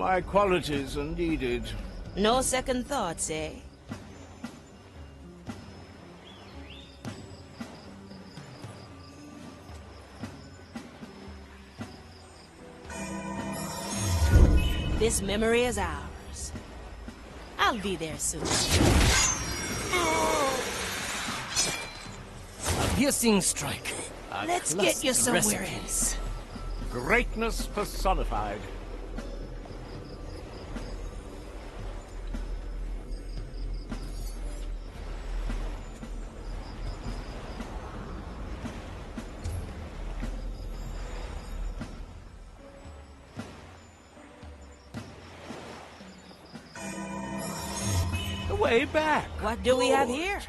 My qualities are needed. No second thoughts, eh? This memory is ours. I'll be there soon. A piercing strike. Let's get you somewhere else. Greatness personified. Way back. What do we have here?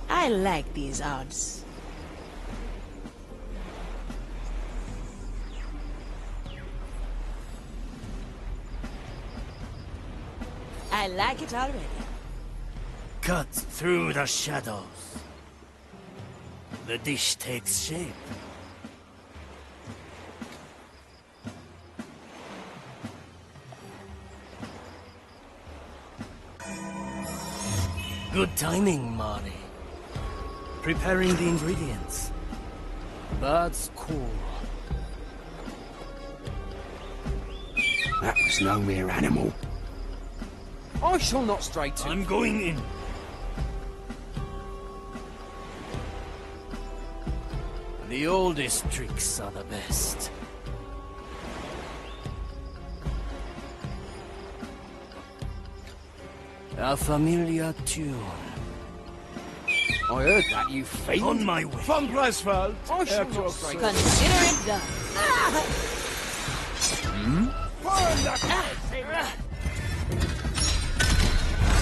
I like these odds. I like it already. Cut through the shadows. The dish takes shape. Good timing, Marty. Preparing the ingredients. That's cool. That was no mere animal. I shall not stray too. I'm going in. The oldest tricks are the best. A familiar tune. I heard that, you fiend. On my way. Von Preisfeld. I shall not stray. Consider it done.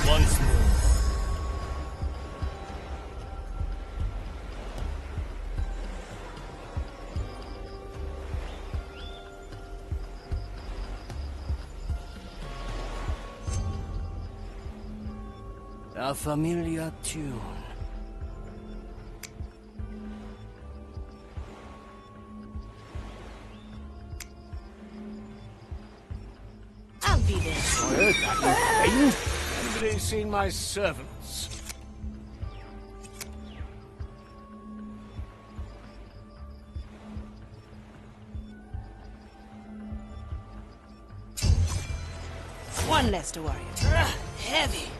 Once more. A familiar tune. I'll be there. I heard that, you fiend. Anybody seen my servants? One less to worry about. Heavy.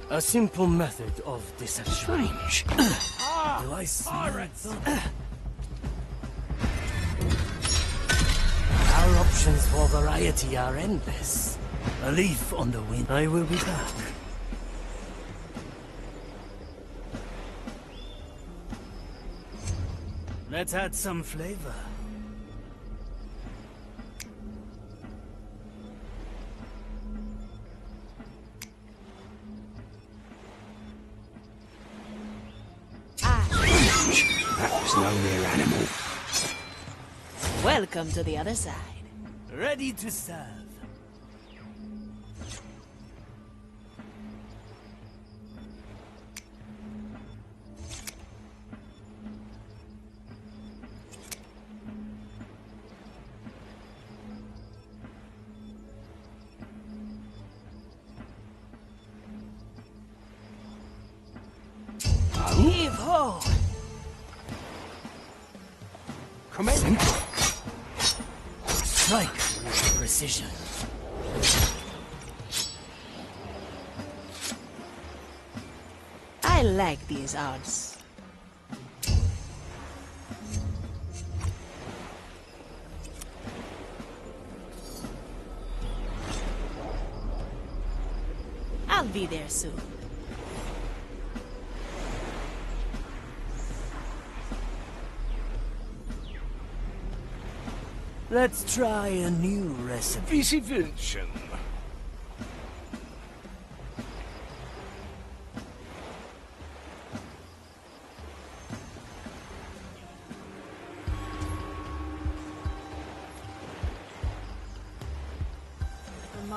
A simple method of deception. Do I smell something? Our options for variety are endless. A leaf on the wind. I will be back. Let's add some flavor. That was no mere animal. Welcome to the other side. Ready to serve. Heave ho! Come in. Strike with precision. I like these odds. I'll be there soon. Let's try a new recipe. Wie Sie wünschen.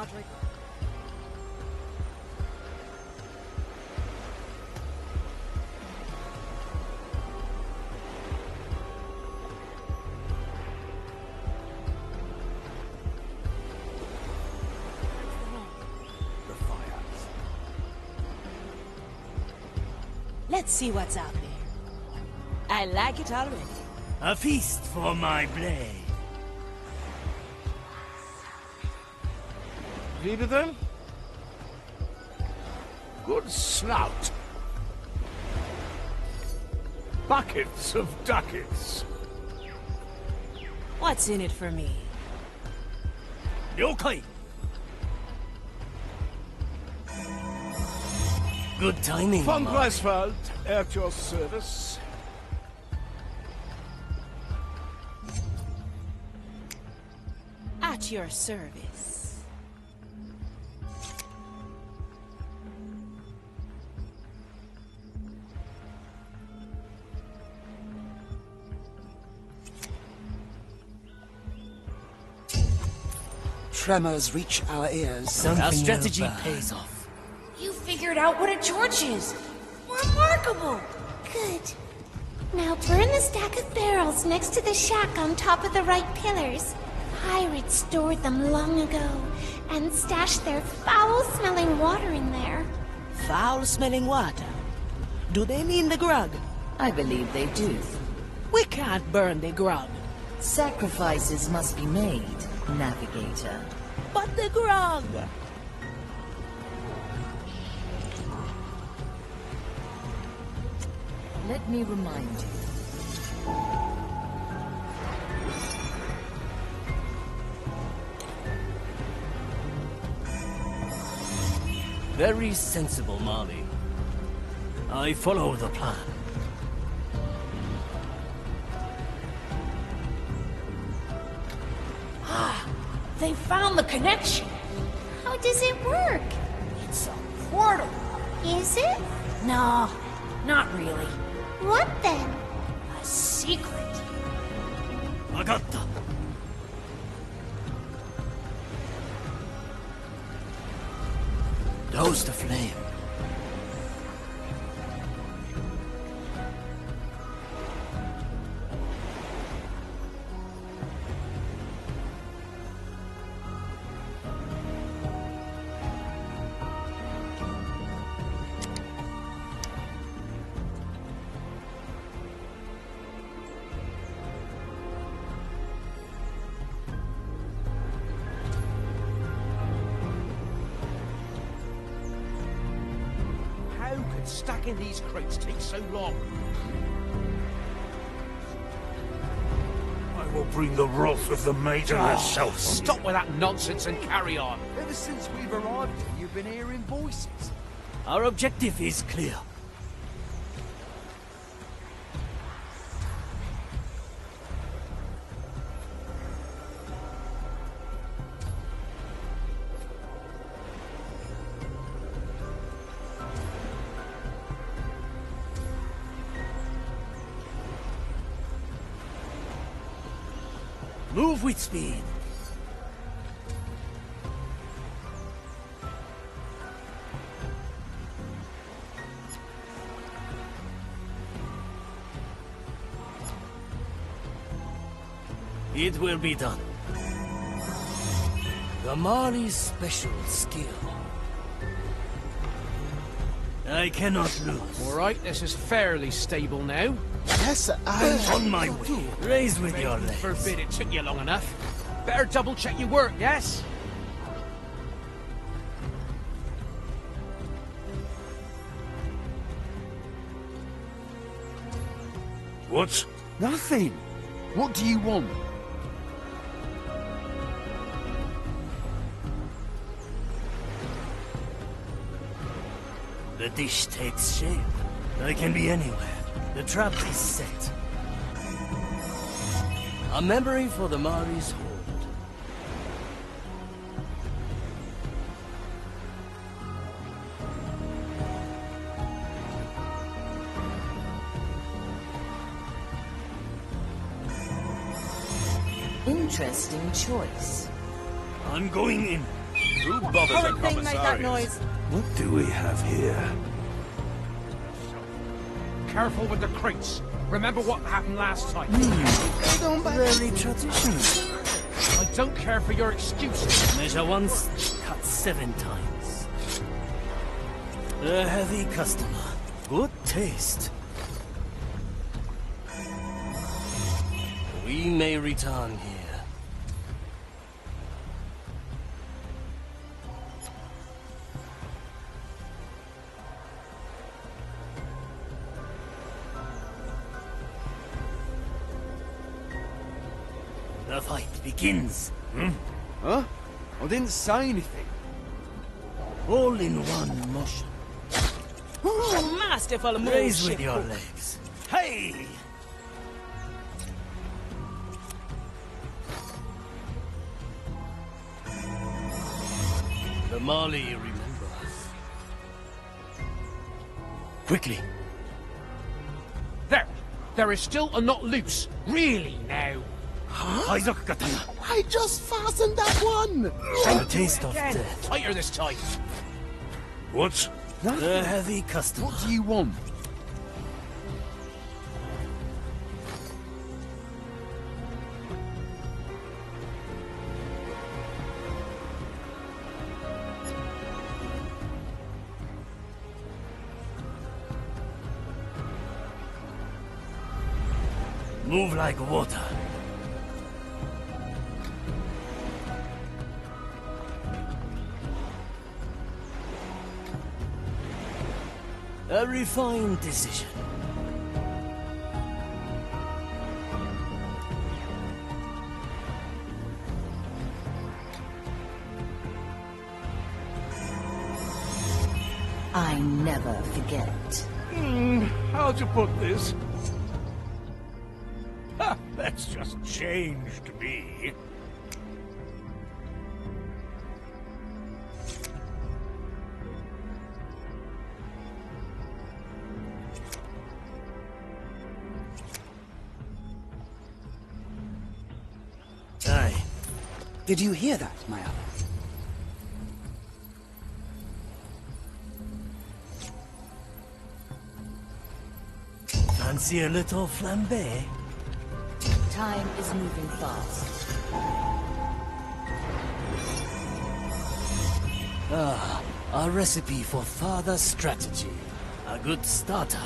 Roderick. The fires. Let's see what's out there. I like it already. A feast for my blade. Read it then? Good snout. Buckets of ducats. What's in it for me? 了解. Good timing. Von Mark. Greifswald, at your service. At your service. Tremors reach our ears. Something Our strategy real bad. pays off. You figured out what a torch is! Remarkable! Good. Now burn the stack of barrels next to the shack on top of the right pillars. Pirates stored them long ago and stashed their foul-smelling water in there. Foul-smelling water. Do they mean the grog? I believe they do. We can't burn the grog. Sacrifices must be made, Navigator. But the grog! Let me remind you. Very sensible, Marley. I follow the plan. They found the connection! How does it work? It's a portal! Is it? No, not really. What then? A secret. Agatta. Douse the flame. How could stacking these crates take so long? I will bring the wrath of the maiden herself. Stop with that nonsense and carry on. Ever since we've arrived, you've been hearing voices. Our objective is clear. Move with speed. It will be done. The Marley's special skill. I cannot lose. Alright, this is fairly stable now. Yes, On my way. Raise with your legs. Forbid it took you long enough. Better double check your work, yes? What? Nothing. What do you want? The dish takes shape. I can be anywhere. The trap is set. A memory for the Mari's hold. Interesting choice. I'm going in. Who bothers a Horrid thing made that commissariat? noise. What do we have here? Careful with the crates. Remember what happened last time. Very traditional. I don't care for your excuses. Measure once, cut 7 times. A heavy customer. Good taste. We may return here. The fight begins. Huh? I didn't say anything. All in one motion. Ooh, masterful move. Raise with ship your cook. legs. Hey! The Mali remember us. Quickly. There! There is still a knot loose. Really now. Isaac Katana. I just fastened that one! The taste of death. Tighter this time. What? A heavy customer. What do you want? Move like water. A refined decision. I never forget. How'd you put this? Ha! That's just changed me. Aye. Did you hear that, my ally? Fancy a little flambé? Time is moving fast. Ah, a recipe for further strategy. A good starter.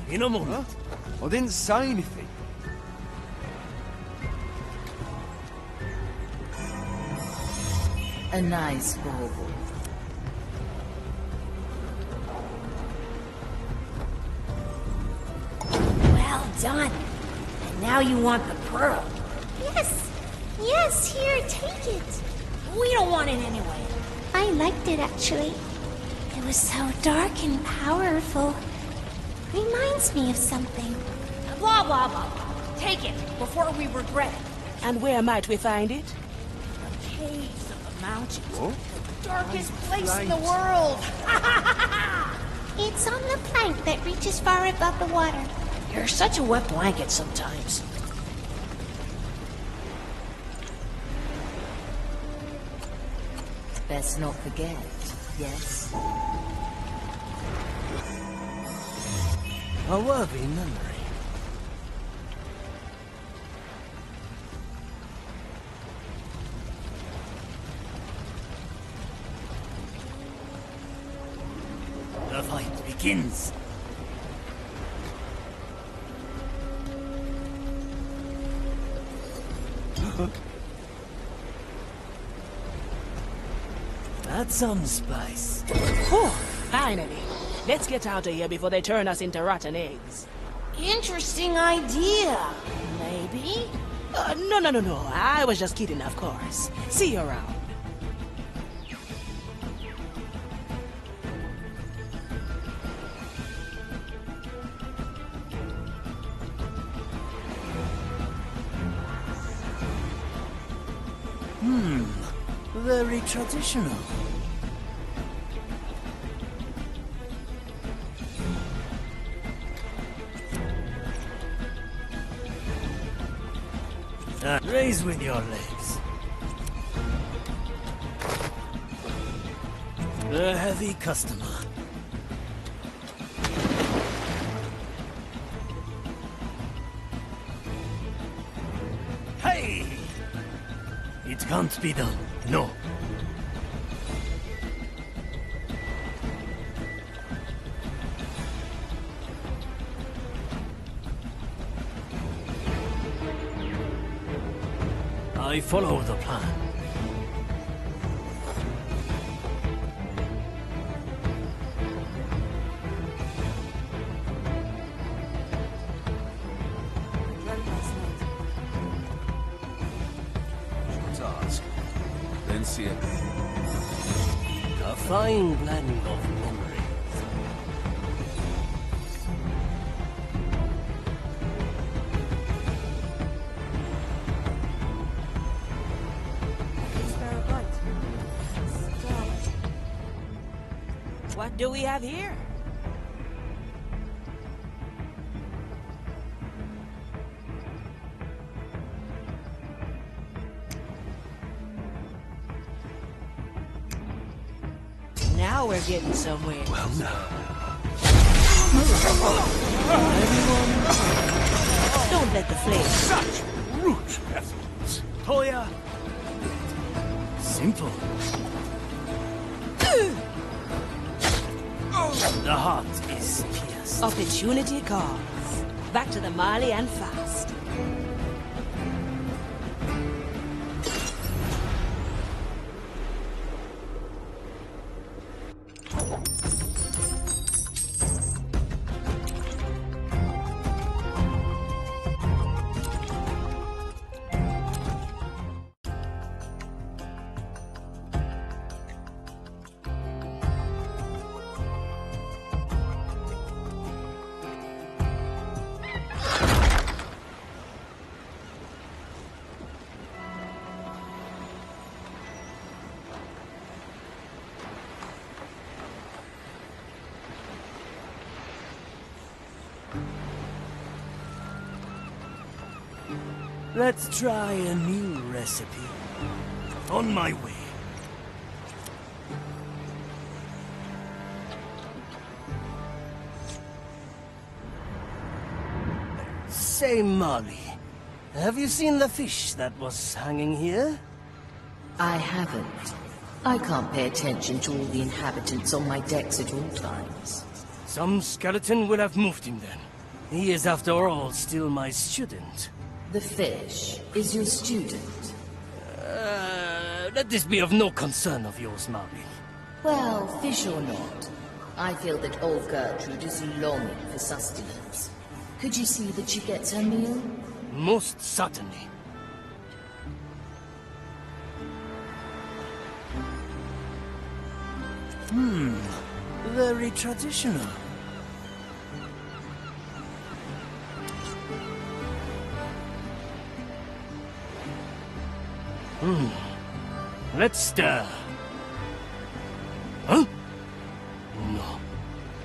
In a moment. I didn't say anything. A nice bauble. Well done. And now you want the pearl. Yes. Yes, here, take it. We don't want it anyway. I liked it, actually. It was so dark and powerful. Reminds me of something. Blah, blah, blah, blah. Take it before we regret it. And where might we find it? The caves of the mountains. The darkest place in the world. It's on the plank that reaches far above the water. You're such a wet blanket sometimes. Best not forget, yes? A worthy memory. The fight begins. That's some spice. Whew, finally. Let's get out of here before they turn us into rotten eggs. Interesting idea. Maybe? No. I was just kidding, of course. See you around. Very traditional. Raise with your legs. A heavy customer. Hey! It can't be done. No. I follow the plan. Task. Then see it. A fine blend of memories. What do we have here? Now we're getting somewhere. Well, now. Don't let the flame. Such brute methods. Toya! Simple. The heart is pierced. Opportunity calls. Back to the Mali and fast. Let's try a new recipe. On my way. Say, Molly, have you seen the fish that was hanging here? I haven't. I can't pay attention to all the inhabitants on my decks at all times. Some skeleton will have moved him then. He is, after all, still my student. The fish is your student. Let this be of no concern of yours, Molly. Well, fish or not, I feel that old Gertrude is longing for sustenance. Could you see that she gets her meal? Most certainly. Very traditional. Let's stir. Huh? No. Well,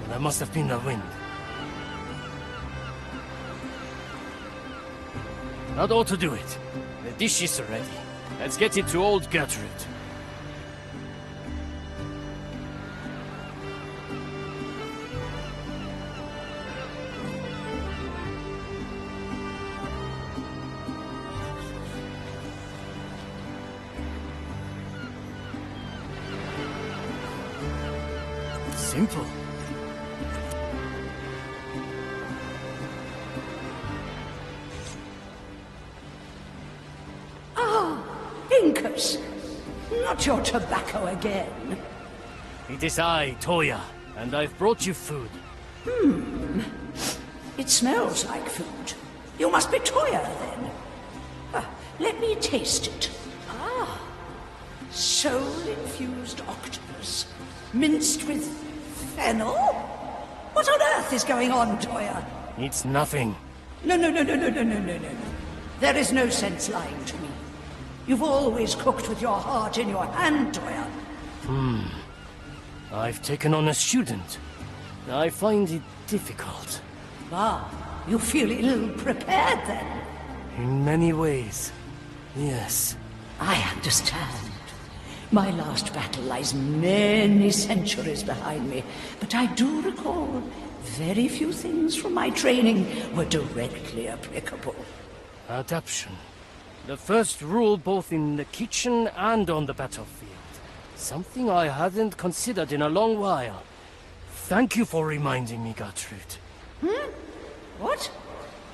that must have been the wind. That ought to do it. The dish is ready. Let's get it to old Gertrude. Simple. Incus! Not your tobacco again. It is I, Toya, and I've brought you food. It smells like food. You must be Toya, then. Let me taste it. Soul-infused octopus, minced with fennel? What on earth is going on, Toya? It's nothing. No. There is no sense lying to me. You've always cooked with your heart in your hand, Toya. I've taken on a student. I find it difficult. You feel ill-prepared, then? In many ways. Yes. I understand. My last battle lies many centuries behind me, but I do recall very few things from my training were directly applicable. Adaption. The first rule both in the kitchen and on the battlefield. Something I hadn't considered in a long while. Thank you for reminding me, Gertrude. What?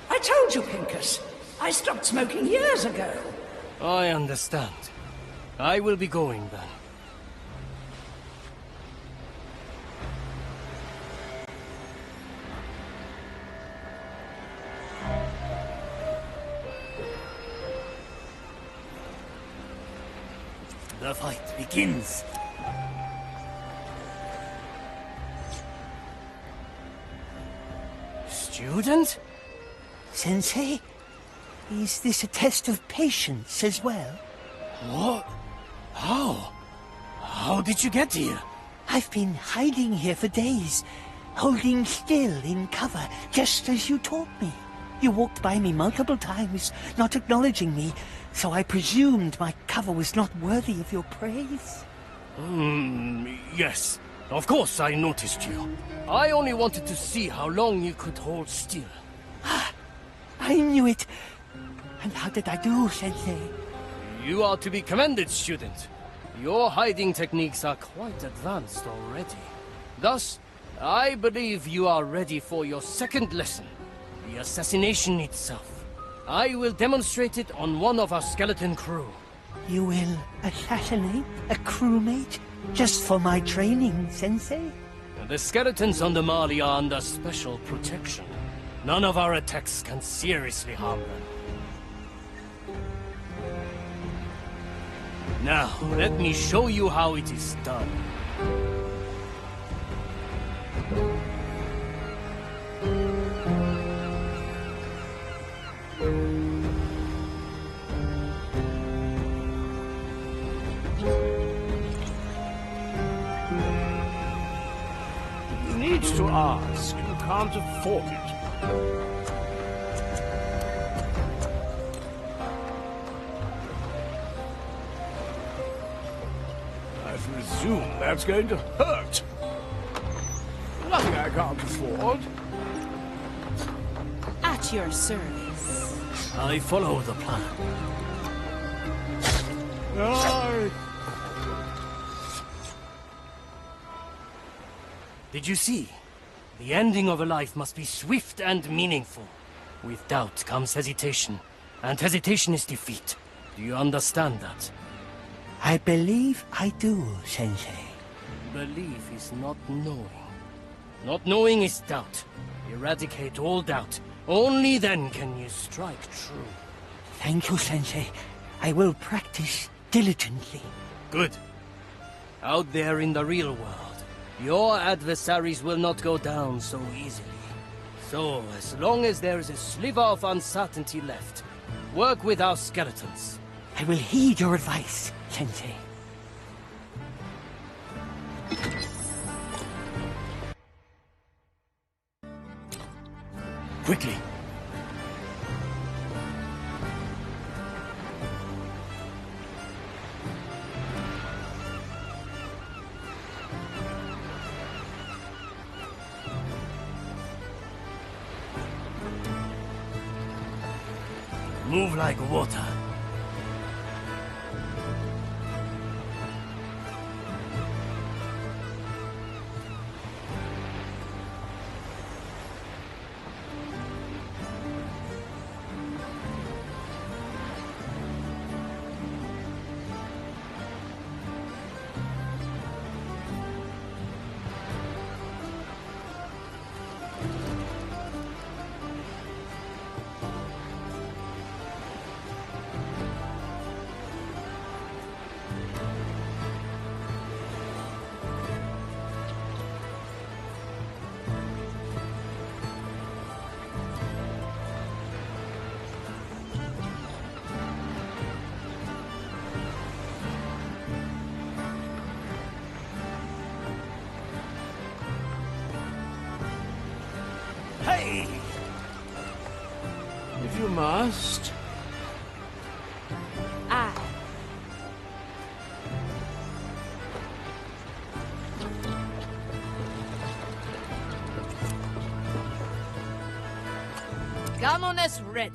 I told you, Pincus. I stopped smoking years ago. I understand. I will be going then. The fight begins. Student? Sensei, is this a test of patience as well? What? How? How did you get here? I've been hiding here for days, holding still in cover, just as you taught me. You walked by me multiple times, not acknowledging me, so I presumed my cover was not worthy of your praise. Yes. Of course I noticed you. I only wanted to see how long you could hold still. I knew it. And how did I do, Sensei? You are to be commended, student. Your hiding techniques are quite advanced already. Thus, I believe you are ready for your second lesson, the assassination itself. I will demonstrate it on one of our skeleton crew. You will assassinate a crewmate just for my training, Sensei? The skeletons on the Mali are under special protection. None of our attacks can seriously harm them. Now, let me show you how it is done. You need to ask. You can't afford it. I presume that's going to hurt. Nothing I can't afford. At your service. I follow the plan. Did you see? The ending of a life must be swift and meaningful. With doubt comes hesitation, and hesitation is defeat. Do you understand that? I believe I do, Sensei. Belief is not knowing. Not knowing is doubt. Eradicate all doubt. Only then can you strike true. Thank you, Sensei. I will practice diligently. Good. Out there in the real world, your adversaries will not go down so easily. So, as long as there is a sliver of uncertainty left, work with our skeletons. I will heed your advice, Sensei. Quickly. Move like water. Hey! If you must. Cannoness ready.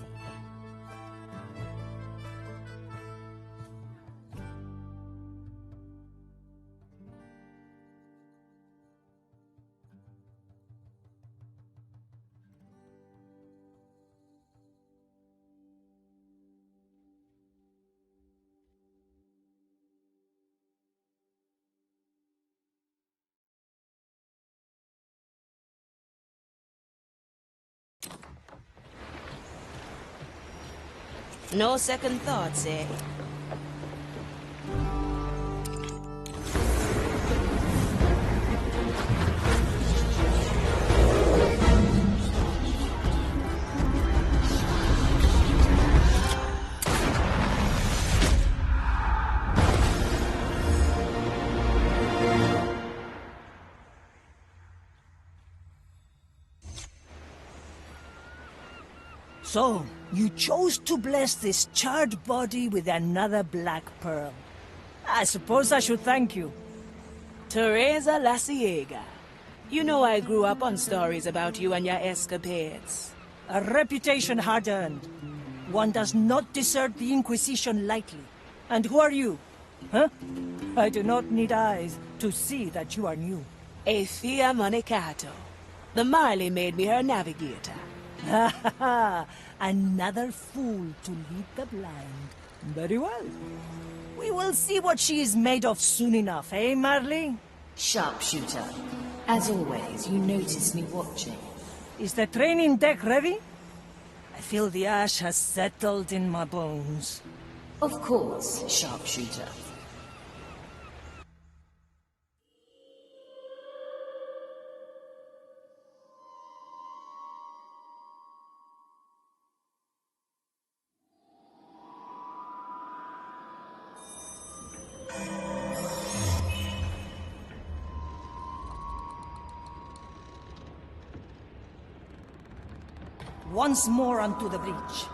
No second thoughts, eh? So, you chose to bless this charred body with another black pearl. I suppose I should thank you. Teresa Laciega. You know I grew up on stories about you and your escapades. A reputation hard-earned. One does not desert the Inquisition lightly. And who are you? Huh? I do not need eyes to see that you are new. Athea Monicato. The Marley made me her navigator. Ha ha ha! Another fool to lead the blind. Very well. We will see what she is made of soon enough, eh, Marley? Sharpshooter. As always, you notice me watching. Is the training deck ready? I feel the ash has settled in my bones. Of course, Sharpshooter. Once more onto the breach.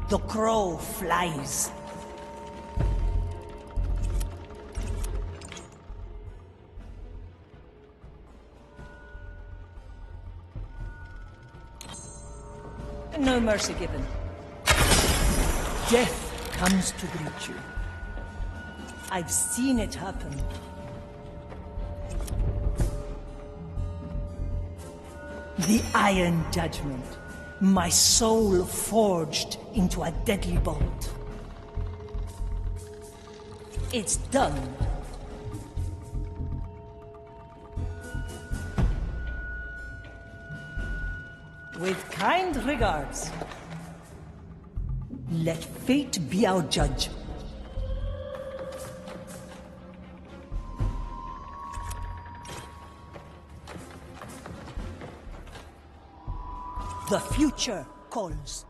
The crow flies. No mercy given. Death comes to greet you. I've seen it happen. The Iron Judgment. My soul forged into a deadly bolt. It's done. With kind regards. Let fate be our judge. The future calls.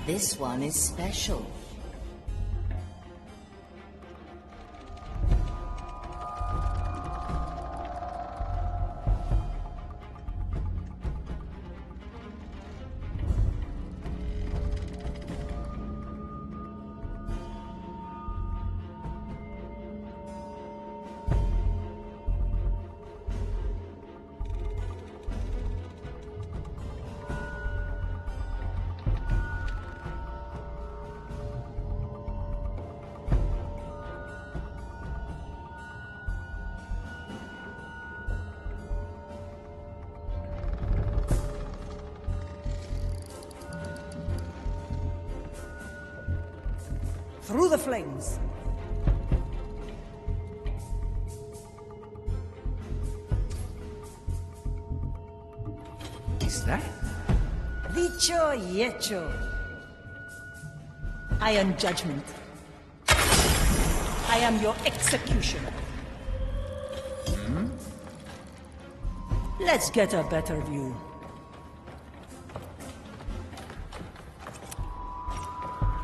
This one is special. Through the flames. Dicho y hecho. I am judgment. I am your executioner. Let's get a better view.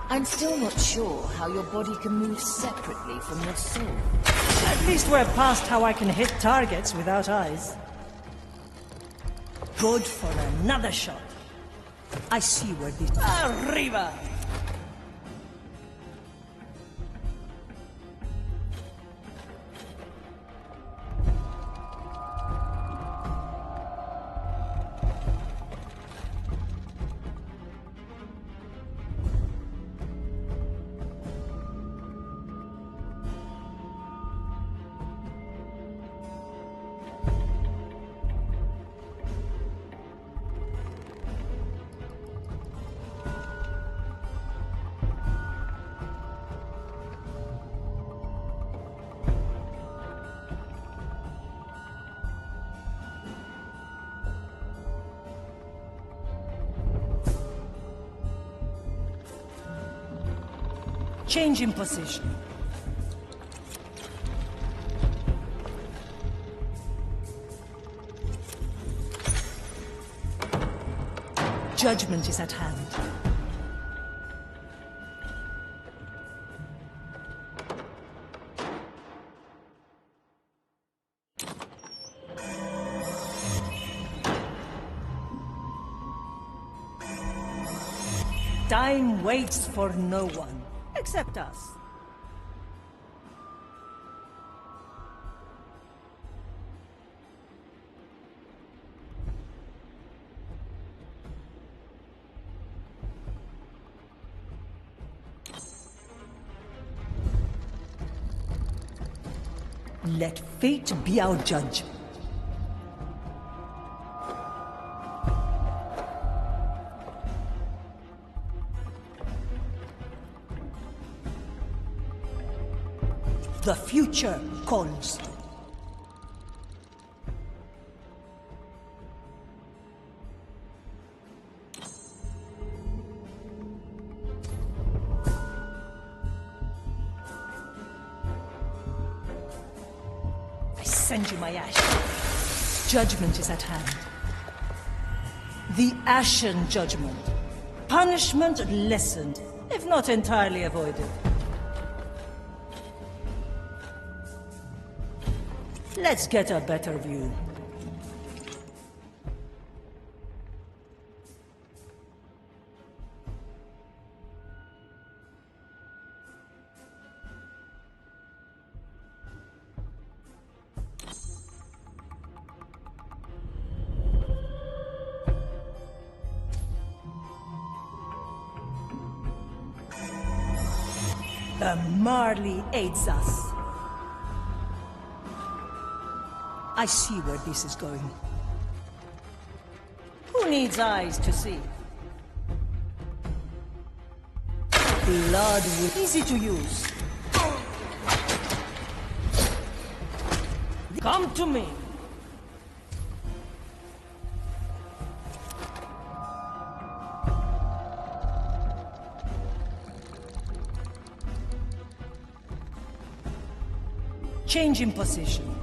I'm still not sure how your body can move separately from your soul. At least we're past how I can hit targets without eyes. Good for another shot. I see where this... Arriba! Change in position. Judgment is at hand. Time waits for no one. Except us. Let fate be our judge. The future calls. I send you my ash. Judgment is at hand. The Ashen Judgment. Punishment lessened, if not entirely avoided. Let's get a better view. The Marley aids us. I see where this is going. Who needs eyes to see? Blood will easy to use. Come to me. Change in position.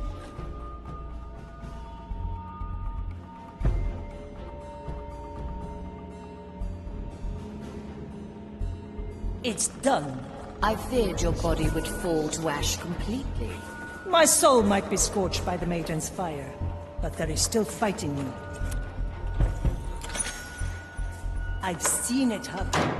It's done. I feared your body would fall to ash completely. My soul might be scorched by the Maiden's fire, but there is still fight in you. I've seen it happen.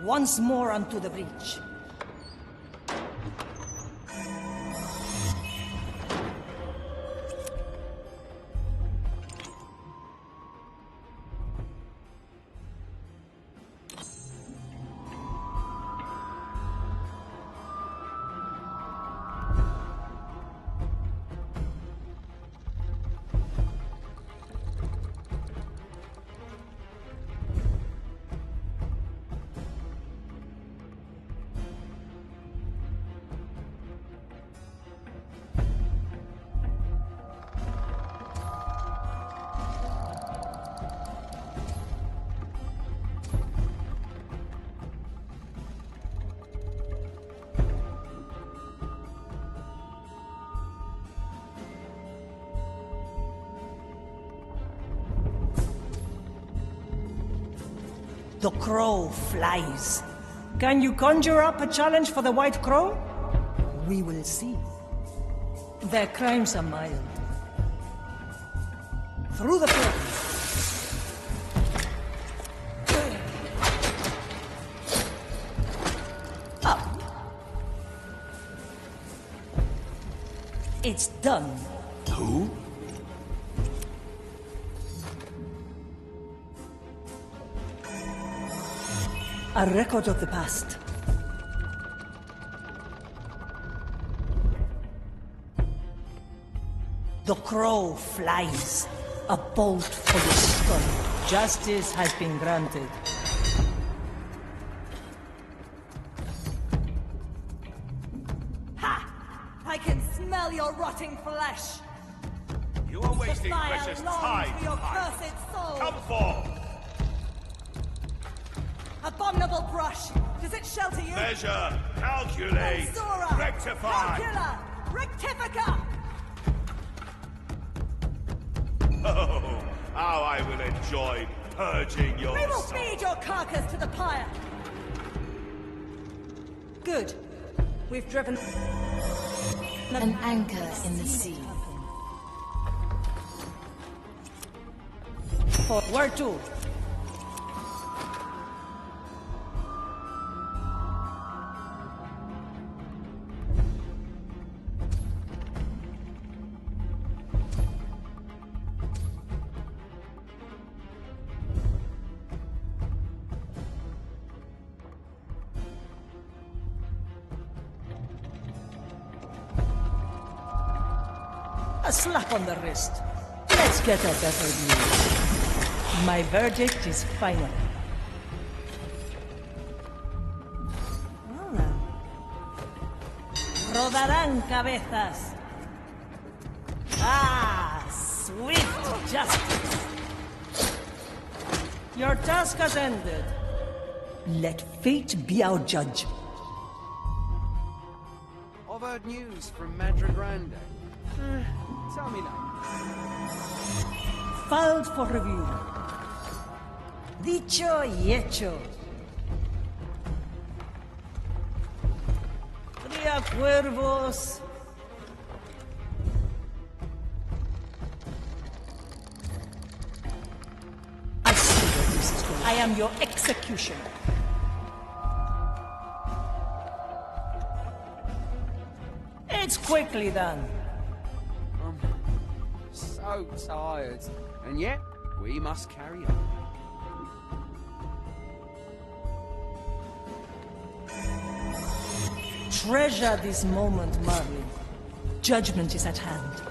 Once more onto the breach. The crow flies. Can you conjure up a challenge for the White Crow? We will see. Their crimes are mild. Through the flames. Up. It's done. Who? A record of the past. The crow flies. A bolt for the skull. Justice has been granted. Ha! I can smell your rotting flesh. You are wasting The fire precious longs time. for your Hyde. cursed soul. Come forth. Abominable brush. Does it shelter you? Measure, calculate, Mensura, rectify. Calcula, Rectifica. Oh, how I will enjoy purging your We will soul. feed your carcass to the pyre. Good. We've driven An anchor in the sea. Where to? A slap on the wrist. Let's get a better view. My verdict is final. Rodarán cabezas. Ah, swift justice. Your task has ended. Let fate be our judge. I've heard news from Madra Grande. Tell me now. Filed for review. Dicho y hecho. Cría cuervos. I see where this is going. I am your executioner. It's quickly done. So tired. And yet, we must carry on. Treasure this moment, Marley. Judgment is at hand.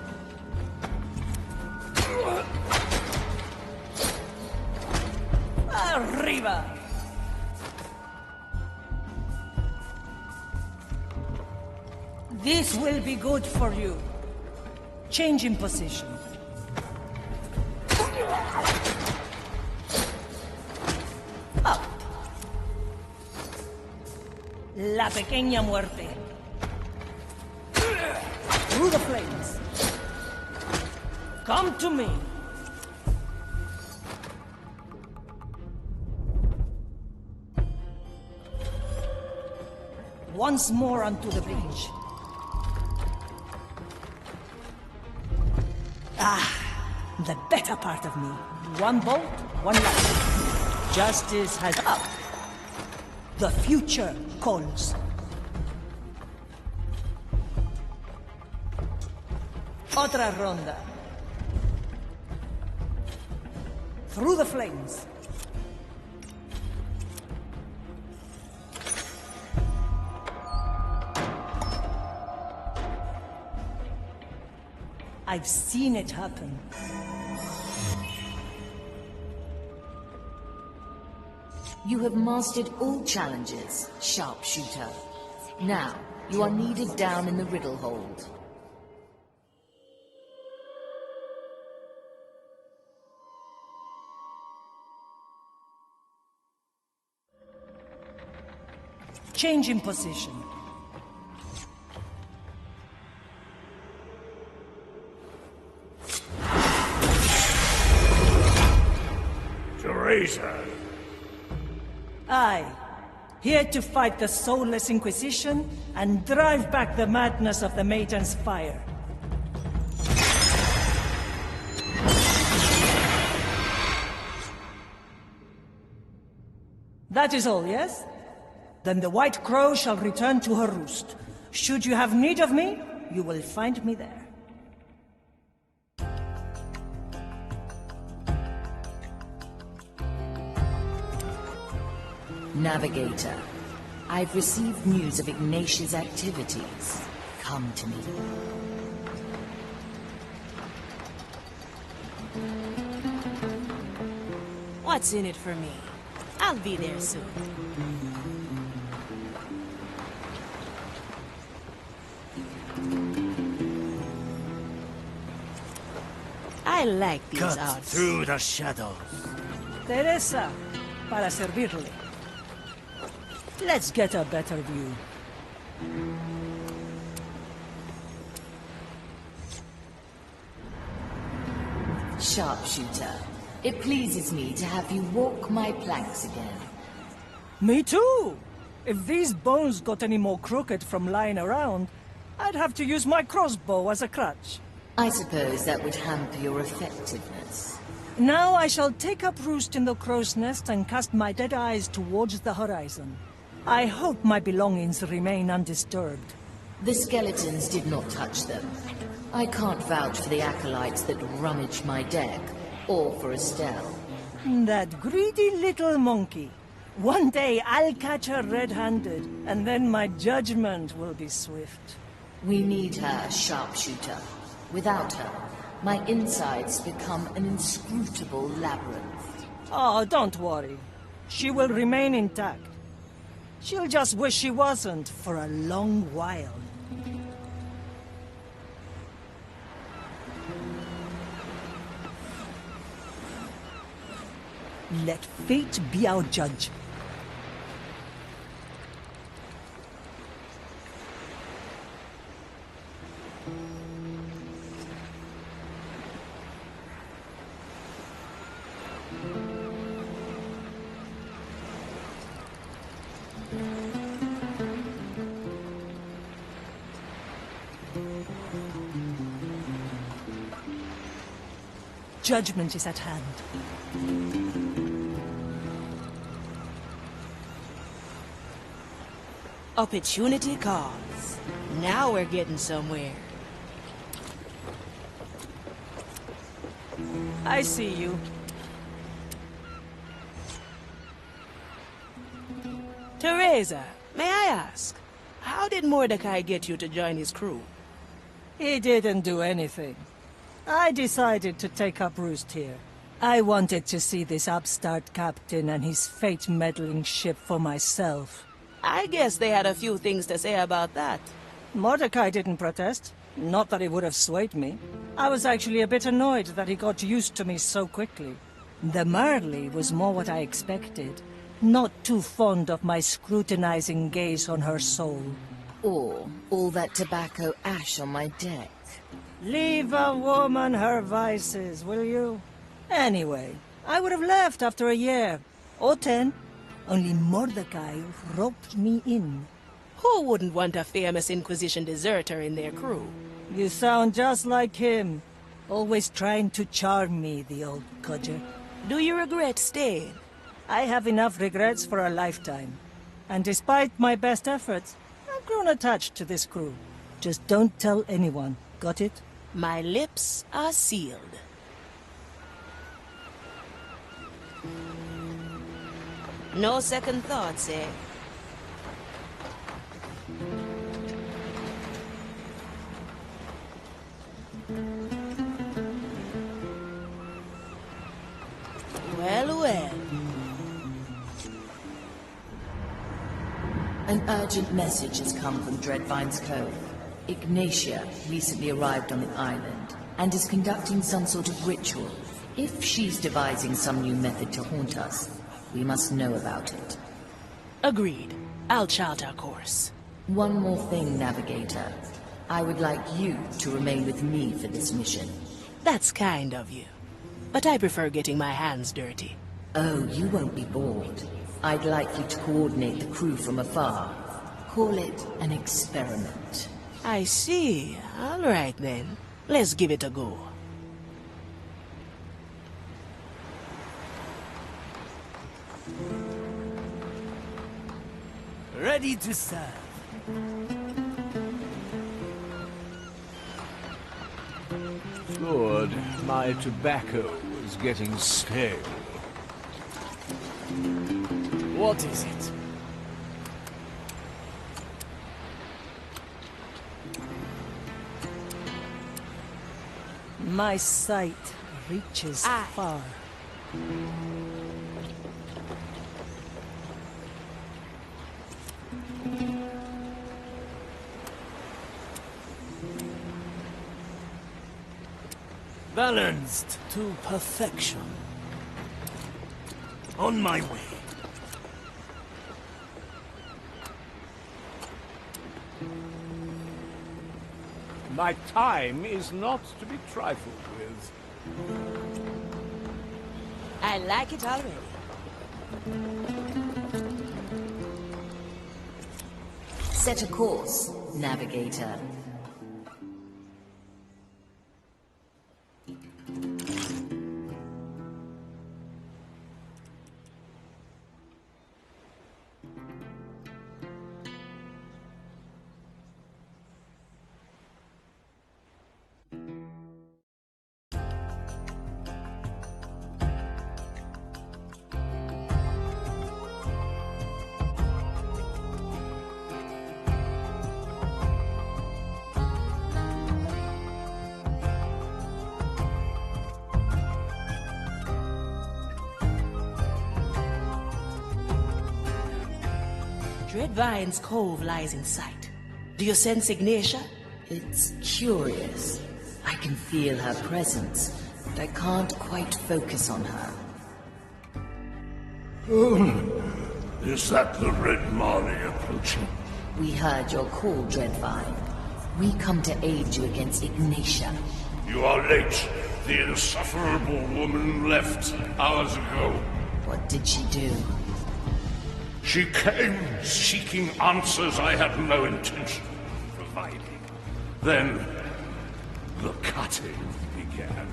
Arriba! This will be good for you. Change in position. Up. La pequeña muerte. Through the flames. Come to me. Once more onto the beach. Ah, the better part of me. One bolt, one life. Justice has up. The future calls. Otra ronda. Through the flames. I've seen it happen. You have mastered all challenges, sharpshooter. Now, you are needed down in the riddle hold. Change in position. Teresa. I, here to fight the soulless Inquisition and drive back the madness of the Maiden's fire. That is all, yes? Then the White Crow shall return to her roost. Should you have need of me, you will find me there. Navigator, I've received news of Ignatius' activities. Come to me. What's in it for me? I'll be there soon. I like these Cut odds. through the shadows. Teresa, para servirle. Let's get a better view. Sharpshooter, it pleases me to have you walk my planks again. Me too! If these bones got any more crooked from lying around, I'd have to use my crossbow as a crutch. I suppose that would hamper your effectiveness. Now I shall take up roost in the crow's nest and cast my dead eyes towards the horizon. I hope my belongings remain undisturbed. The skeletons did not touch them. I can't vouch for the acolytes that rummaged my deck, or for Estelle. That greedy little monkey. One day I'll catch her red-handed, and then my judgment will be swift. We need her, Sharpshooter. Without her, my insides become an inscrutable labyrinth. Oh, don't worry. She will remain intact. She'll just wish she wasn't for a long while. Let fate be our judge. Judgment is at hand. Opportunity calls. Now we're getting somewhere. I see you. Teresa, may I ask, how did Mordecai get you to join his crew? He didn't do anything. I decided to take up roost here. I wanted to see this upstart captain and his fate-meddling ship for myself. I guess they had a few things to say about that. Mordecai didn't protest. Not that he would have swayed me. I was actually a bit annoyed that he got used to me so quickly. The Marley was more what I expected. Not too fond of my scrutinizing gaze on her soul. Or all that tobacco ash on my deck. Leave a woman her vices, will you? Anyway, I would have left after a year. Or 10. Only Mordecai roped me in. Who wouldn't want a famous Inquisition deserter in their crew? You sound just like him. Always trying to charm me, the old codger. Do you regret staying? I have enough regrets for a lifetime. And despite my best efforts, I've grown attached to this crew. Just don't tell anyone. Got it? My lips are sealed. No second thoughts, eh? Well, well. An urgent message has come from Dreadvine's Cove. Ignatia recently arrived on the island and is conducting some sort of ritual. If she's devising some new method to haunt us, we must know about it. Agreed. I'll chart our course. One more thing, Navigator. I would like you to remain with me for this mission. That's kind of you. But I prefer getting my hands dirty. Oh, you won't be bored. I'd like you to coordinate the crew from afar. Call it an experiment. I see. All right then. Let's give it a go. Ready to serve. Good. My tobacco is getting stale. What is it? My sight reaches far. Balanced to perfection. On my way. My time is not to be trifled with. I like it already. Set a course, navigator. Dreadvine's Cove lies in sight. Do you sense Ignatia? It's curious. I can feel her presence, but I can't quite focus on her. Is that the Red Marley approaching? We heard your call, Dreadvine. We come to aid you against Ignatia. You are late. The insufferable woman left hours ago. What did she do? She came seeking answers I had no intention of providing. Then, the cutting began.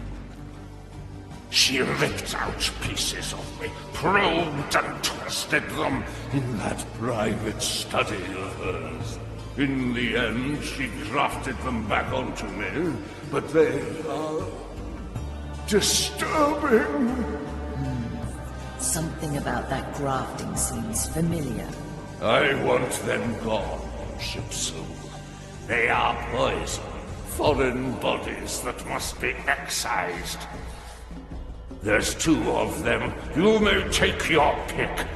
She ripped out pieces of me, probed and twisted them in that private study of hers. In the end, she grafted them back onto me, but they are disturbing. Something about that grafting seems familiar. I want them gone, Shipsu. They are poison, foreign bodies that must be excised. There's 2 of them. You may take your pick.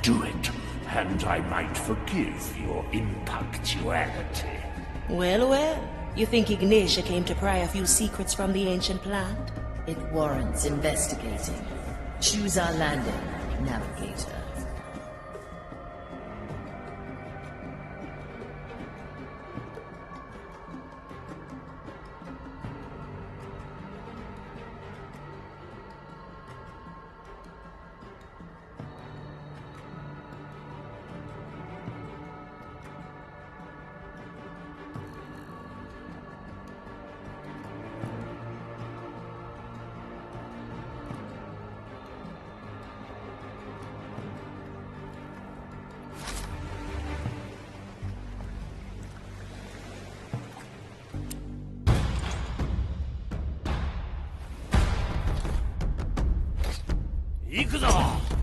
Do it, and I might forgive your impunctuality. Well, well. You think Ignatia came to pry a few secrets from the ancient plant? It warrants investigating. Choose our landing, navigator.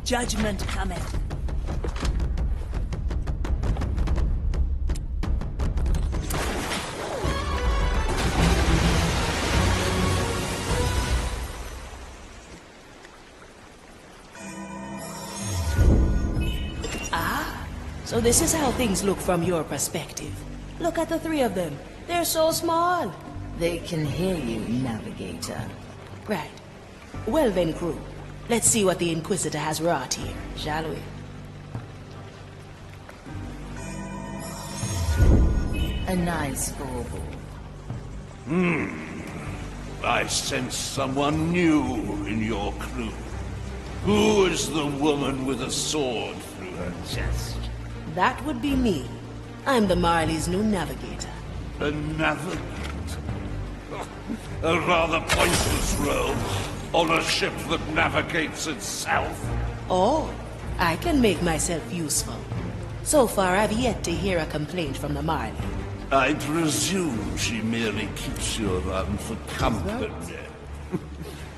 Judgment cometh. Ah, so this is how things look from your perspective. Look at the 3 of them. They're so small. They can hear you, navigator. Right. Well then, crew. Let's see what the Inquisitor has wrought here, shall we? A nice bauble. I sense someone new in your crew. Who is the woman with a sword her chest. That would be me. I'm the Marley's new navigator. A navigator? A rather pointless role on a ship that navigates itself. Oh, I can make myself useful. So far, I've yet to hear a complaint from the Marley. I presume she merely keeps you around for company.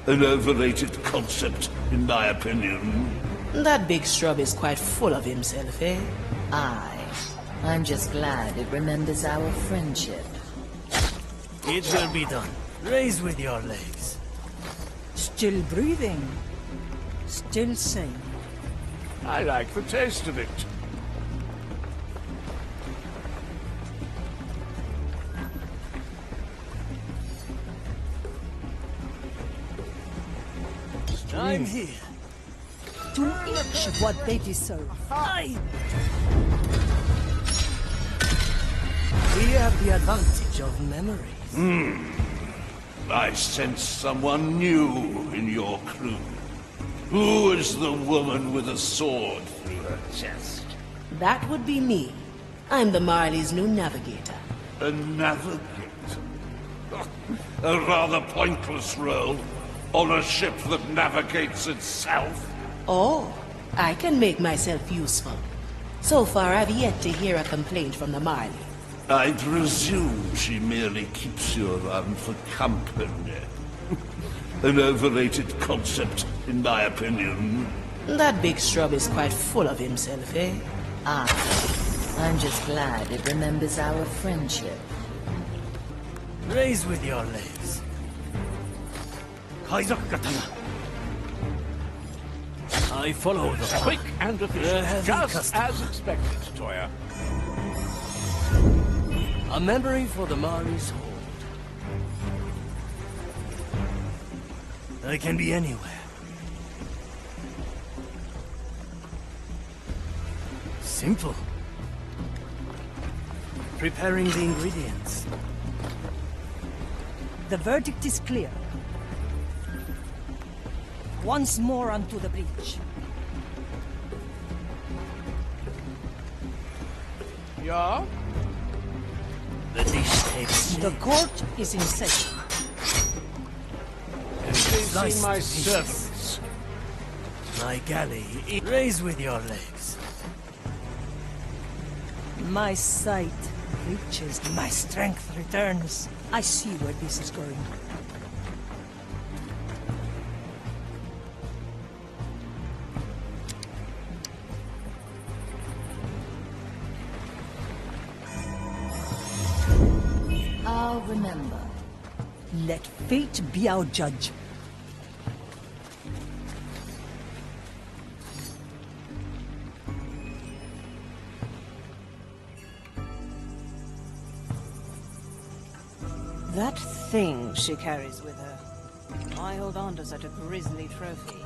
An overrated concept, in my opinion. That big scrub is quite full of himself, eh? I'm just glad it remembers our friendship. It will be done. Raise with your legs. Still breathing. Still sane. I like the taste of it. I'm here. To each what they deserve. We have the advantage of memories. I sense someone new in your crew. Who is the woman with a sword through her chest? That would be me. I'm the Marley's new navigator. A navigator? A rather pointless role on a ship that navigates itself. Oh, I can make myself useful. So far, I've yet to hear a complaint from the Marley. I presume she merely keeps you around for company. An overrated concept, in my opinion. That big scrub is quite full of himself, eh? I'm just glad it remembers our friendship. Raise with your legs. I follow the Quick and efficient, heavy just customer. as expected, Toya. A memory for the Marley's hold. I can be anywhere. Simple. Preparing the ingredients. The verdict is clear. Once more onto the breach. Yeah? The dish takes The court is in session. They've seen my pieces. servants. My galley. Raise with your legs. My sight reaches, my strength returns. I see where this is going. I'll remember. Let fate be our judge. That thing she carries with her. I hold on to such a grisly trophy.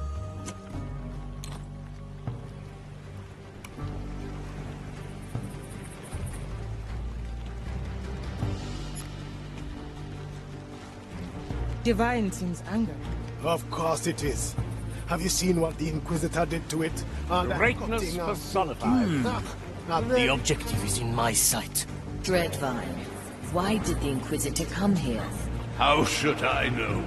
Divine seems angered. Of course it is. Have you seen what the Inquisitor did to it? Greatness personified. The objective is in my sight. Dreadvine, why did the Inquisitor come here? How should I know?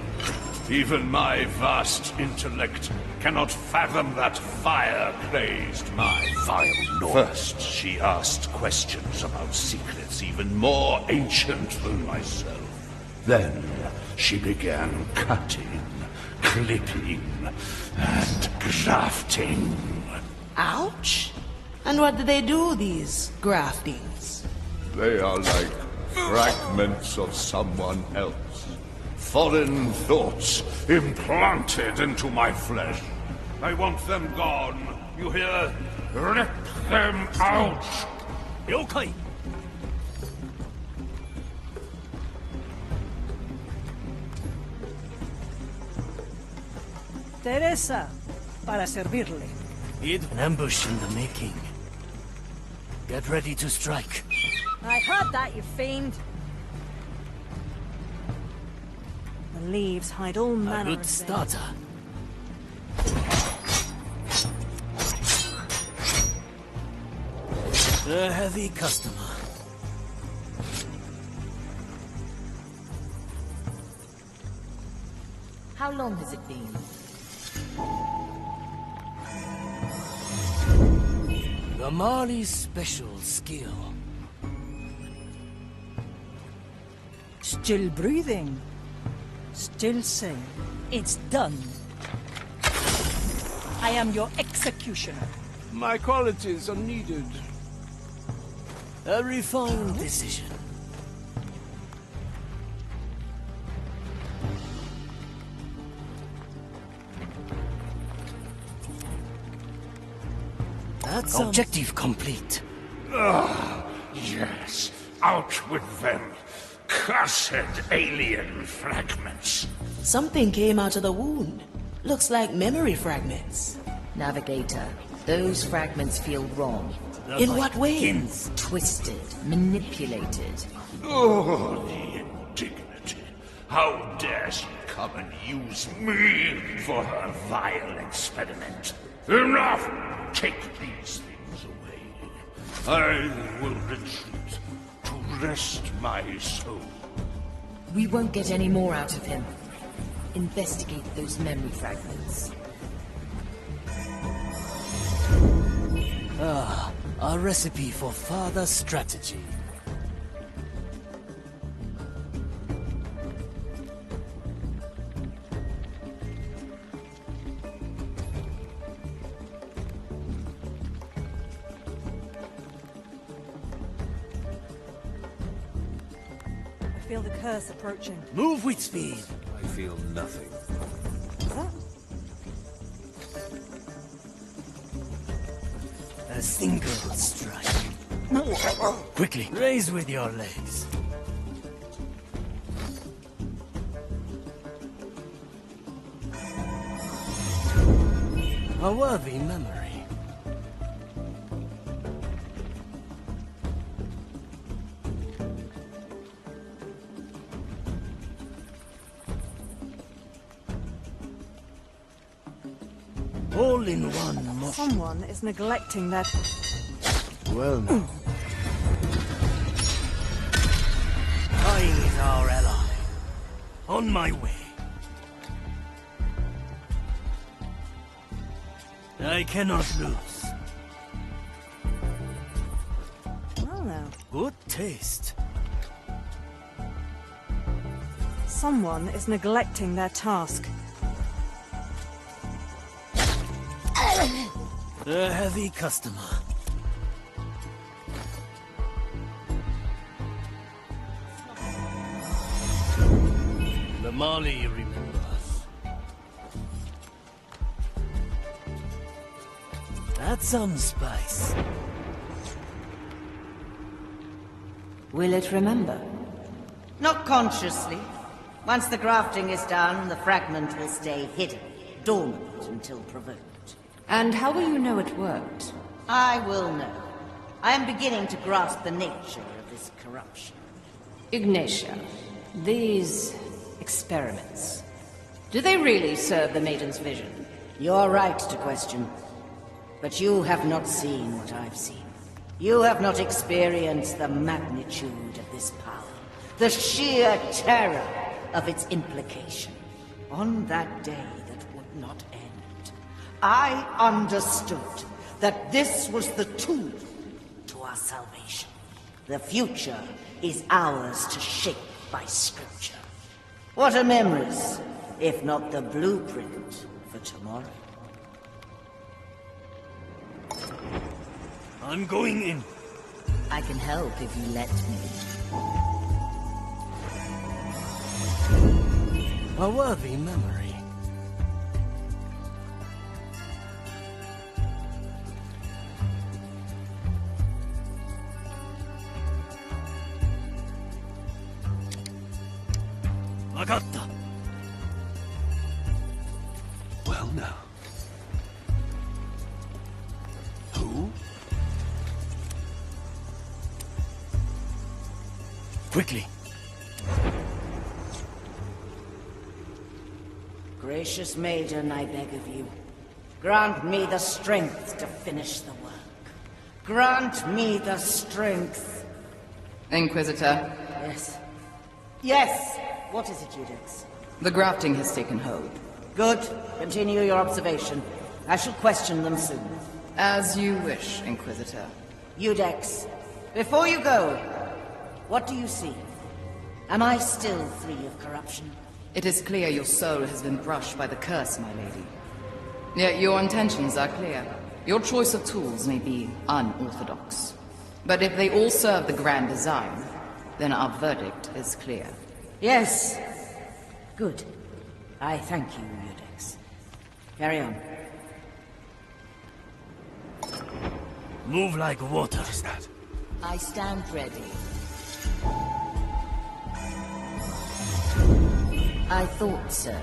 Even my vast intellect cannot fathom that fire crazed my vile north. First, she asked questions about secrets even more ancient than myself. Then, she began cutting, clipping, and grafting. Ouch! And what do they do, these graftings? They are like fragments of someone else. Foreign thoughts implanted into my flesh. I want them gone. You hear? Rip them out! Yokai! Teresa, para servirle. An ambush in the making. Get ready to strike. I heard that, you fiend. The leaves hide all A manner good of starter. A heavy customer. How long has it been? The Marley's special skill. Still breathing. Still sane. It's done. I am your executioner. My qualities are needed. A refined decision. That's objective complete. Yes, out with them. Cursed alien fragments. Something came out of the wound. Looks like memory fragments. Navigator, those fragments feel wrong. In what way? Twisted, manipulated. Oh, the indignity. How dare she come and use me for her vile experiment? Enough! Take these things away. I will retreat to rest my soul. We won't get any more out of him. Investigate those memory fragments. Ah, a recipe for further strategy. I feel the curse approaching. Move with speed. I feel nothing. A single strike. Quickly, raise with your legs. A worthy memory. All in one motion. Someone is neglecting that. Well now. Dying is our ally. On my way. I cannot lose. Well now. Good taste. Someone is neglecting their task. A heavy customer. The Marley remembers. That's some spice. Will it remember? Not consciously. Once the grafting is done, the fragment will stay hidden, dormant until provoked. And how will you know it worked? I will know. I am beginning to grasp the nature of this corruption. Ignatia, these experiments, do they really serve the Maiden's vision? You're right to question. But you have not seen what I've seen. You have not experienced the magnitude of this power, the sheer terror of its implication. On that day that would not end, I understood that this was the tool to our salvation. The future is ours to shape by scripture. What are memories, if not the blueprint for tomorrow? I'm going in. I can help if you let me. A worthy memory. Vagatta. Well now. Who? Quickly. Gracious maiden, I beg of you, grant me the strength to finish the work. Grant me the strength. Inquisitor. Yes. Yes! What is it, Judex? The grafting has taken hold. Good. Continue your observation. I shall question them soon. As you wish, Inquisitor. Judex, before you go, what do you see? Am I still free of corruption? It is clear your soul has been brushed by the curse, my lady. Yet your intentions are clear. Your choice of tools may be unorthodox. But if they all serve the grand design, then our verdict is clear. Yes. Good. I thank you, Judex. Carry on. Move like water. What is that? I stand ready. I thought so.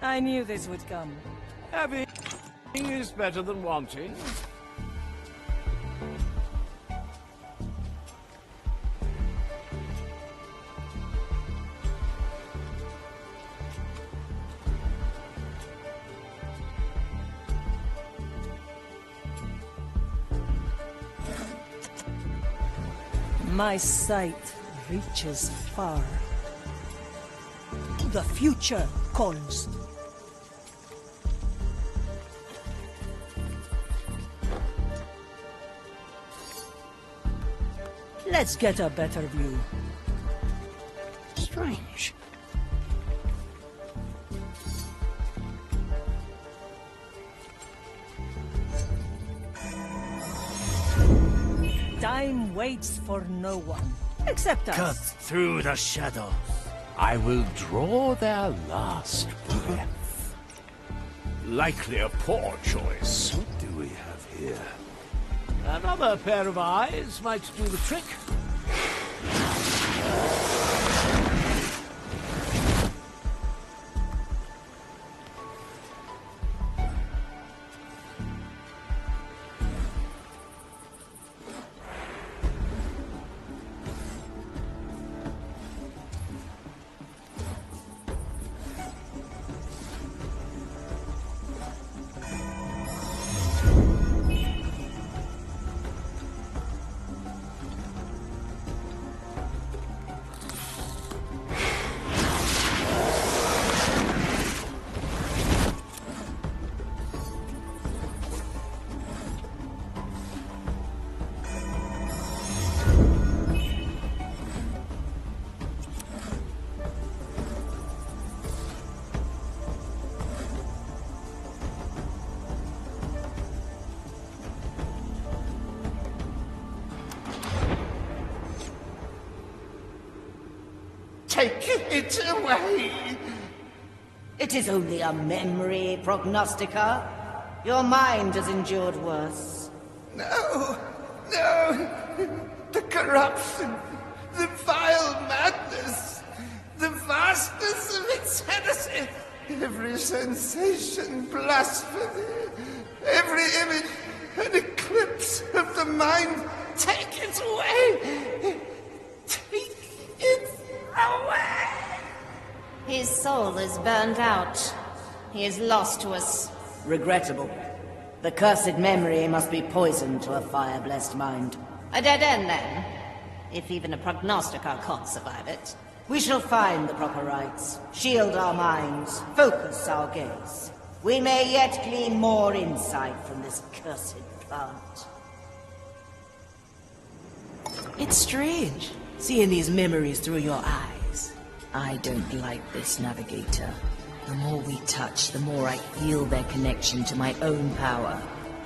I knew this would come. Having is better than wanting. My sight reaches far. The future calls. Let's get a better view. Strange. Time waits for no one, except us. Cut through the shadows. I will draw their last breath. Likely a poor choice. What do we have here? Another pair of eyes might do the trick. Take it away! It is only a memory, Prognostica. Your mind has endured worse. No, no! The corruption, the vile madness, the vastness of its heresy, every sensation blasphemy, every image an eclipse of the mind. Take it away! Take it away! His soul is burned out. He is lost to us. Regrettable. The cursed memory must be poisoned to a fire-blessed mind. A dead end, then? If even a prognosticar can't survive it. We shall find the proper rites, shield our minds, focus our gaze. We may yet glean more insight from this cursed plant. It's strange, seeing these memories through your eyes. I don't like this, Navigator. The more we touch, the more I feel their connection to my own power.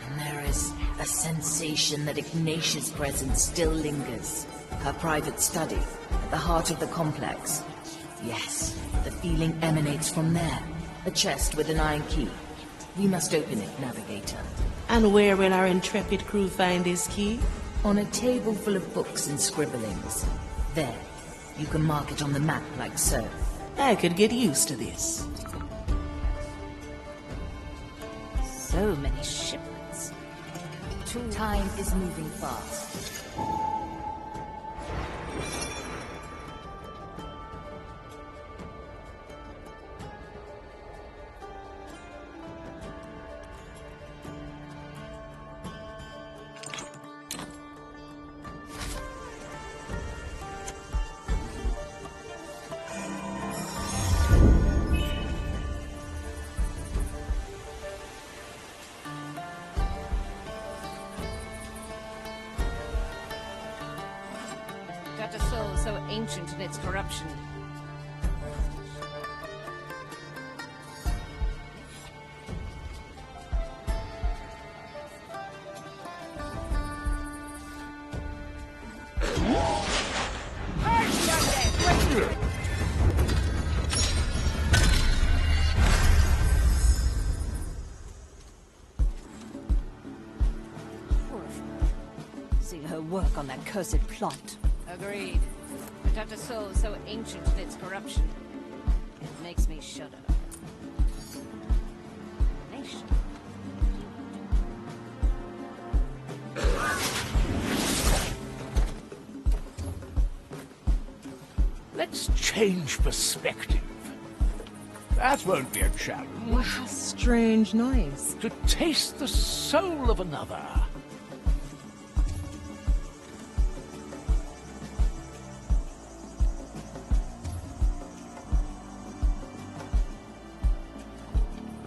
And there is a sensation that Ignatia's presence still lingers. Her private study, at the heart of the complex. Yes, the feeling emanates from there. A chest with an iron key. We must open it, Navigator. And where will our intrepid crew find this key? On a table full of books and scribblings. There. You can mark it on the map like so. I could get used to this. So many shipments. Time is moving fast. That a soul so ancient in its corruption. Seeing her work on that cursed plot. Agreed. But a soul so ancient in its corruption. It makes me shudder. Nation. Let's change perspective. That won't be a challenge. What a strange noise. To taste the soul of another.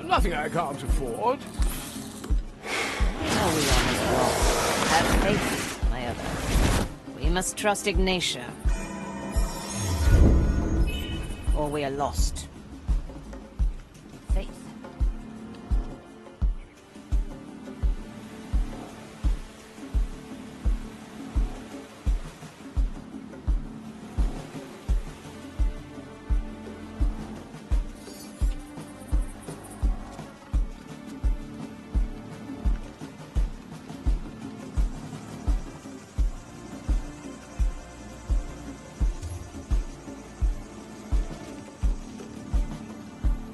Nothing I can't afford. Are we on this wall? Have faith, my other. We must trust Ignatia. Or we are lost. Faith.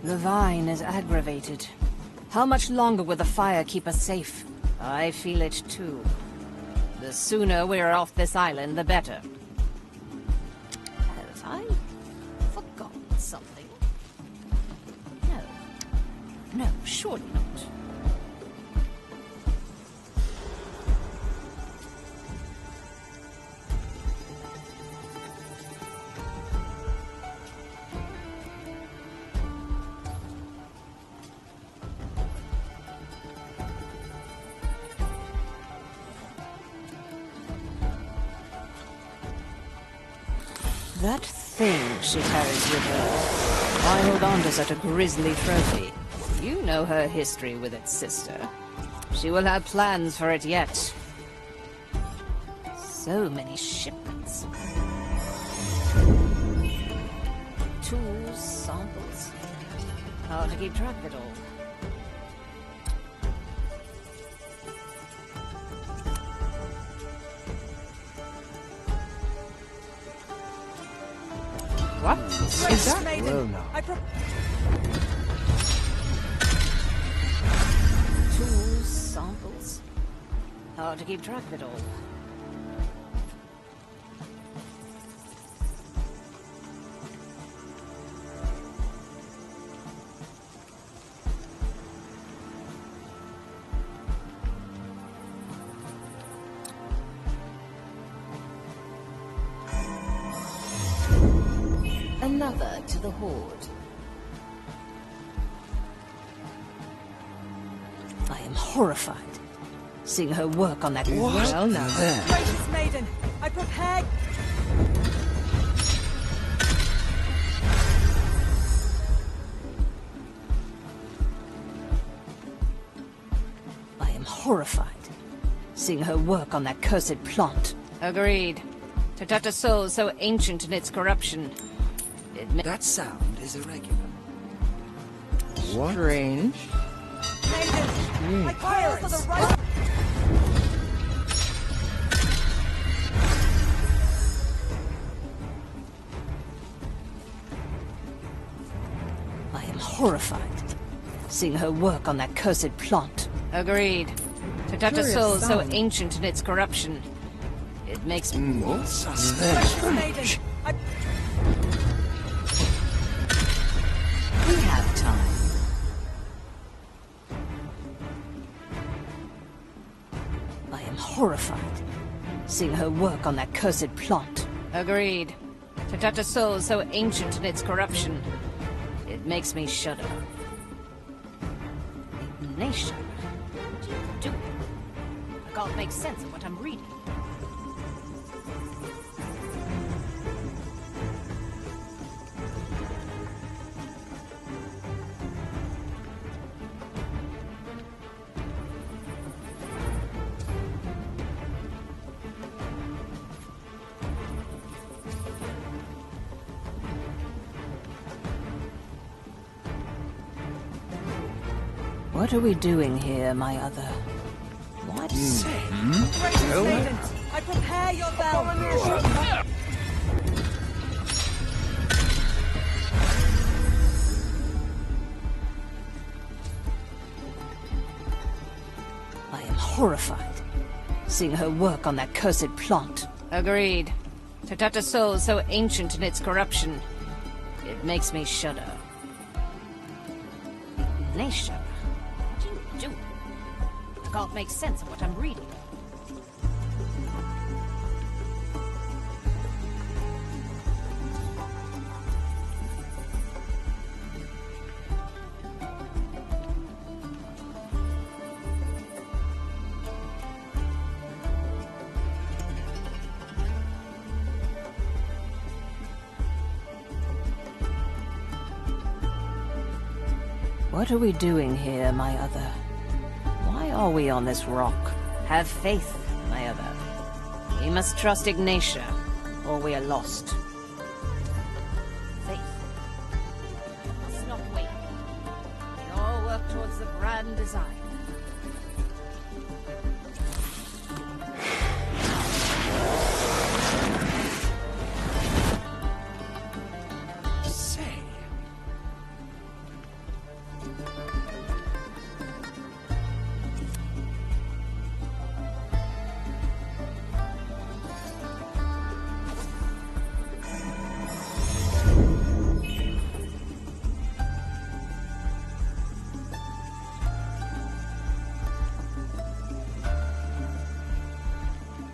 The vine is aggravated. How much longer will the fire keep us safe? I feel it too. The sooner we're off this island, the better. Have I forgotten something? No. No, surely not. That thing she carries with her. I hold on to such a grisly trophy. You know her history with its sister. She will have plans for it yet. So many shipments. Tools, samples. Hard to keep track of it all. What is that? Well, no. Tools, samples. Hard to keep track of it all. Another to the Horde. I am horrified, seeing her work on that. Well now. Gracious maiden, I prepared. I am horrified, seeing her work on that cursed plant. Agreed. To touch a soul so ancient in its corruption. That sound is irregular. What? Strange. Maiden, I call for the right. I am horrified, seeing her work on that cursed plant. Agreed. To touch a Curious soul so sound. ancient in its corruption, it makes me... Suspense. We have time. I am horrified, seeing her work on that cursed plot. Agreed. To touch a soul so ancient in its corruption, it makes me shudder. Ignatius? What are you doing? I can't make sense of what I'm reading. What are we doing here, my other? What? I prepare your bell. I am horrified, seeing her work on that cursed plot. Agreed. To touch a soul so ancient in its corruption, it makes me shudder. Ignatius? What are you doing? I can't make sense of what I'm reading. What are we doing here, my other? Why are we on this rock? Have faith, my other. We must trust Ignatia, or we are lost. Faith. Must not wait. We all work towards the grand design.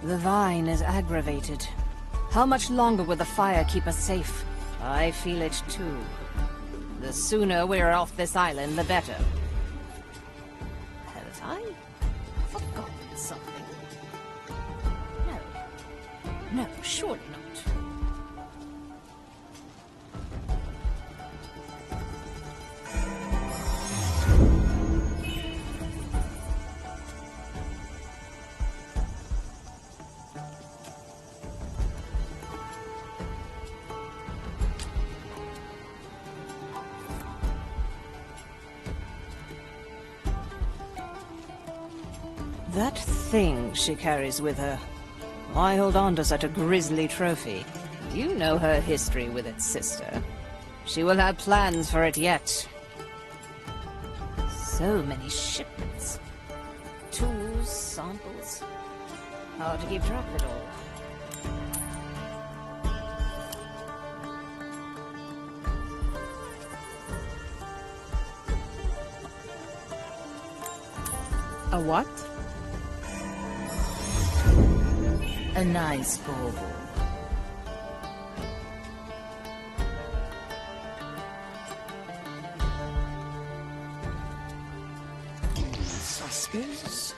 The vine is aggravated. How much longer will the fire keep us safe? I feel it too. The sooner we're off this island, the better. Have I forgotten something? No. No, surely not. That thing she carries with her. Why hold on to such a grisly trophy? You know her history with its sister. She will have plans for it yet. So many shipments. Tools, samples. Hard to keep track of it all. A what? A nice bauble. Suspense?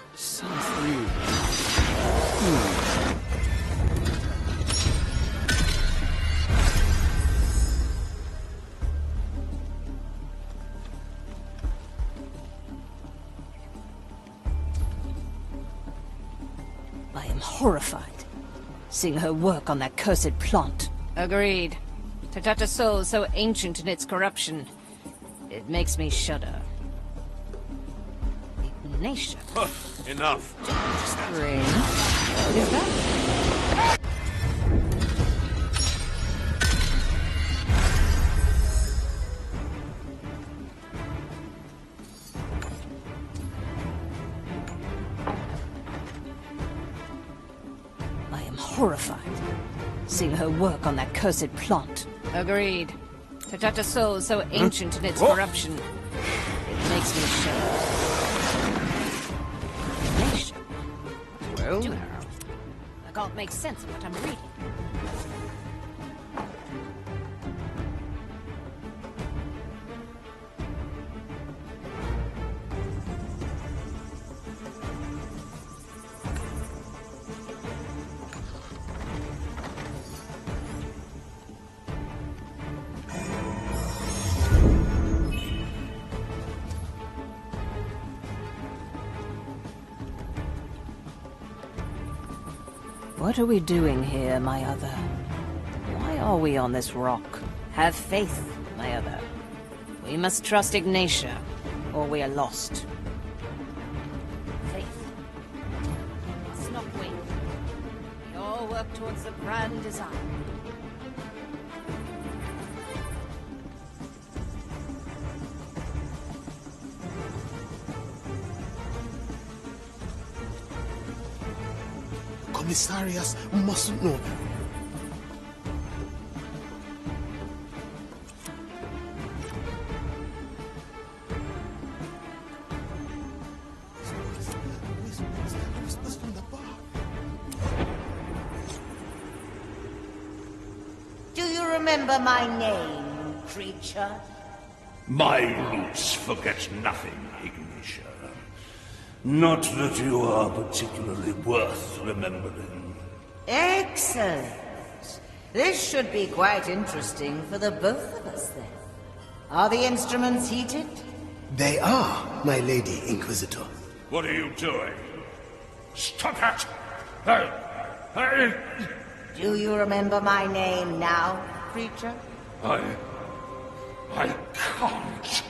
I am horrified, seeing her work on that cursed plot. Agreed. To touch a soul so ancient in its corruption, it makes me shudder. Ignatius. Enough. Strange. Is that? horrified. Seeing her work on that cursed plot. Agreed. To touch a soul so ancient in its corruption, it makes me shudder. Nation. Well, Do I can't make sense of what I'm reading. What are we doing here, my other? Why are we on this rock? Have faith, my other. We must trust Ignatia, or we are lost. Faith. We must not wait. We all work towards the grand design. Commissarius mustn't know that. Do you remember my name, creature? My roots forget nothing, Ignatia. Not that you are particularly worth remembering. Excellent. This should be quite interesting for the both of us, then. Are the instruments heated? They are, my lady Inquisitor. What are you doing? Stop that! Hey! Hey! Do you remember my name now, creature? I can't.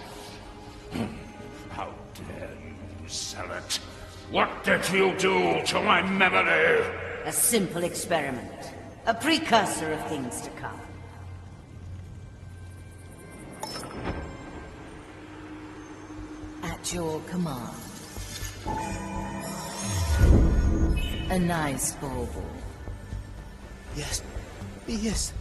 How dare you sell it? What did you do to my memory? A simple experiment. A precursor of things to come. At your command. A nice bauble. Yes. Yes.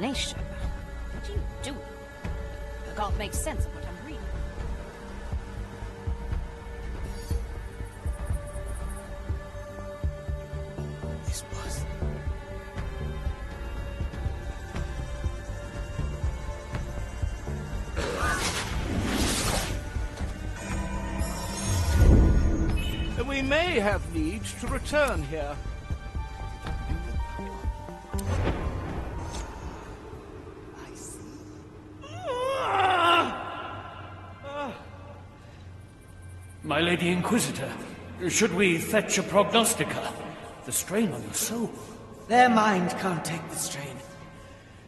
Ignatia, what are you doing? I can't make sense of what I'm reading. This was... We may have need to return here. My Lady Inquisitor, should we fetch a prognostica? The strain on your soul. Their mind can't take the strain.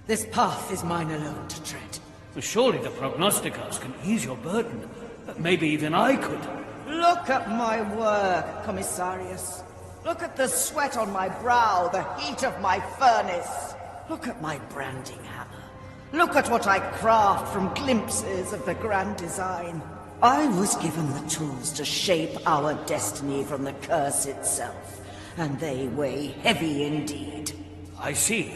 This path is mine alone to tread. Surely the prognosticas can ease your burden. Maybe even I could. Look at my work, Commissarius. Look at the sweat on my brow, the heat of my furnace. Look at my branding hammer. Look at what I craft from glimpses of the grand design. I was given the tools to shape our destiny from the curse itself, and they weigh heavy indeed. I see.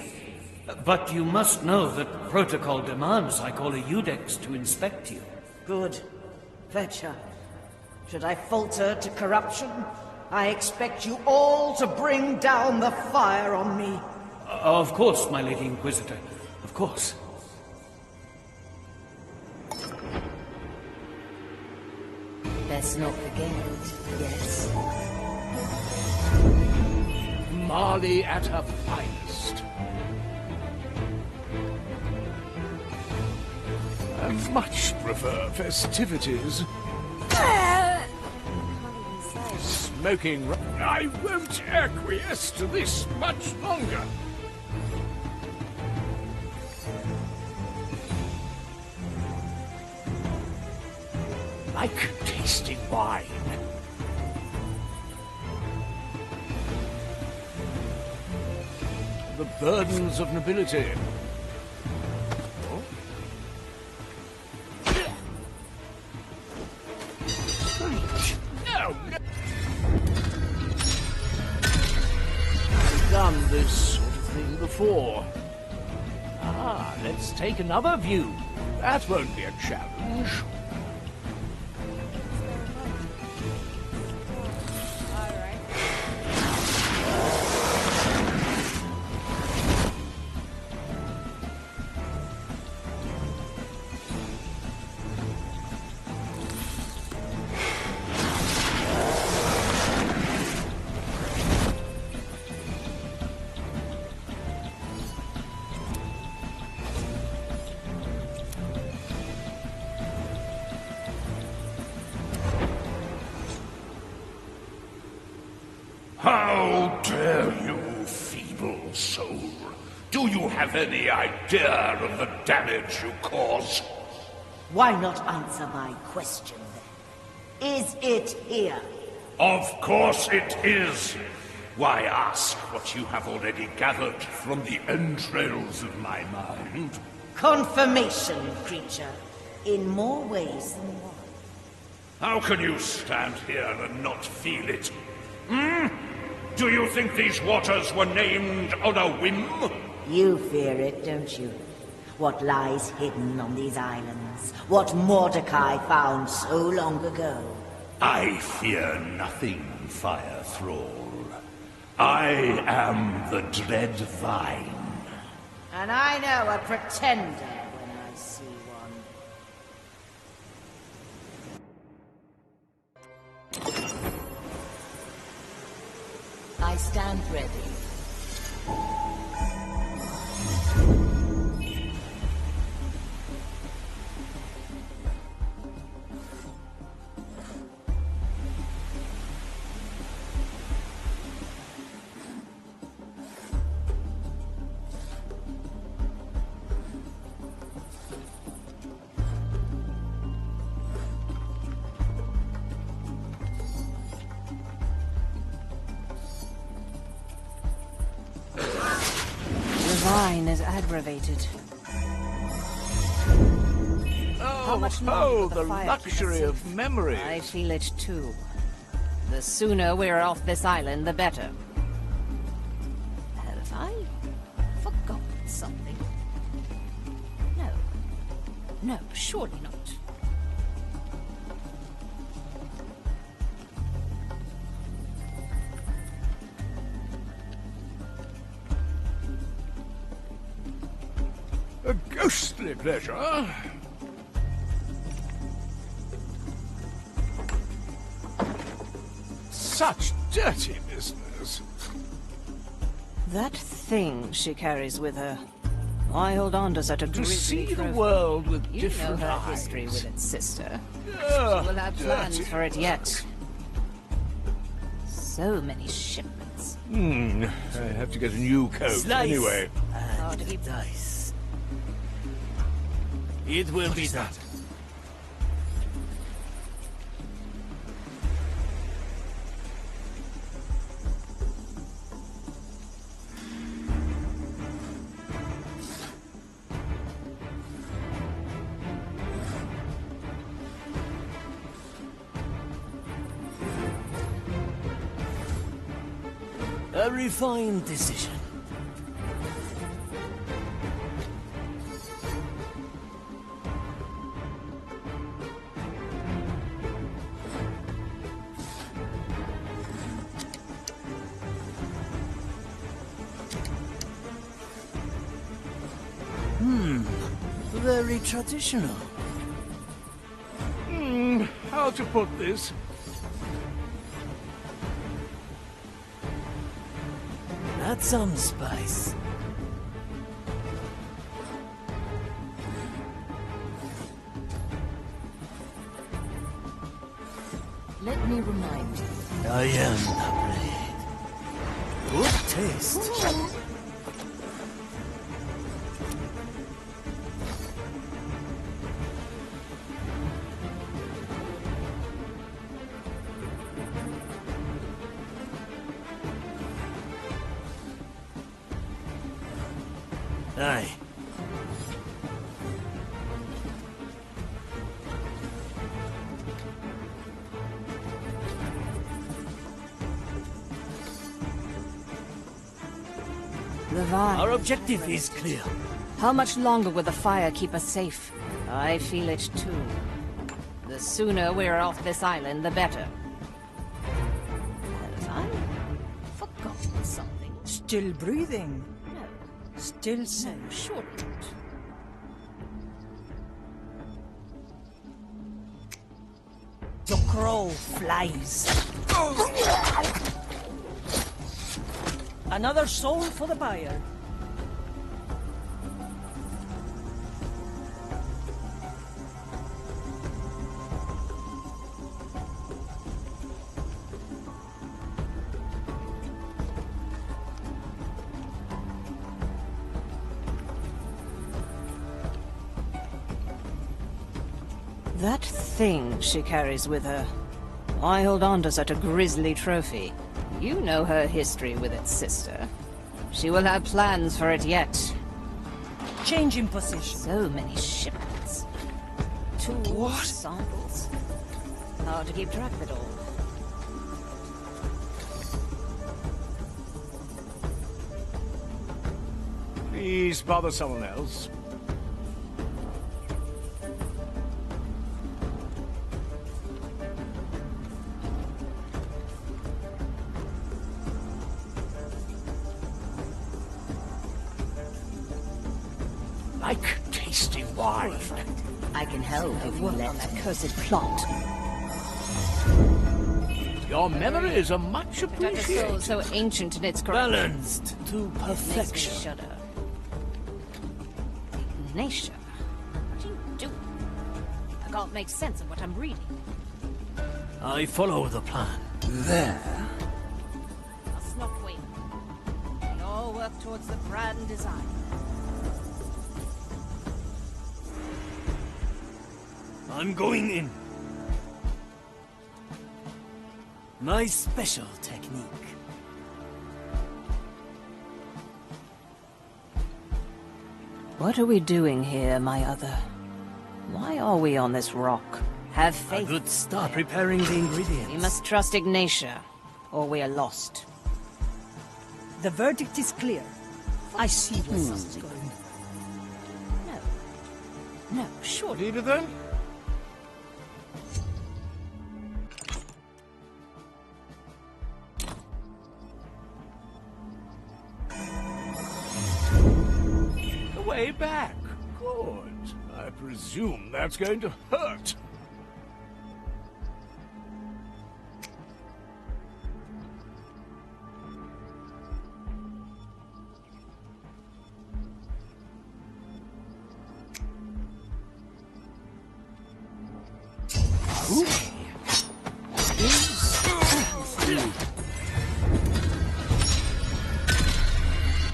But you must know that protocol demands I call a Eudex to inspect you. Good. Fetch her. Should I falter to corruption, I expect you all to bring down the fire on me. Of course, my Lady Inquisitor. Of course. Best not forget, yes. Marley at her finest. I much prefer festivities. Smoking... I won't acquiesce to this much longer. like tasting wine. The burdens of nobility. Oh. No, no. I've done this sort of thing before. Ah, let's take another view. That won't be a challenge. How dare you, feeble soul? Do you have any idea of the damage you cause? Why not answer my question, then? Is it here? Of course it is. Why ask what you have already gathered from the entrails of my mind? Confirmation, creature. In more ways than one. How can you stand here and not feel it? Hmm? Do you think these waters were named on a whim? You fear it, don't you? What lies hidden on these islands? What Mordecai found so long ago? I fear nothing, Fire Thrall. I am the Dread Vine. And I know a pretender when I see one. I stand ready. Vine is aggravated. How much Oh, longer the fire luxury keep us of safe? memory. I feel it too. The sooner we're off this island, the better. Have I forgotten something? No. No, surely not. A ghostly pleasure. Such dirty business. That thing she carries with her. I hold on to such a To grisly see the trophy. world with You different know her eyes. history with its sister. Ugh, She will have plans dirty for it yet. So many shipments. I have to get a new coat Slice. anyway. Hard to keep Dice. It will be done. A refined decision. Very traditional. How to put this? Add some spice. Let me remind you. I am the blade. Good taste. Aye. The vine. Our objective is clear. How much longer will the fire keep us safe? I feel it too. The sooner we're off this island, the better. Have I forgotten something? Still breathing. No. Still safe. No, surely not. The crow flies. Another soul for the buyer. That thing she carries with her. I hold on to such a grisly trophy. You know her history with its sister. She will have plans for it yet. Change in position. So many shipments. Tools, samples. Hard to keep track of it all. Please bother someone else. Like tasty wine. I can help if you Work let on that me. cursed plot. Your memories are much That is appreciated. so ancient in its corruption. Balanced to Makes me perfection. shudder. Ignatia, what are you doing? I can't make sense of what I'm reading. I follow the plan. There. Must not wait. We all work towards the grand design. I'm going in. My special technique. What are we doing here, my other? Why are we on this rock? Have faith. A good start preparing the ingredients. We must trust Ignatia, or we are lost. The verdict is clear. I see where this is going. No, sure. Leave it then? The way back. Good. I presume that's going to hurt.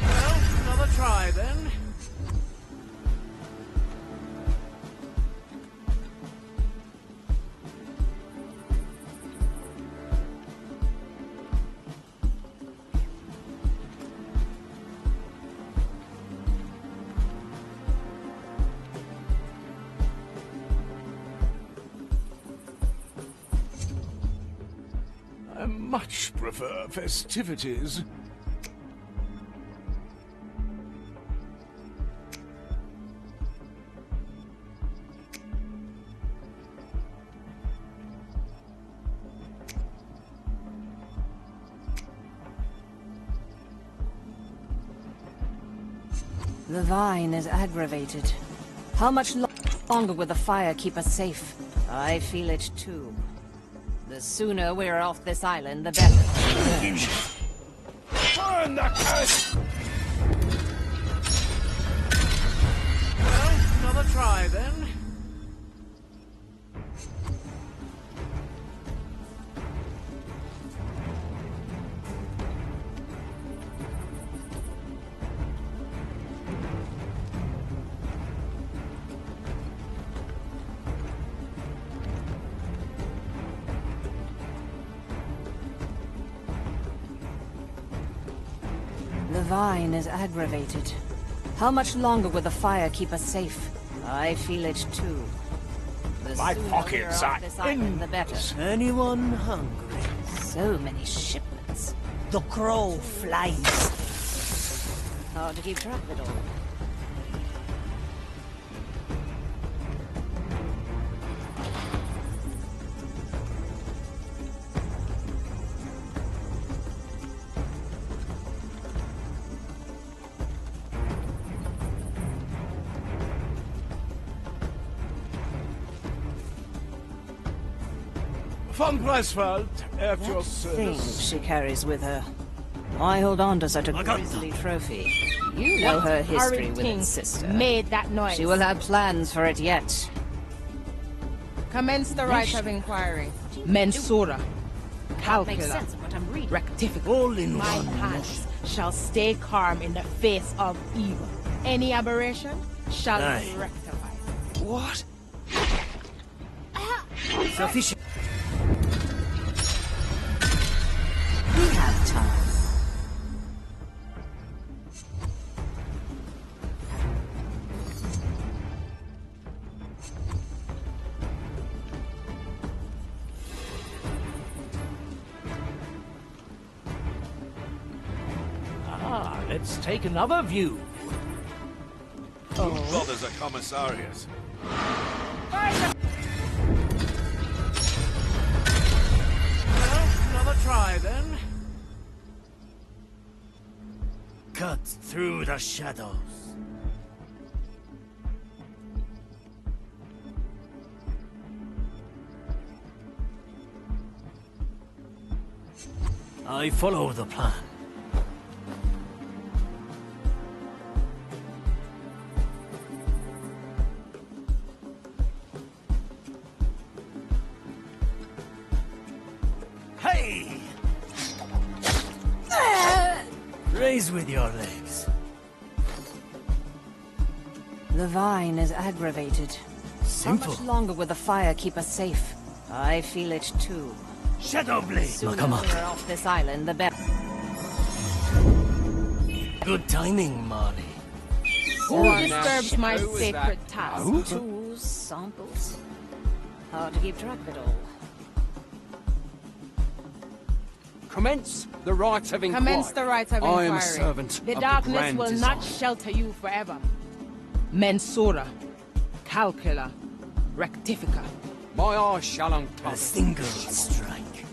Well, another try then. I much prefer festivities. The vine is aggravated. How much longer will the fire keep us safe? I feel it too. The sooner we're off this island, the better. Burn the curse! Well, another try then. The vine is aggravated. How much longer will the fire keep us safe? I feel it too. The My sooner pockets we're are off this island, the better. Anyone hungry? So many shipments. The crow flies. Hard to keep track of it all. Von Preisfeld, at your Thing service. she carries with her. I hold on to such a grisly trophy. You know What her history horrid with thing its sister. made that noise? She will have plans for it yet. Commence the right of inquiry. Mensura. Makes Calcula. sense of what I'm reading. Rectificate. All in My one hands shall stay calm in the face of evil. Any aberration shall be Aye. rectified. What? Sufficient. We have time. Ah, let's take another view. Who bothers a commissariat? Well, another try then. Cut through the shadows. I follow the plan. Hey! Raise with your legs. The vine is aggravated. Simple. How much longer will the fire keep us safe? I feel it too. Shadow Blade. Sooner Come on. we're off this island, the better. Good timing, Marley. Who disturbs my sacred task? Tools, samples. Hard to keep track of it all. Commence the rites of inquiry. Commence the rites of inquiry. I am a servant The of darkness Grand will Design. not shelter you forever. Mensura. Calcula. Rectifica. My eyes shall A uncover. single strike.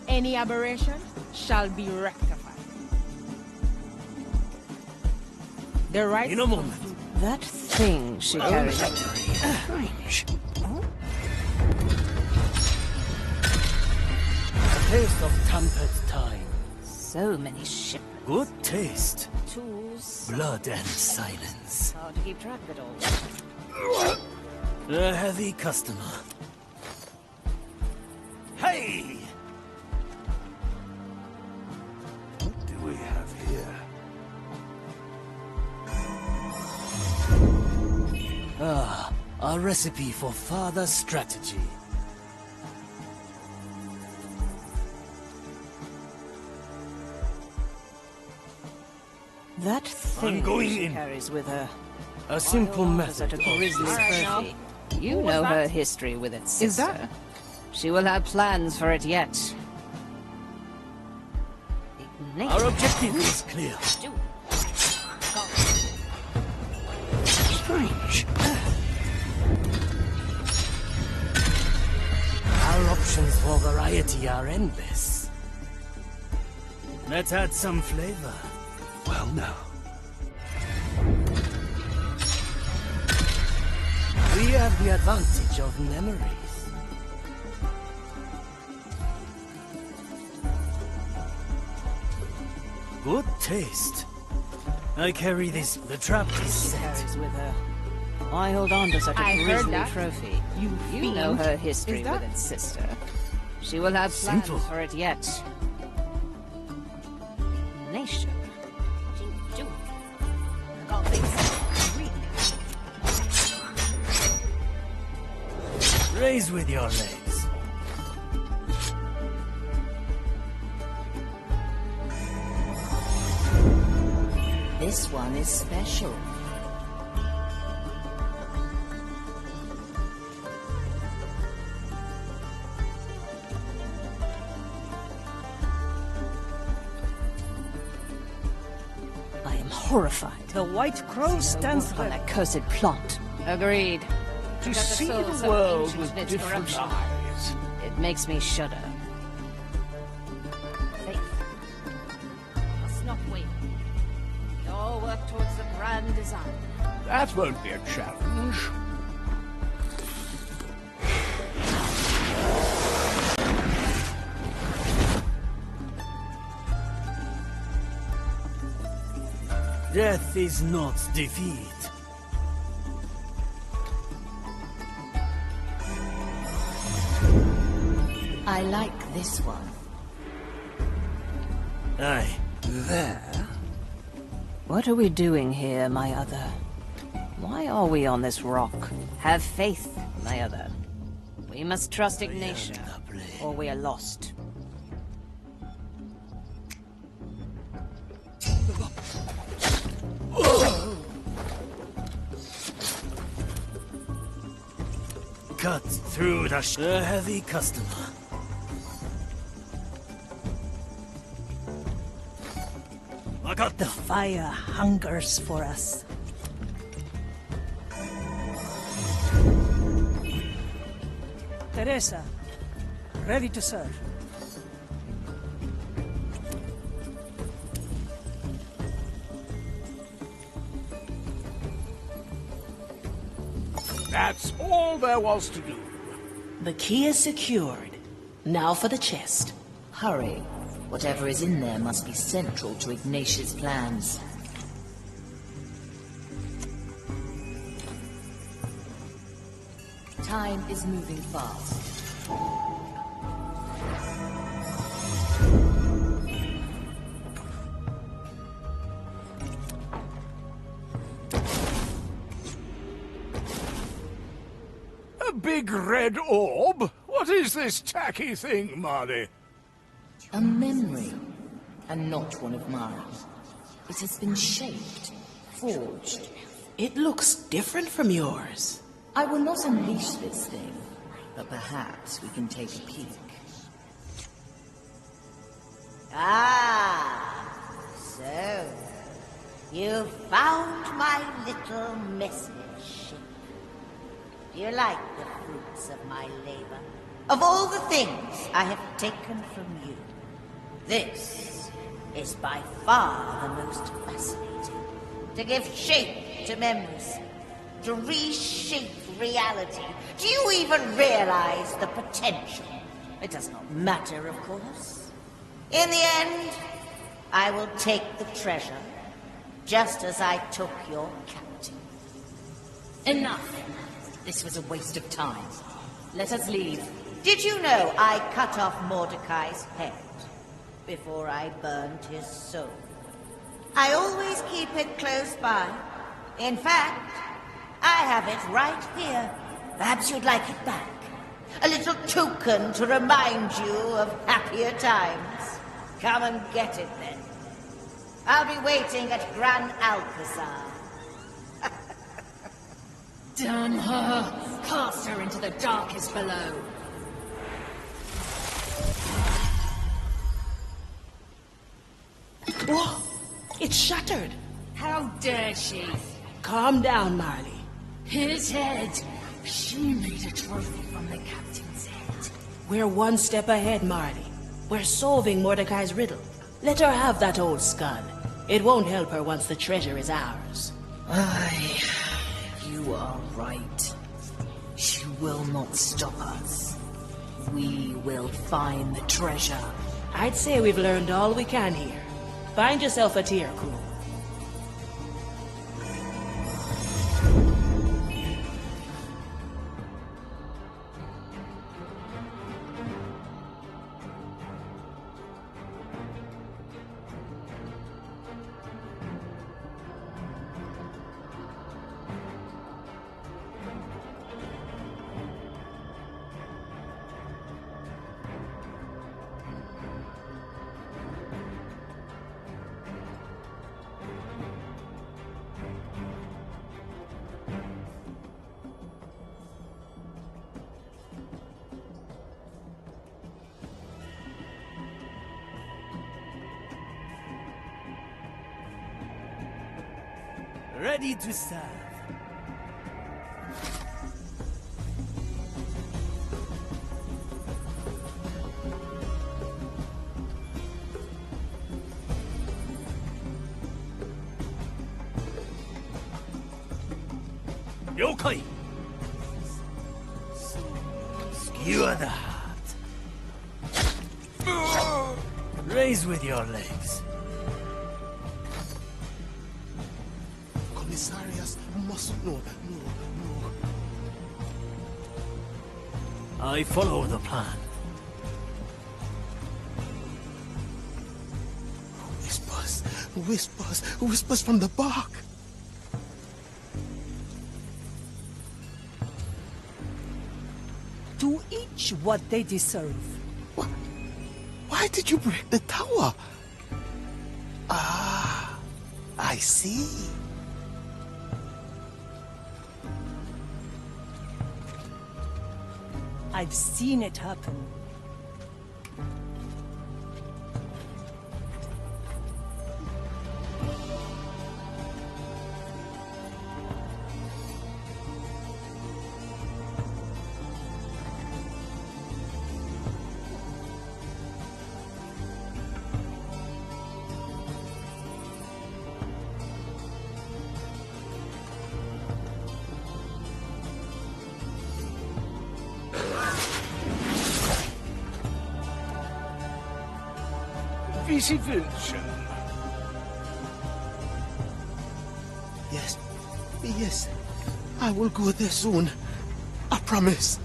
Any aberration shall be rectified. The rites In a moment. That thing she carries. Strange. A taste of tampered time. So many shipments. Good taste. Tools. Blood and silence. Hard to keep track of it all. A heavy customer. Hey! What do we have here? Ah, a recipe for further strategy. That thing going she in. carries with her. A simple method Such a grisly All right, trophy. You Who was know her that? history with its Is sister. that- She will have plans for it yet. Ignite. Our objective is clear. Strange. Our options for variety are endless. Let's add some flavor. Well, now. We have the advantage of memories. Good taste. I carry this. The trap is She set. carries with her. I hold on to such a I heard grisly that. trophy. You know fiend. her history Is that- with its sister. She will have plans Simple. for it yet. Nation. Raise with your legs. This one is special. horrified. The White Crow stands on that cursed plot. Agreed. To Got the see soul the so world ancient with in its different corruption. eyes. It makes me shudder. Faith. Must not waver. We all work towards the grand design. That won't be a challenge. Death is not defeat. I like this one. Aye. There? What are we doing here, my other? Why are we on this rock? Have faith, my other. We must trust Ignatia, or we are lost. Cut through the heavy customer. I got The fire hungers for us. Teresa, ready to serve. That's all there was to do. The key is secured. Now for the chest. Hurry. Whatever is in there must be central to Ignatius' plans. Time is moving fast. A big red orb? What is this tacky thing, Marley? A memory, and not one of mine. It has been shaped, forged. It looks different from yours. I will not unleash this thing, but perhaps we can take a peek. Ah, so you found my little message. Do you like the fruits of my labor? Of all the things I have taken from you, this is by far the most fascinating. To give shape to memories, to reshape reality. Do you even realize the potential? It does not matter, of course. In the end, I will take the treasure, just as I took your captain. Enough! This was a waste of time. Let us leave. Did you know I cut off Mordecai's head before I burned his soul? I always keep it close by. In fact, I have it right here. Perhaps you'd like it back. A little token to remind you of happier times. Come and get it then. I'll be waiting at Gran Alcazar. Damn her! Cast her into the darkest below. Whoa! It's shattered. How dare she? Calm down, Marley. His head. She made a trophy from the captain's head. We're one step ahead, Marley. We're solving Mordecai's riddle. Let her have that old skull. It won't help her once the treasure is ours. Aye, you are right. She will not stop us. We will find the treasure. I'd say we've learned all we can here. Find yourself a tier crew. Ready to serve. Yokai! Skewer the heart. Raise with your legs. Commissarius mustn't know. No. I follow the plan. Whispers from the bark. To each what they deserve. Why did you break the tower? Ah, I see. I've seen it happen. Vici Vincent. Yes. I will go there soon. I promise.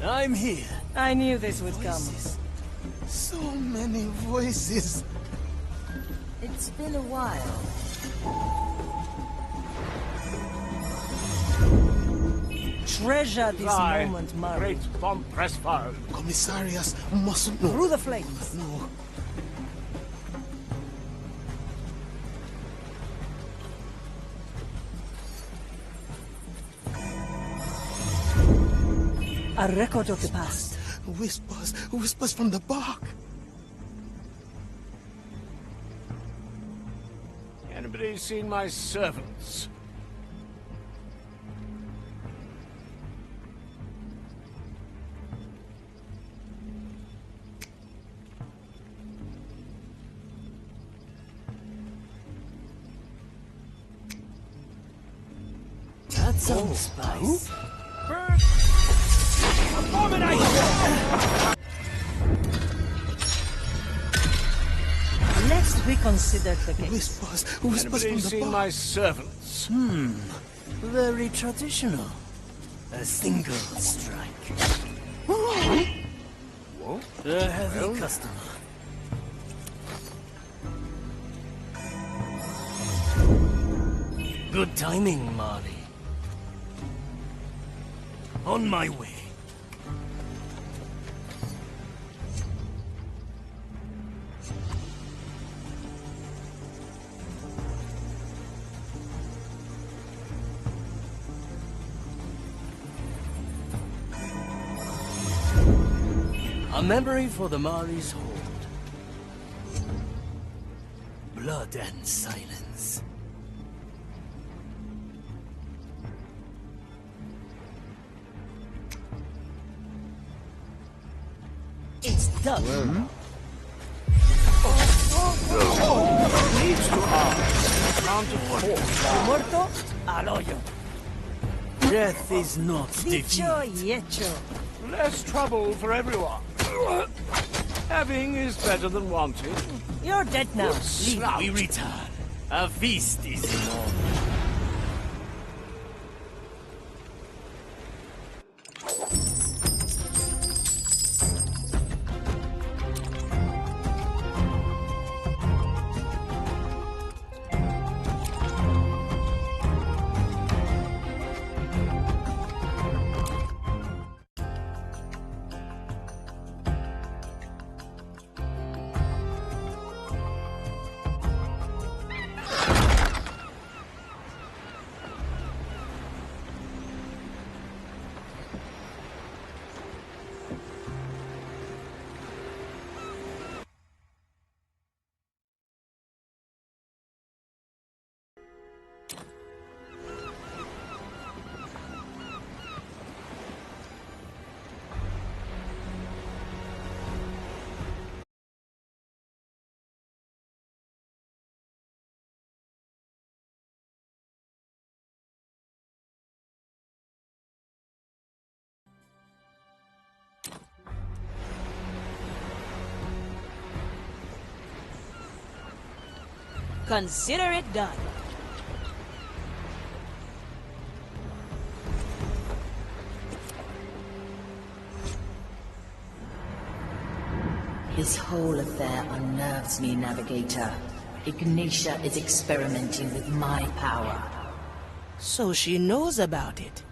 I'm here. I knew this would come. So many voices. It's been a while. Treasure this moment, Murray. Great von Pressfire. Commissarius mustn't know. Through the flames. No. A record of the past. Whispers from the bark. Anybody seen my servants? That's some spice. Let's reconsider the case. Whispers Anybody from the seen bark. my servants? Very traditional. A single strike. A heavy customer. Good timing, Marley. On my way. A memory for the Mari's Hold. Blood and silence. It's done. Needs to ask. Can't afford. Muerto al hoyo. Death is not defeat. Dicho y hecho. Less trouble for everyone. Having is better than wanting. You're dead now. Leave. We return. A feast is in order. Consider it done. This whole affair unnerves me, Navigator. Ignatia is experimenting with my power. So she knows about it.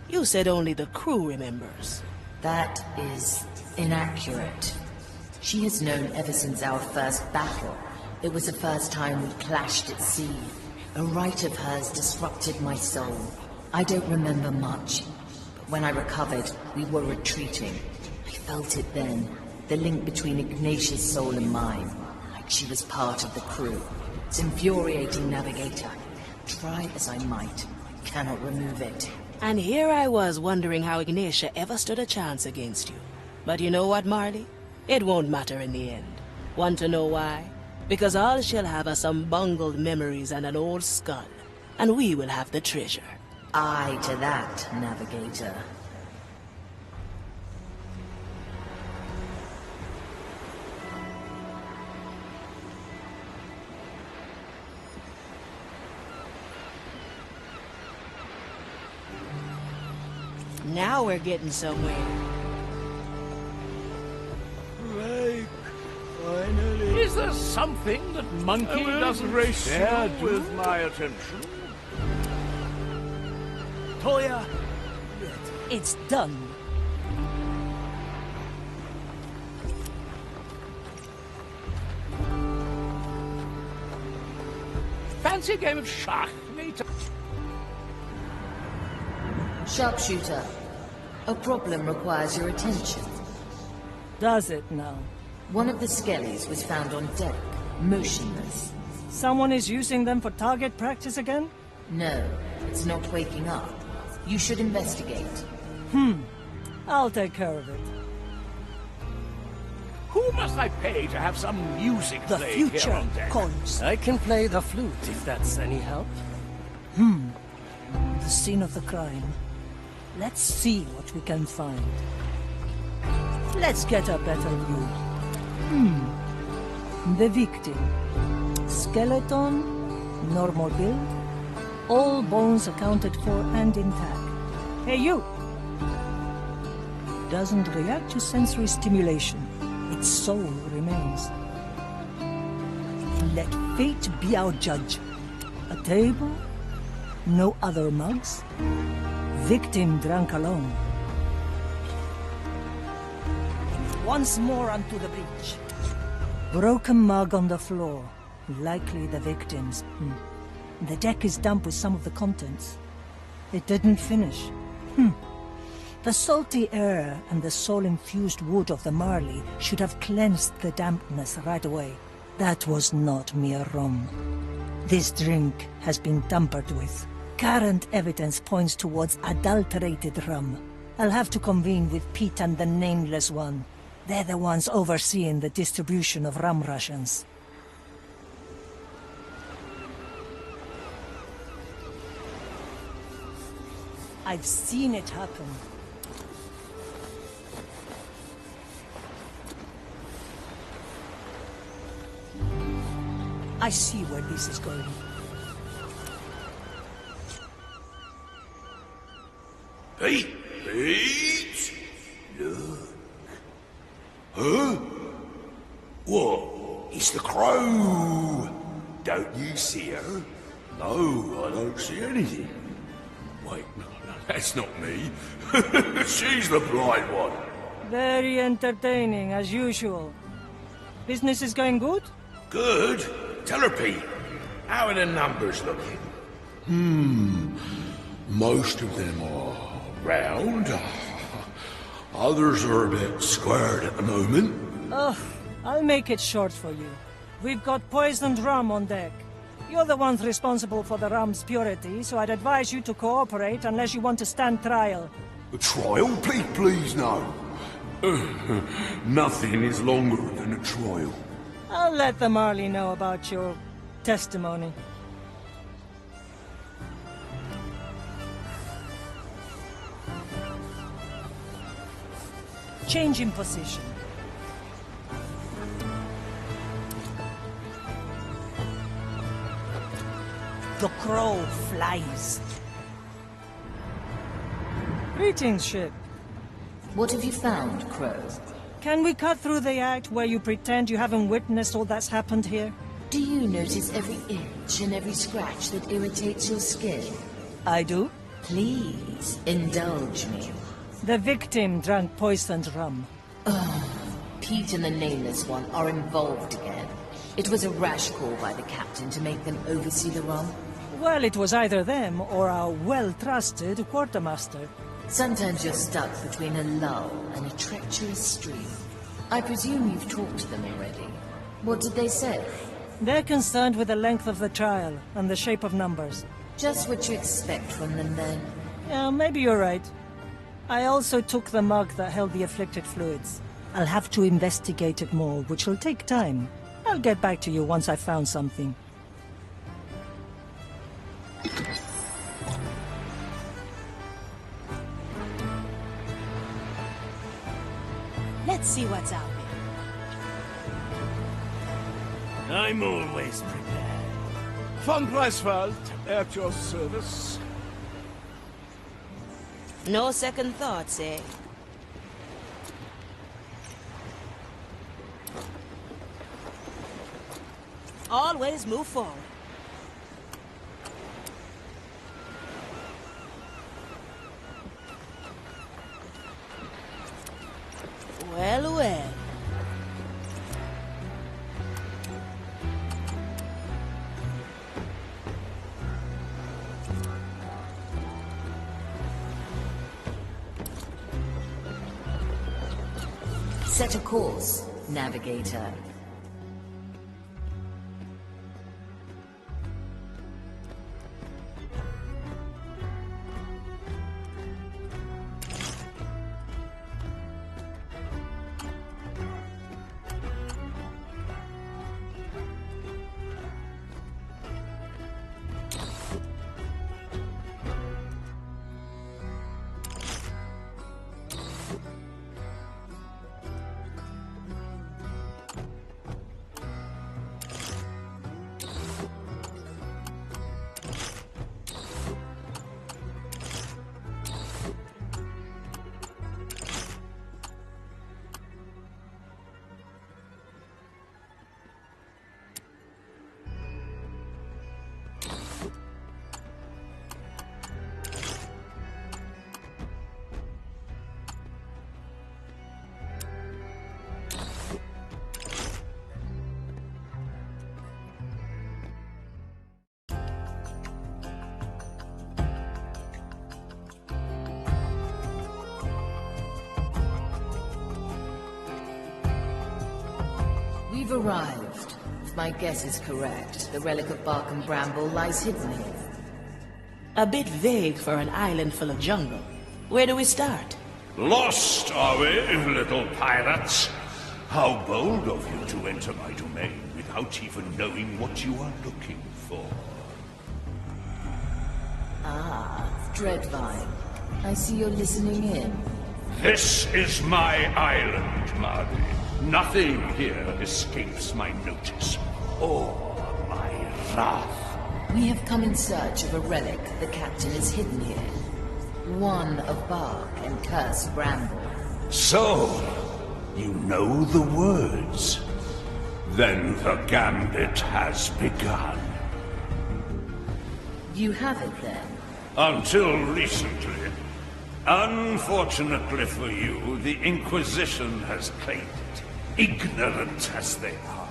You said only the crew remembers. That is inaccurate. She has known ever since our first battle. It was the first time we clashed at sea. A right of hers disrupted my soul. I don't remember much, but when I recovered, we were retreating. I felt it then, the link between Ignatia's soul and mine, like she was part of the crew. It's infuriating, Navigator. Try as I might, I cannot remove it. And here I was wondering how Ignatia ever stood a chance against you. But you know what, Marley? It won't matter in the end. Want to know why? Because all she'll have are some bungled memories and an old skull. And we will have the treasure. Aye to that, Navigator. Now we're getting somewhere. Right. Finally. Is there something that Monkey doesn't share with my attention? Toya, it's done. Fancy a game of schach, mate? Sharpshooter, a problem requires your attention. Does it now? One of the skellies was found on deck, motionless. Someone is using them for target practice again? No, it's not waking up. You should investigate. I'll take care of it. Who must I pay to have some music The played here future on deck? calls. I can play the flute if that's any help. The scene of the crime. Let's see what we can find. Let's get a better view. The victim. Skeleton, normal build, all bones accounted for and intact. Hey, you! Doesn't react to sensory stimulation. Its soul remains. Let fate be our judge. A table, no other mugs. Victim drank alone. Once more onto the beach. Broken mug on the floor. Likely the victim's. The deck is damp with some of the contents. It didn't finish. The salty air and the soul-infused wood of the Marley should have cleansed the dampness right away. That was not mere rum. This drink has been tampered with. Current evidence points towards adulterated rum. I'll have to convene with Pete and the Nameless One. They're the ones overseeing the distribution of rum rations. I've seen it happen. I see where this is going. Pete! Look. Huh? What? It's the crow! Don't you see her? No, I don't see anything. Wait, no, that's not me. She's the blind one. Very entertaining, as usual. Business is going good? Good. Tell her, Pete. How are the numbers looking? Most of them are round. Others are a bit squared at the moment. Ugh, I'll make it short for you. We've got poisoned rum on deck. You're the ones responsible for the rum's purity, so I'd advise you to cooperate unless you want to stand trial. A trial? Pete, please, no. Nothing is longer than a trial. I'll let the Marley know about your testimony. Change in position. the crow flies. Greetings, ship. What have you found, Crow? Can we cut through the act where you pretend you haven't witnessed all that's happened here? Do you notice every itch and every scratch that irritates your skin? I do. Please, indulge me. The victim drank poisoned rum. Pete and the Nameless One are involved again. It was a rash call by the captain to make them oversee the rum. Well, it was either them or our well-trusted quartermaster. Sometimes you're stuck between a lull and a treacherous stream. I presume you've talked to them already. What did they say? They're concerned with the length of the trial and the shape of numbers. Just what you expect from them, then. Yeah, maybe you're right. I also took the mug that held the afflicted fluids. I'll have to investigate it more, which will take time. I'll get back to you once I've found something. Let's see what's out there. I'm always prepared. Von Preisfeld, at your service. No second thoughts, eh? Always move forward. Well, well. Set a course, navigator. We've arrived. If my guess is correct, the relic of bark and bramble lies hidden here. A bit vague for an island full of jungle. Where do we start? Lost, are we, little pirates? How bold of you to enter my domain without even knowing what you are looking for. Ah, Dreadvine. I see you're listening in. This is my island, Marty. Nothing here escapes my notice, or my wrath. We have come in search of a relic the captain has hidden here. One of bark and cursed bramble. So, you know the words. Then the Gambit has begun. You have it then? Until recently. Unfortunately for you, the Inquisition has claimed it. Ignorant as they are.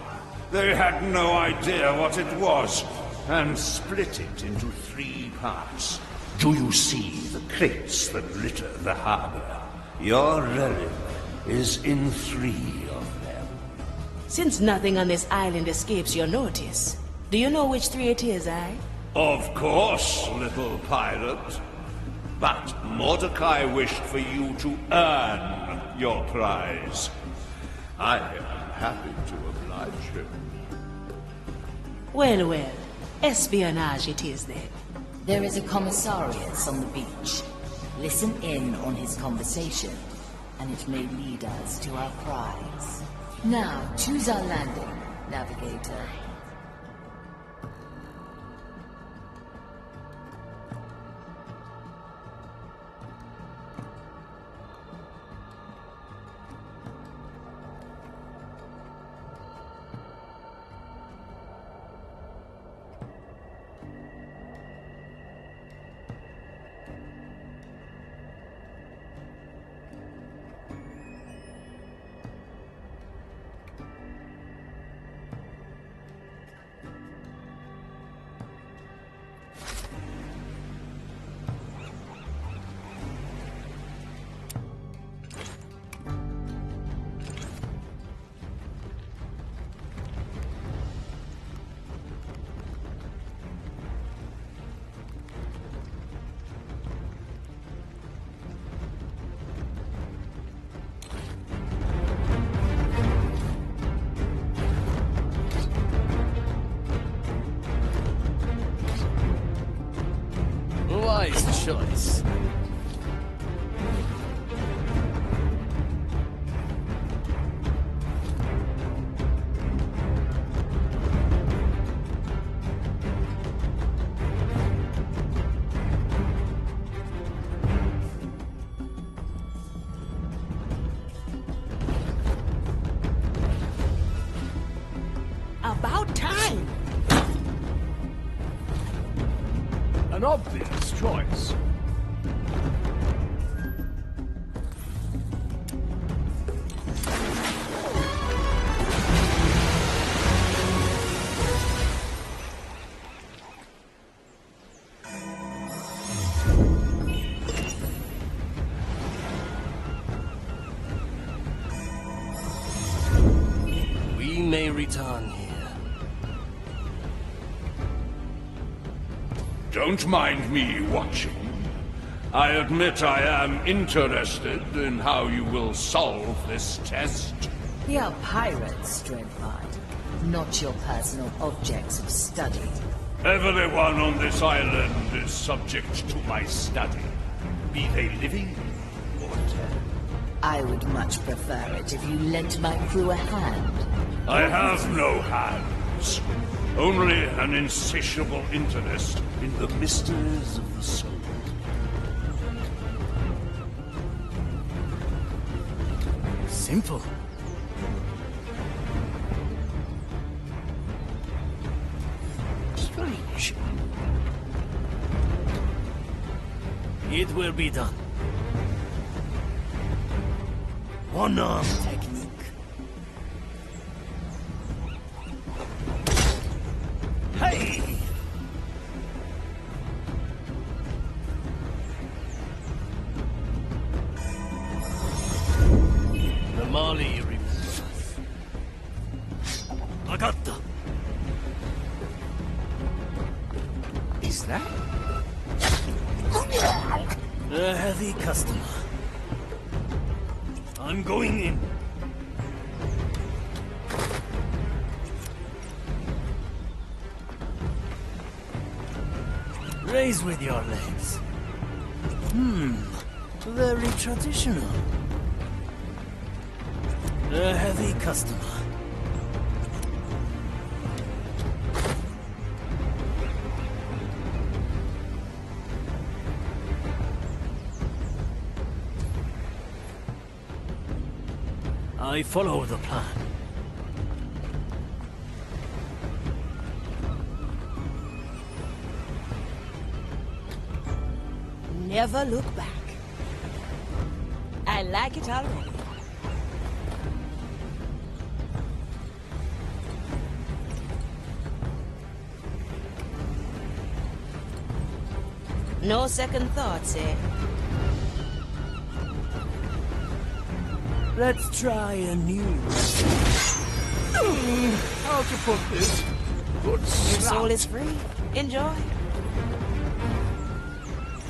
They had no idea what it was, and split it into 3 parts. Do you see the crates that litter the harbor? Your relic is in 3 of them. Since nothing on this island escapes your notice, do you know which 3 it is, eh? Of course, little pirate. But Mordecai wished for you to earn your prize. I am happy to oblige him. Well, well. Espionage it is then. There is a commissariat on the beach. Listen in on his conversation, and it may lead us to our prize. Now, choose our landing, navigator. choice. About time! An obvious choice. We may return here. Don't mind me watching. I admit I am interested in how you will solve this test. We are pirates, Dreadvine, not your personal objects of study. Everyone on this island is subject to my study, be they living or dead. I would much prefer it if you lent my crew a hand. I have no hands, only an insatiable interest in the mysteries of the soul. Simple. Strange. It will be done. One-arm technique. Hey! The Mali remembers us. Agatta! Is that? A heavy customer. I'm going in. Raise with your legs. Very traditional. A heavy customer. I follow the plan. Never look back. I like it already. No second thoughts, eh? Let's try a new How to put this? Good Your snout. soul is free. Enjoy.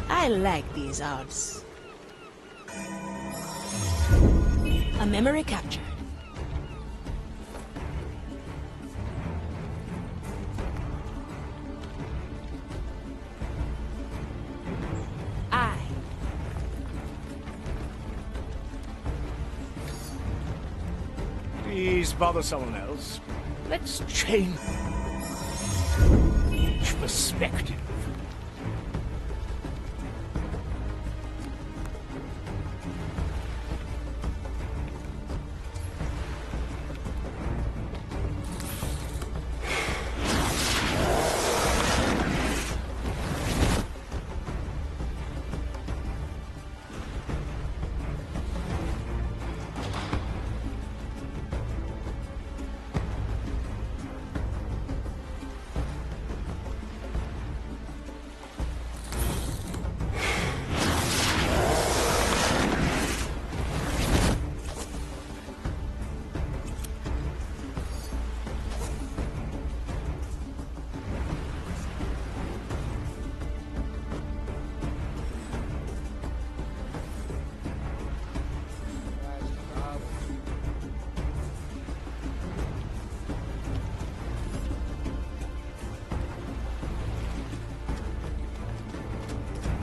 I like these odds. A memory captured. Please bother someone else. Let's change perspective.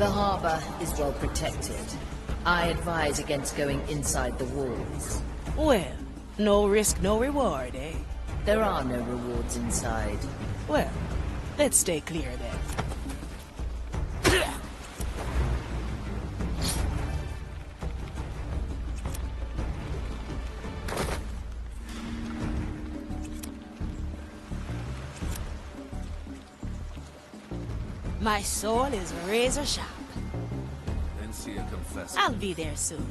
The harbor is well protected. I advise against going inside the walls. Well, no risk, no reward, eh? There are no rewards inside. Well, let's stay clear then. My soul is razor sharp. Then see a confessor. I'll be there soon.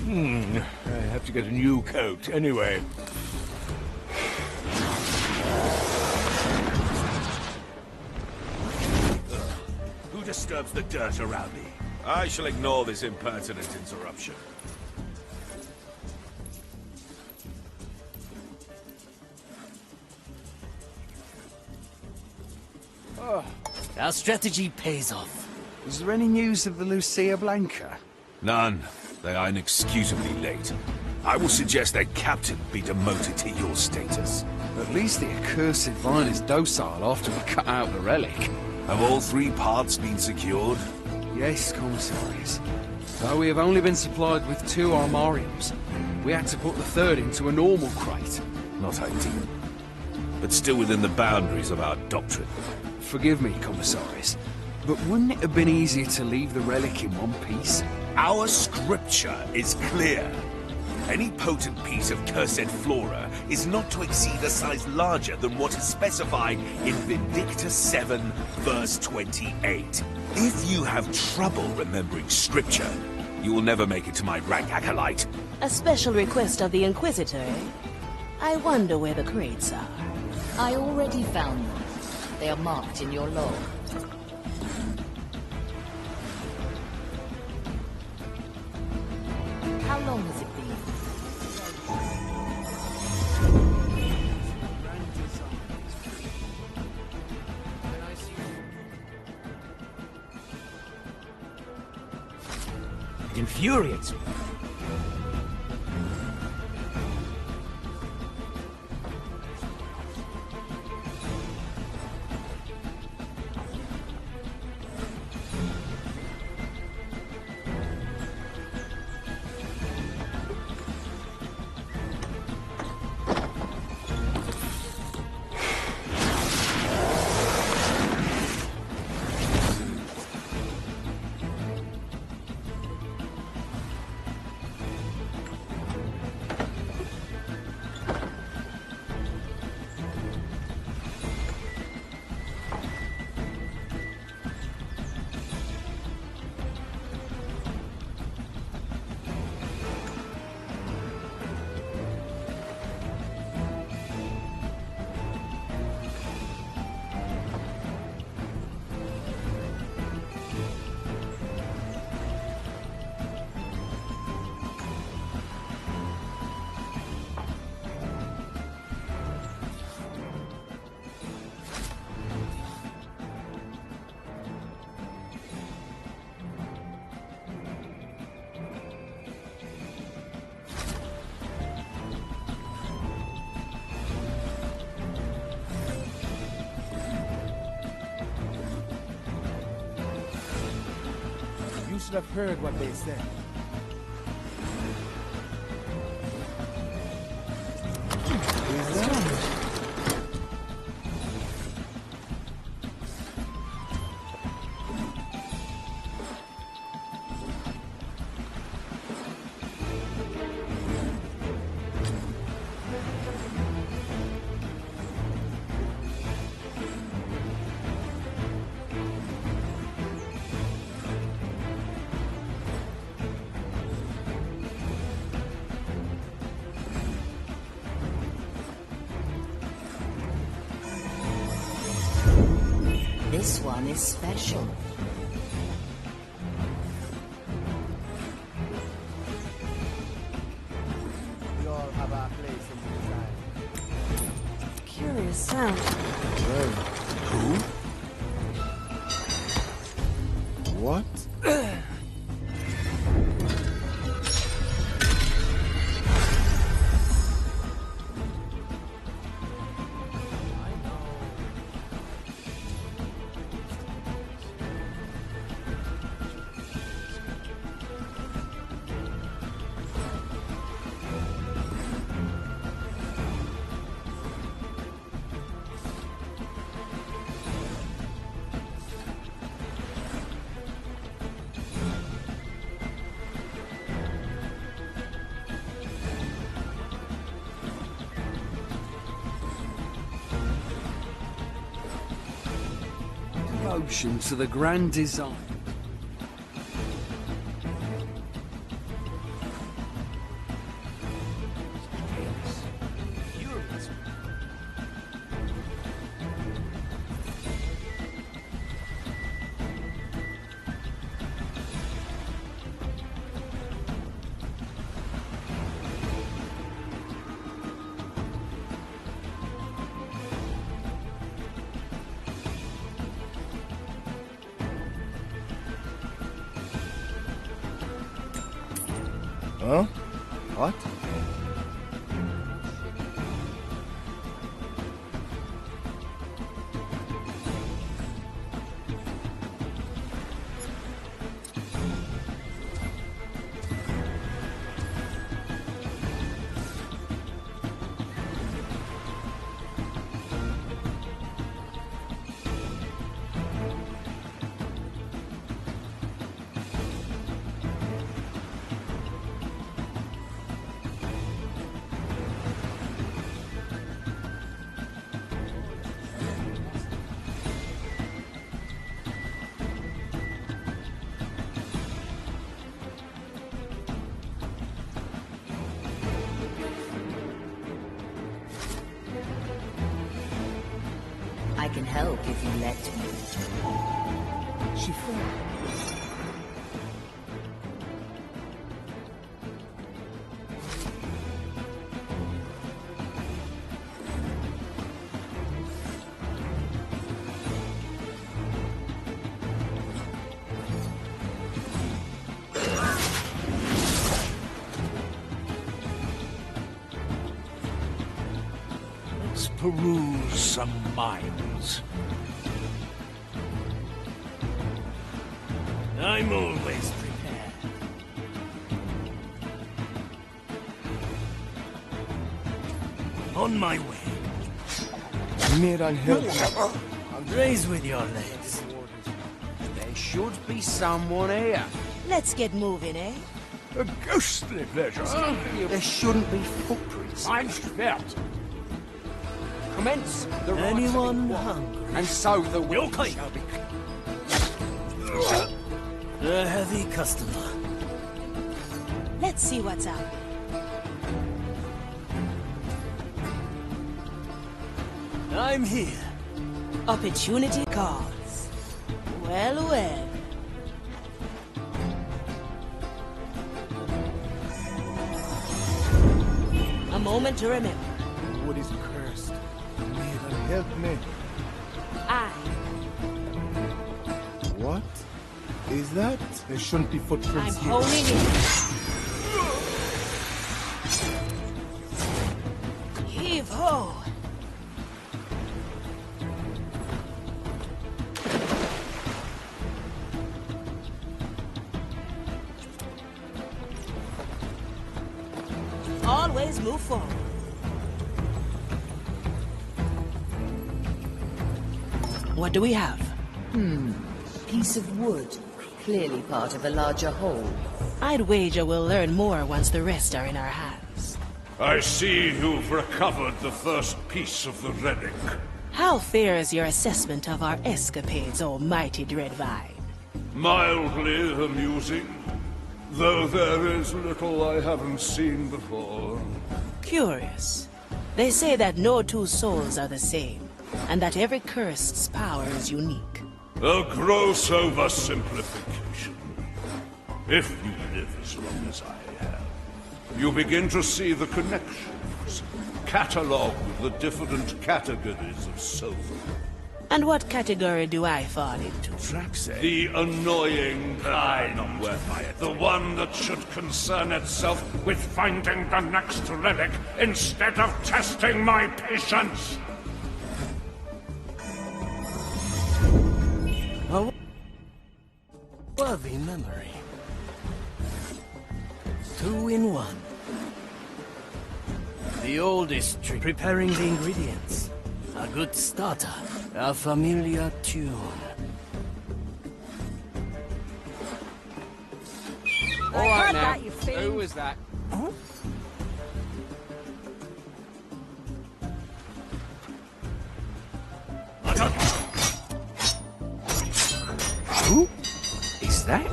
I have to get a new coat anyway. Who disturbs the dirt around me? I shall ignore this impertinent interruption. Our strategy pays off. Is there any news of the Lucia Blanca? None. They are inexcusably late. I will suggest their captain be demoted to your status. At least the accursed vine is docile after we cut out the relic. Have all 3 parts been secured? Yes, commissaries. Though we have only been supplied with 2 armoriums, we had to put the 3rd into a normal crate. Not ideal, but still within the boundaries of our doctrine. Forgive me, commissaries, but wouldn't it have been easier to leave the relic in one piece? Our scripture is clear. Any potent piece of cursed flora is not to exceed a size larger than what is specified in Vindicta 7, verse 28. If you have trouble remembering scripture, you will never make it to my rank acolyte. A special request of the Inquisitor, eh? I wonder where the crates are. I already found them. They are marked in your log. How long has it been? It infuriates me. You should have heard what they said. This one is special. We all have our place in the design. Curious sound. Who? What? Devotion to the grand design. Huh? What? I can help if you let me. She fell. Let's peruse some minds. I'm always prepared. On my way. Made unhelpful. Raise with your legs. There should be someone here. Let's get moving, eh? A ghostly pleasure. There shouldn't be footprints. I'm schwert. Commence the right Anyone of hungry? And so the will Okay. shall be. A heavy customer. Let's see what's out there. I'm here. Opportunity calls. Well, well. A moment to remember. The wood is cursed. May them help me. I. What is that? There shouldn't be I'm footprints here. honing in. Heave ho! Always move forward. What do we have? Piece of wood. Clearly part of a larger whole. I'd wager we'll learn more once the rest are in our hands. I see you've recovered the first piece of the relic. How fair is your assessment of our escapades, O mighty Dreadvine? Mildly amusing, though there is little I haven't seen before. Curious. They say that no two souls are the same, and that every cursed's power is unique. A gross oversimplification. If you live as long as I have, you begin to see the connections, catalogued with the different categories of soul. And what category do I fall into? The annoying kind. Not worth it. The one that should concern itself with finding the next relic instead of testing my patience. A worthy memory. 2 in 1. The oldest trick. Preparing the ingredients. A good starter. A familiar tune. All right heard now. that, you fiend. Who was that? Huh? Who is that?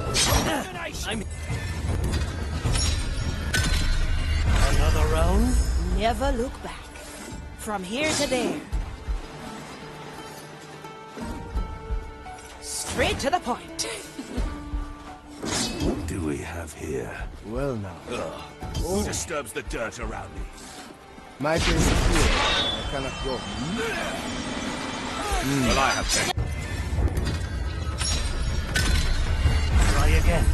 Another round? Never look back. From here to there. Straight to the point. What do we have here? Well now. Who disturbs the dirt around me? My place is here. I cannot go. Well, I have taken. Try again.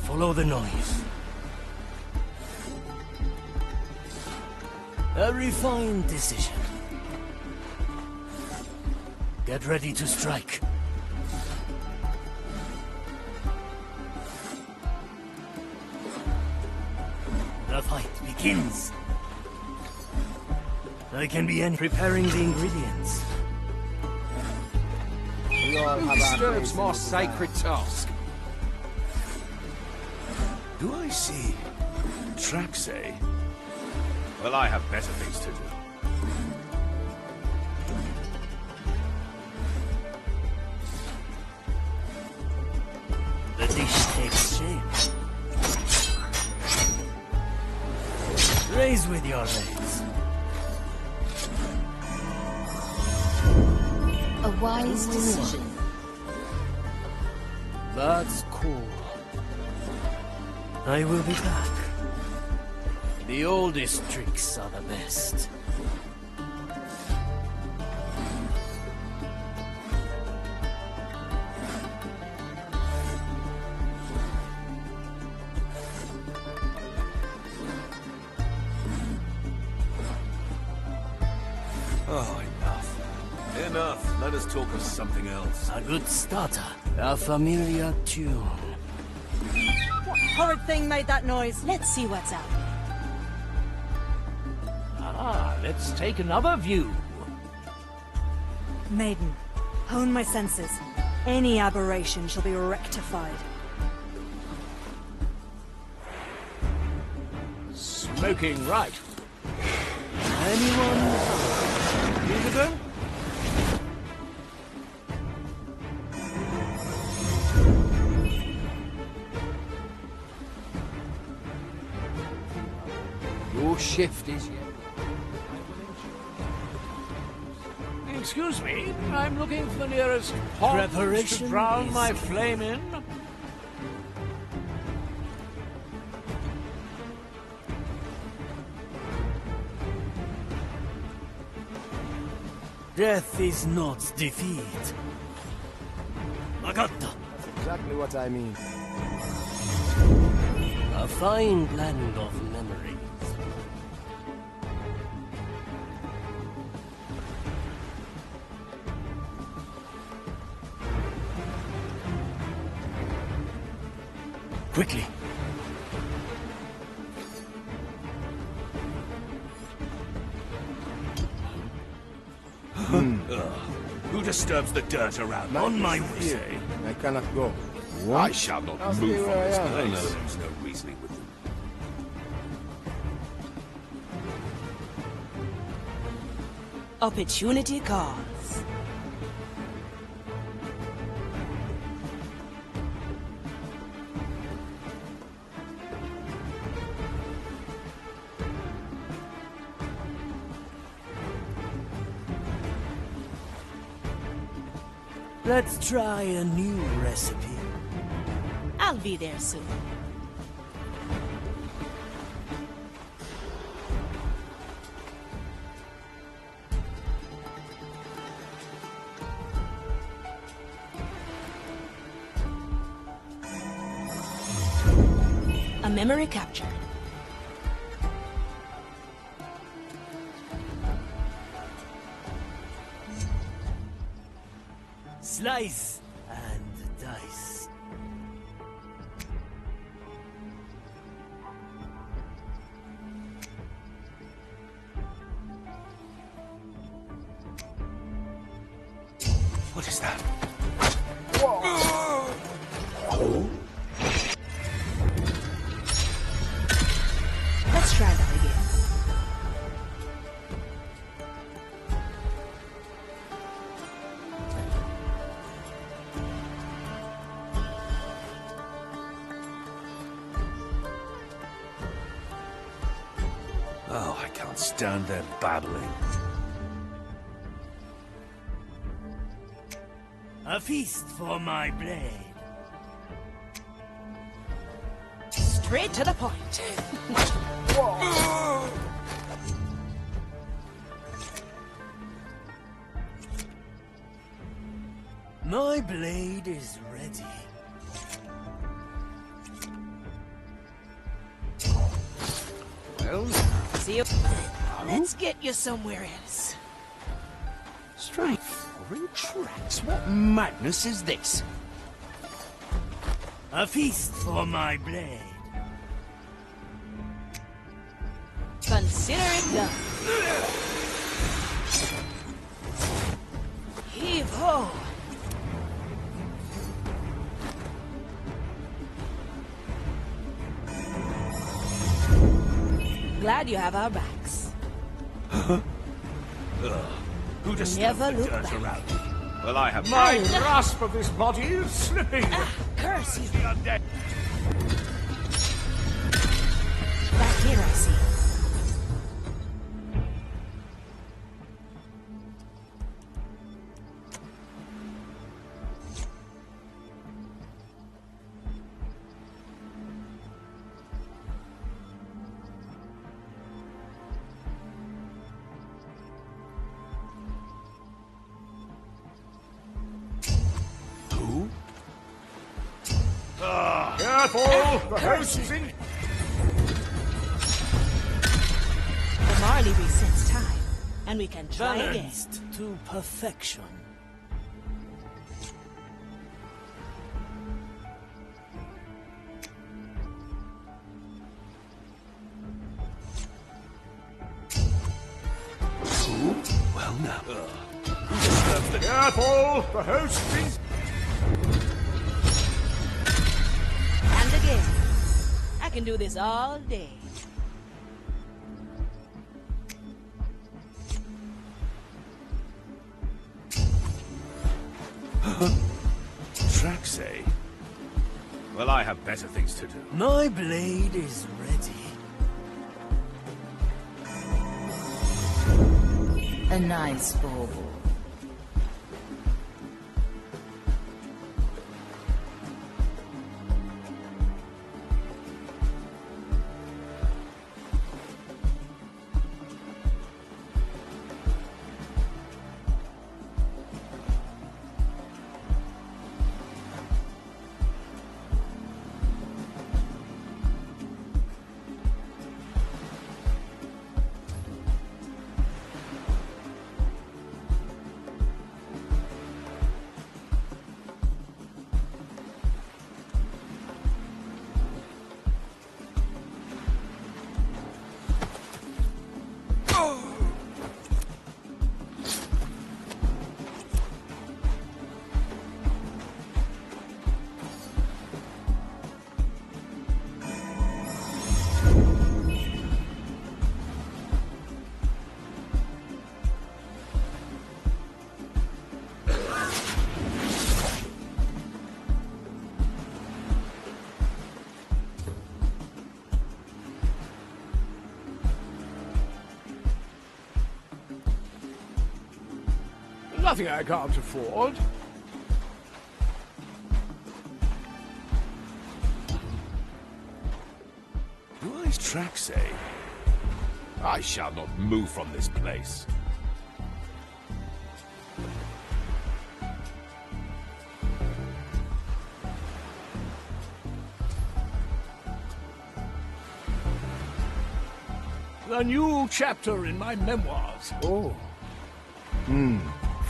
Follow the noise. A refined decision. Get ready to strike. The fight begins. I can be preparing the ingredients. We all Who have our disturbs place my in the sacred task? Do I see tracks, eh? Well, I have better things to do. The dish takes shape. Raise with your legs. A wise decision. That's cool. I will be back. The oldest tricks are the best. Oh, enough. Enough. Let us talk of something else. A good starter. A familiar tune. What horrid thing made that noise? Let's see what's out. Ah, let's take another view. Maiden, hone my senses. Any aberration shall be rectified. Smoking right. Anyone? Musical? Your shift is yet. Excuse me, I'm looking for the nearest pond to Preparation drown is my complete. flame in. Death is not defeat. Magatta. That's exactly what I mean. A fine blend of memories. Quickly. Who disturbs the dirt around me? On my way, here. say? I cannot go. I shall not I'll move stay from where I this am. place. I know there's no reasoning with them. Opportunity calls. Let's try a new recipe. I'll be there soon. A memory captured. Slice and dice. What is that? Let's try that again. Oh, I can't stand their babbling. A feast for my blade. Straight to the point. My blade is ready. Well, see you. Let's get you somewhere else. strange. Foreign tracks? What madness is this? A feast for my blade. Consider it done. Heave ho! Glad you have our backs. Who just Never the look dirt back. around me? Well, I have My grasp of this body is slipping. Curse you! the undead. Back here, I see. Careful! The host is in. The Marley resets time, and we can try again. Balanced to perfection. Well, now. Careful! The host is. And again. I can do this all day. Tracks, eh? Well, I have better things to do. My blade is ready. A nice bauble. Nothing I can't afford. tracks, eh? I shall not move from this place. The new chapter in my memoirs. Oh.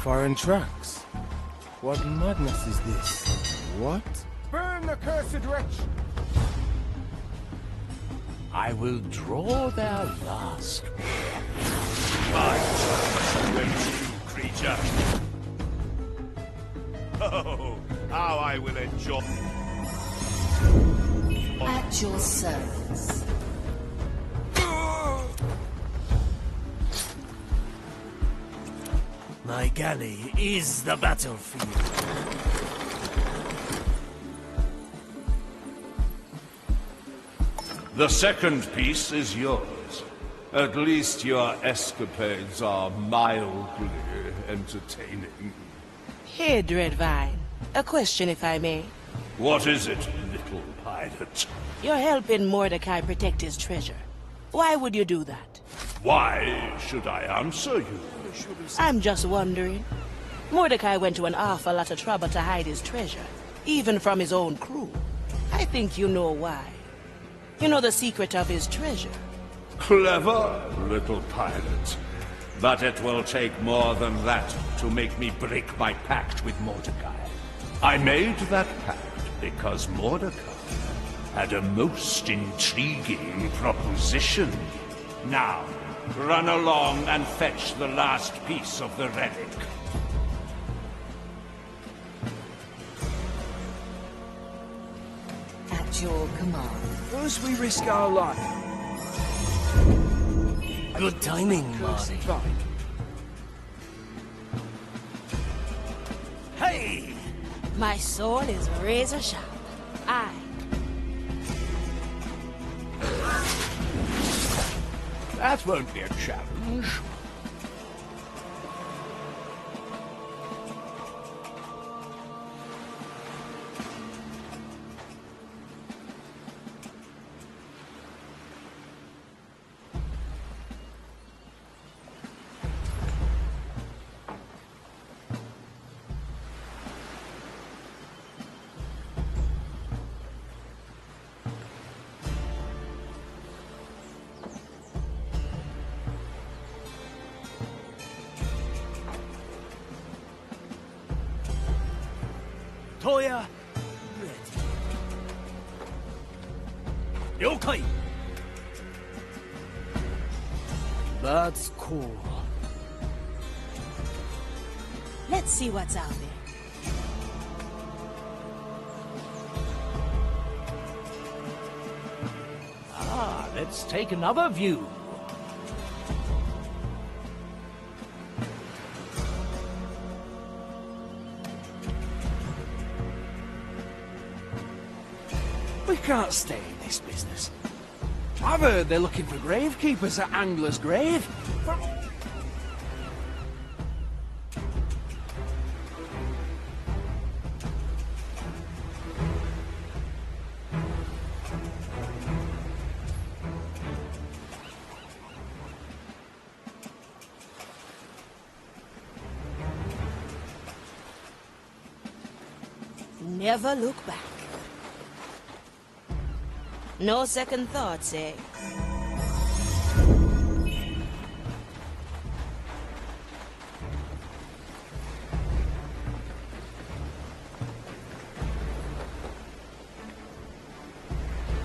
Foreign tracks. What madness is this? What? Burn the cursed wretch! I will draw their last. My choice, you creature. Oh, how I will enjoy. At your service. My galley is the battlefield. The second piece is yours. At least your escapades are mildly entertaining. Hey, Dreadvine. A question, if I may. What is it, little pilot? You're helping Mordecai protect his treasure. Why would you do that? Why should I answer you? I'm just wondering. Mordecai went to an awful lot of trouble to hide his treasure, even from his own crew. I think you know why. You know the secret of his treasure. Clever, little pilot. But it will take more than that to make me break my pact with Mordecai. I made that pact because Mordecai had a most intriguing proposition. Now, run along and fetch the last piece of the relic. At your command. First we risk our life. Good timing, Marty. Hey! My sword is razor sharp. That won't be a challenge. Toya, ready. 了解. That's cool. Let's see what's out there. Ah, let's take another view. We can't stay in this business. I've heard they're looking for gravekeepers at Angler's Grave. Never look back. No second thoughts, eh?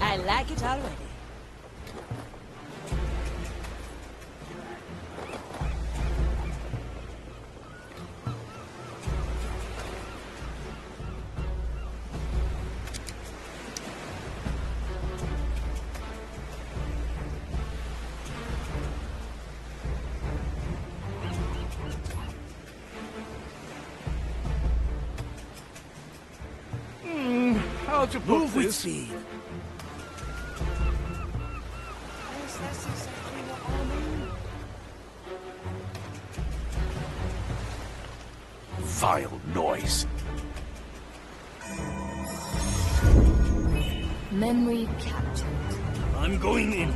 I like it already. How to put Move with this? speed. Vile noise. Memory captured. I'm going in.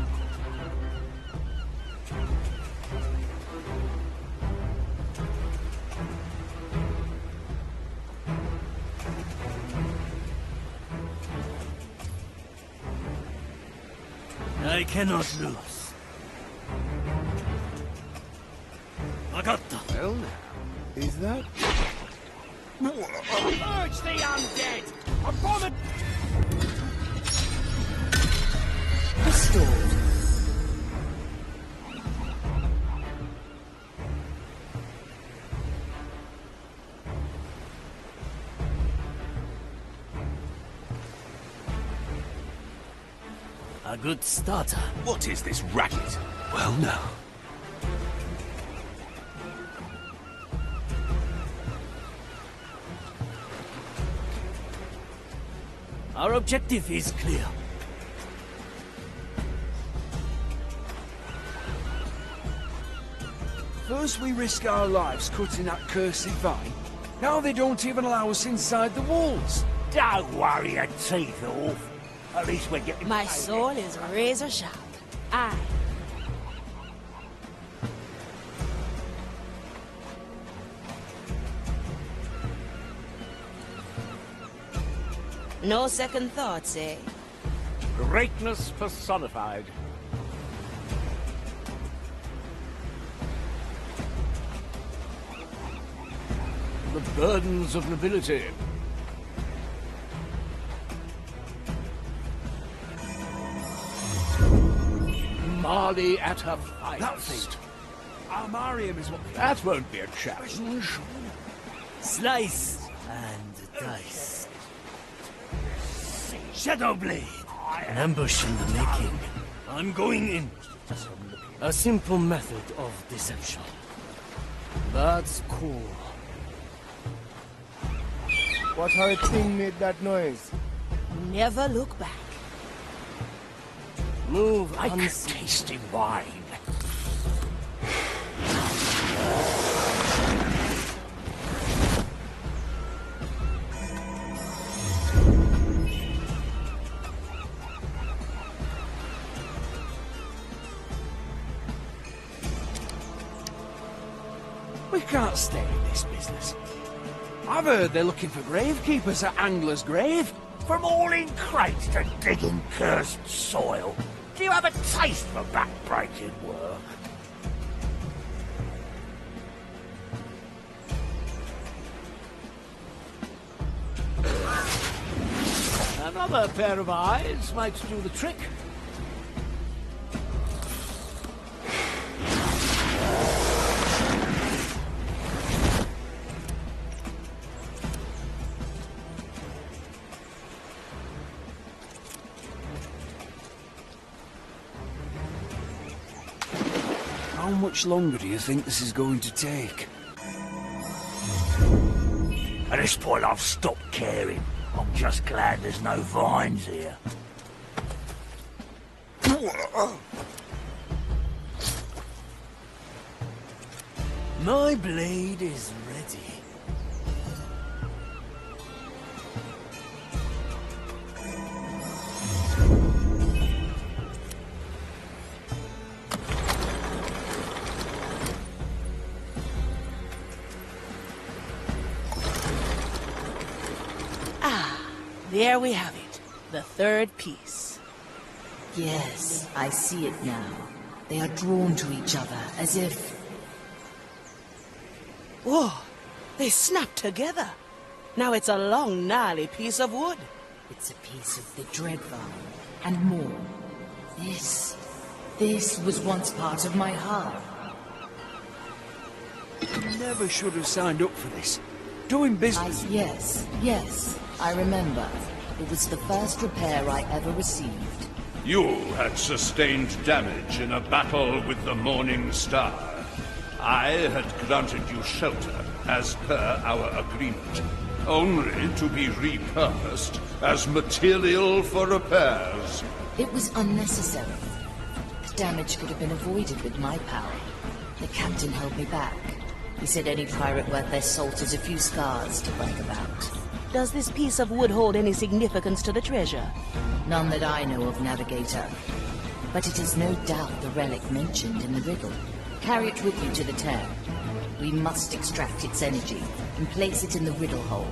I cannot lose. Agatta. Well now, is that... Urge the undead! Upon it! Restored. A good starter. What is this racket? Well now. Our objective is clear. First we risk our lives cutting that cursed vine. Now they don't even allow us inside the walls. Don't worry your teeth off. At least we're getting My paid. soul is razor sharp. I. No second thoughts, eh? Greatness personified. The burdens of nobility. Marley at her finest. Armarium is what... That won't be a challenge. Slice and dice. Shadowblade. An ambush in the making. I'm going in. A simple method of deception. That's cool. What her thing made that noise? Never look back. Move like unseen. tasty wine. We can't stay in this business. I've heard they're looking for gravekeepers at Angler's Grave. From hauling crates to digging cursed soil. Do you have a taste for back-breaking work? Another pair of eyes might do the trick. How much longer do you think this is going to take? At this point I've stopped caring. I'm just glad there's no vines here. My blade is ready. There we have it. The third piece. Yes, I see it now. They are drawn to each other, as if... Whoa! They snapped together. Now it's a long, gnarly piece of wood. It's a piece of the Dreadvine, and more. This was once part of my heart. You never should have signed up for this. Doing business... Yes, I remember. It was the first repair I ever received. You had sustained damage in a battle with the Morning Star. I had granted you shelter as per our agreement, only to be repurposed as material for repairs. It was unnecessary. The damage could have been avoided with my power. The captain held me back. He said any pirate worth their salt has a few scars to brag about. Does this piece of wood hold any significance to the treasure? None that I know of, Navigator. But it is no doubt the relic mentioned in the riddle. Carry it with you to the town. We must extract its energy and place it in the riddle hole.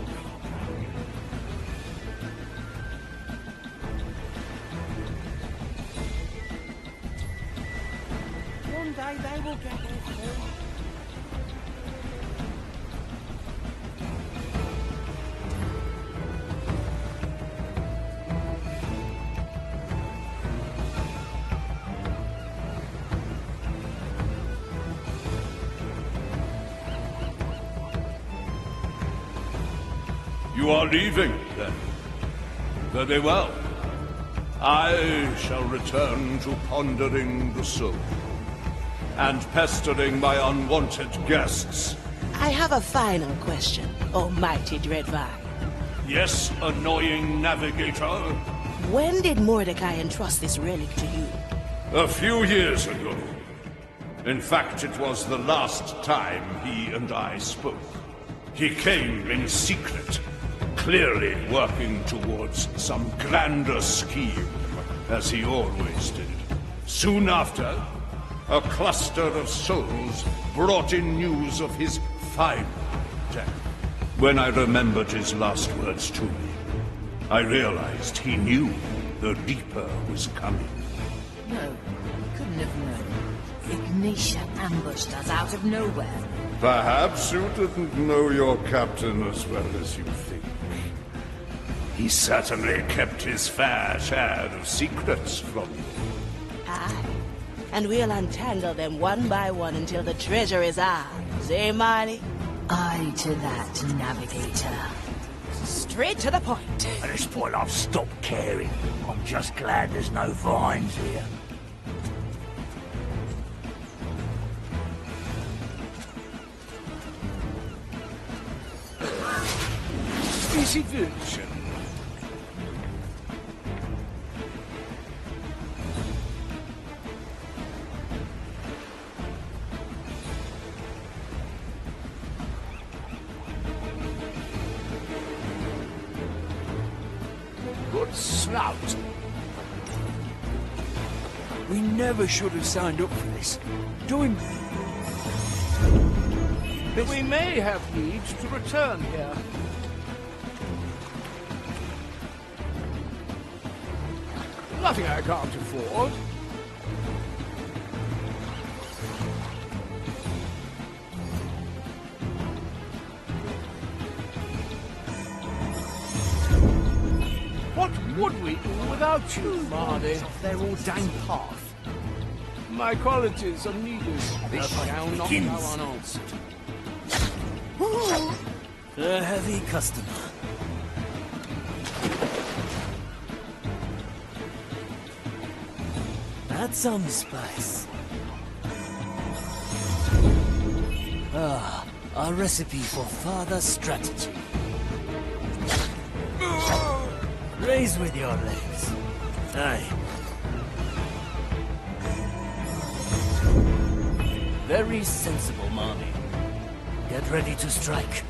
You are leaving, then? Very well. I shall return to pondering the soul, and pestering my unwanted guests. I have a final question, almighty Dreadvine. Yes, annoying navigator? When did Mordecai entrust this relic to you? A few years ago. In fact, it was the last time he and I spoke. He came in secret, clearly working towards some grander scheme, as he always did. Soon after, a cluster of souls brought in news of his final death. When I remembered his last words to me, I realized he knew the Reaper was coming. No, he couldn't have known. Ignatia ambushed us out of nowhere. Perhaps you didn't know your captain as well as you think. He certainly kept his fair share of secrets from you. Aye. And we'll untangle them one by one until the treasure is ours, eh, Marley? Aye to that, navigator. Straight to the point. At this point, I've stopped caring. I'm just glad there's no vines here. Disillusion. Good snout. We never should have signed up for this. Doing... We may have need to return here. Nothing I can't afford. What would we do without you, Marty? Off their ordained path. My qualities are needed. This shall not go unanswered. A heavy customer. Add some spice. Ah, a recipe for further strategy. Raise with your legs. Aye. Very sensible, Marley. Get ready to strike.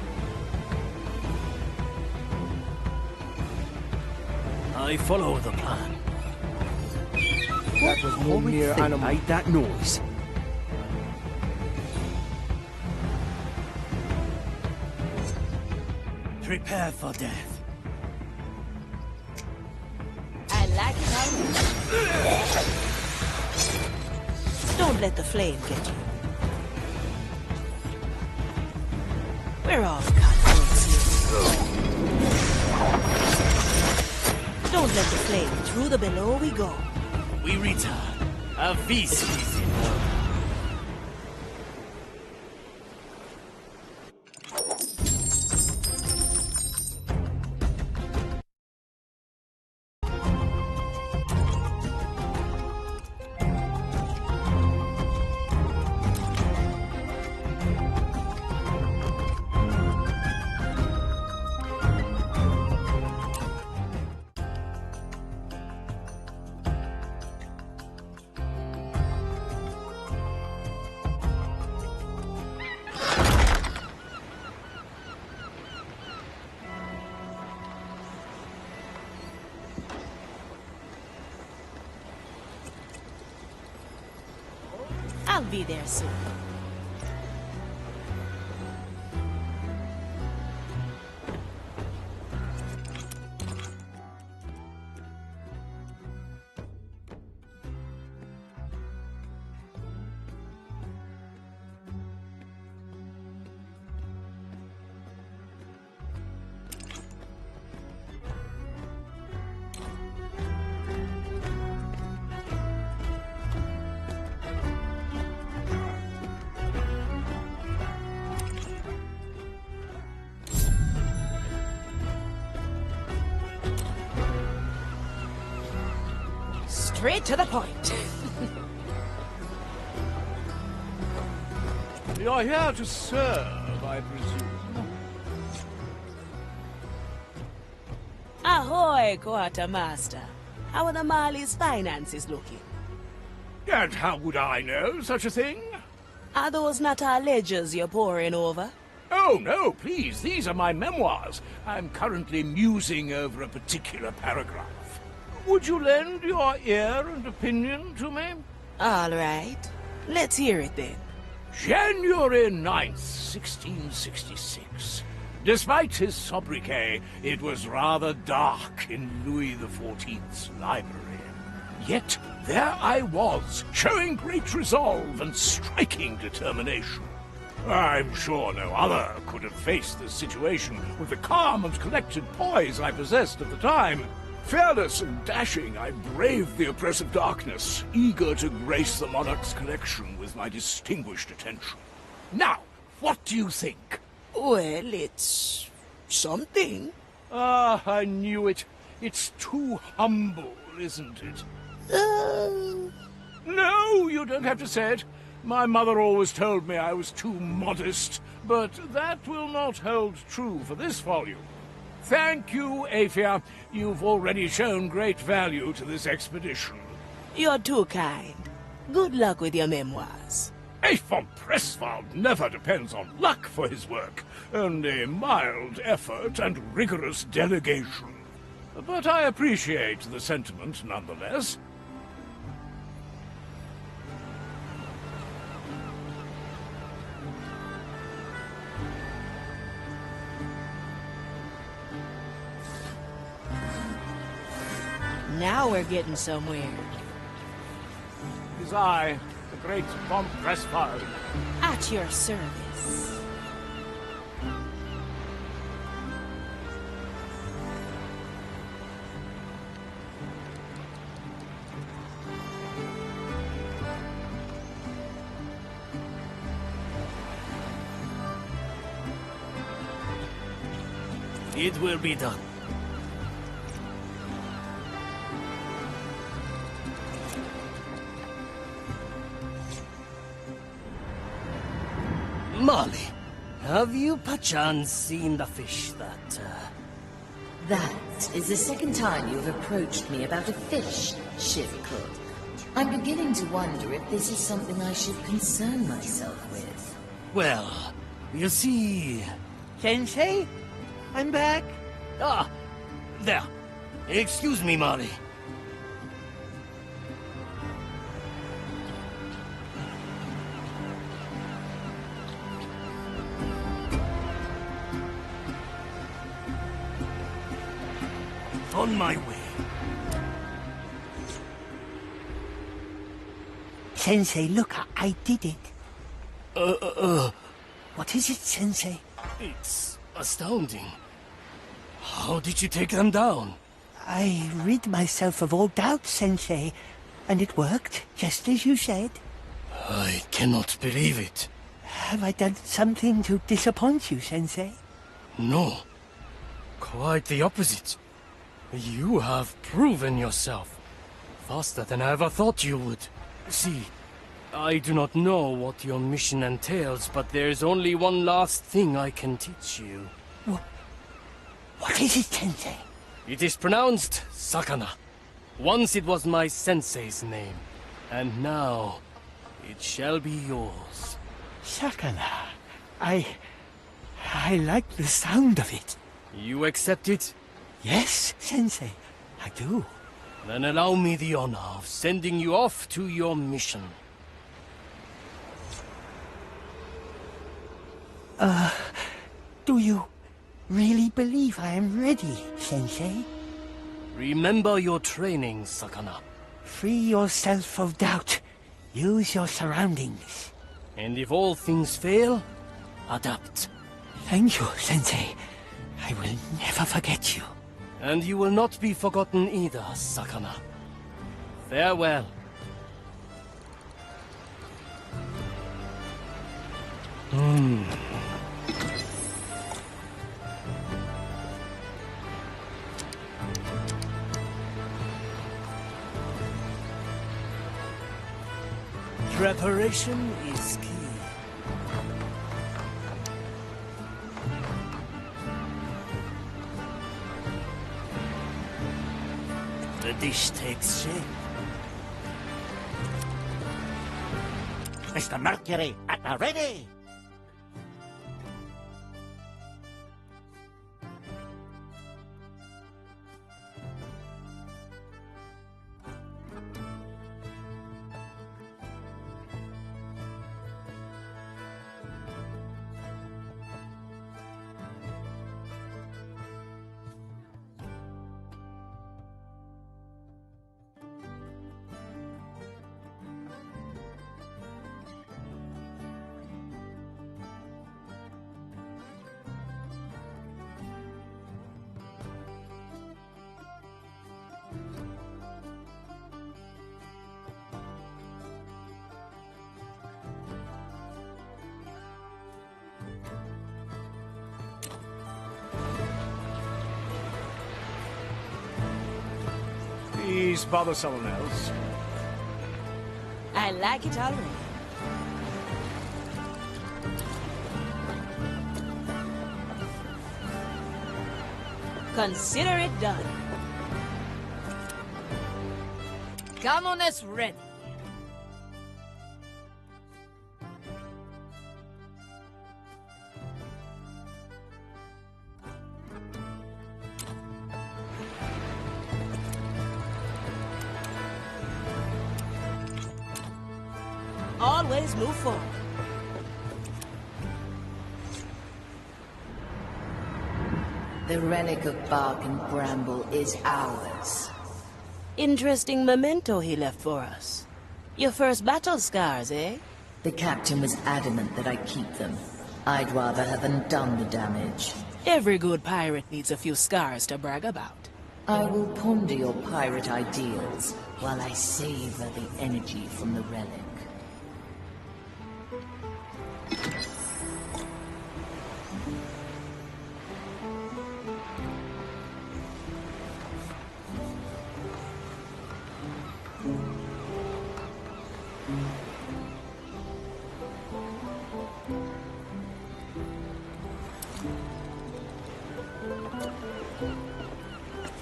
I follow the plan. That was no mere animal. Made that noise. Prepare for death. I like how Don't let the flame get you. We're all cutthroats here. Don't let the flame through the below we go. We return. A feast is in order. I'll be there soon. Straight to the point. You're here to serve, I presume. Ahoy, Quartermaster. How are the Marley's finances looking? And how would I know such a thing? Are those not our ledgers you're poring over? Oh, no, please. These are my memoirs. I'm currently musing over a particular paragraph. Would you lend your ear and opinion to me? All right. Let's hear it then. January 9th, 1666. Despite his sobriquet, it was rather dark in Louis XIV's library. Yet there I was, showing great resolve and striking determination. I'm sure no other could have faced this situation with the calm and collected poise I possessed at the time. Fearless and dashing, I braved the oppressive darkness, eager to grace the monarch's collection with my distinguished attention. Now, what do you think? Well, it's something. Ah, I knew it. It's too humble, isn't it? No, you don't have to say it. My mother always told me I was too modest, but that will not hold true for this volume. Thank you, Aphia. You've already shown great value to this expedition. You're too kind. Good luck with your memoirs. A von Presswald never depends on luck for his work, only mild effort and rigorous delegation. But I appreciate the sentiment nonetheless. Now we're getting somewhere. It is I, the great von Presswald. At your service. It will be done. Molly, have you perchance seen the fish that, That is the second time you've approached me about a fish, Shiv Cook. I'm beginning to wonder if this is something I should concern myself with. Well, you see... Sensei? I'm back. Ah, there. Excuse me, Molly. On my way. Sensei, look, I did it. What is it, Sensei? It's astounding. How did you take them down? I rid myself of all doubt, Sensei, and it worked, just as you said. I cannot believe it. Have I done something to disappoint you, Sensei? No. Quite the opposite. You have proven yourself. Faster than I ever thought you would. See, I do not know what your mission entails, but there's only one last thing I can teach you. What is it, Sensei? It is pronounced Sakana. Once it was my sensei's name, and now it shall be yours. Sakana. I like the sound of it. You accept it? Yes, Sensei, I do. Then allow me the honor of sending you off to your mission. Do you really believe I am ready, Sensei? Remember your training, Sakana. Free yourself of doubt. Use your surroundings. And if all things fail, adapt. Thank you, Sensei. I will never forget you. And you will not be forgotten either, Sakana. Farewell. Preparation is key. The dish takes shape. Mr. Mercury, at the ready! Please bother someone else. I like it already. Consider it done. Commonest ready. Always move forward. The relic of bark and bramble is ours. Interesting memento he left for us. Your first battle scars, eh? The captain was adamant that I keep them. I'd rather have undone the damage. Every good pirate needs a few scars to brag about. I will ponder your pirate ideals while I savor the energy from the relic.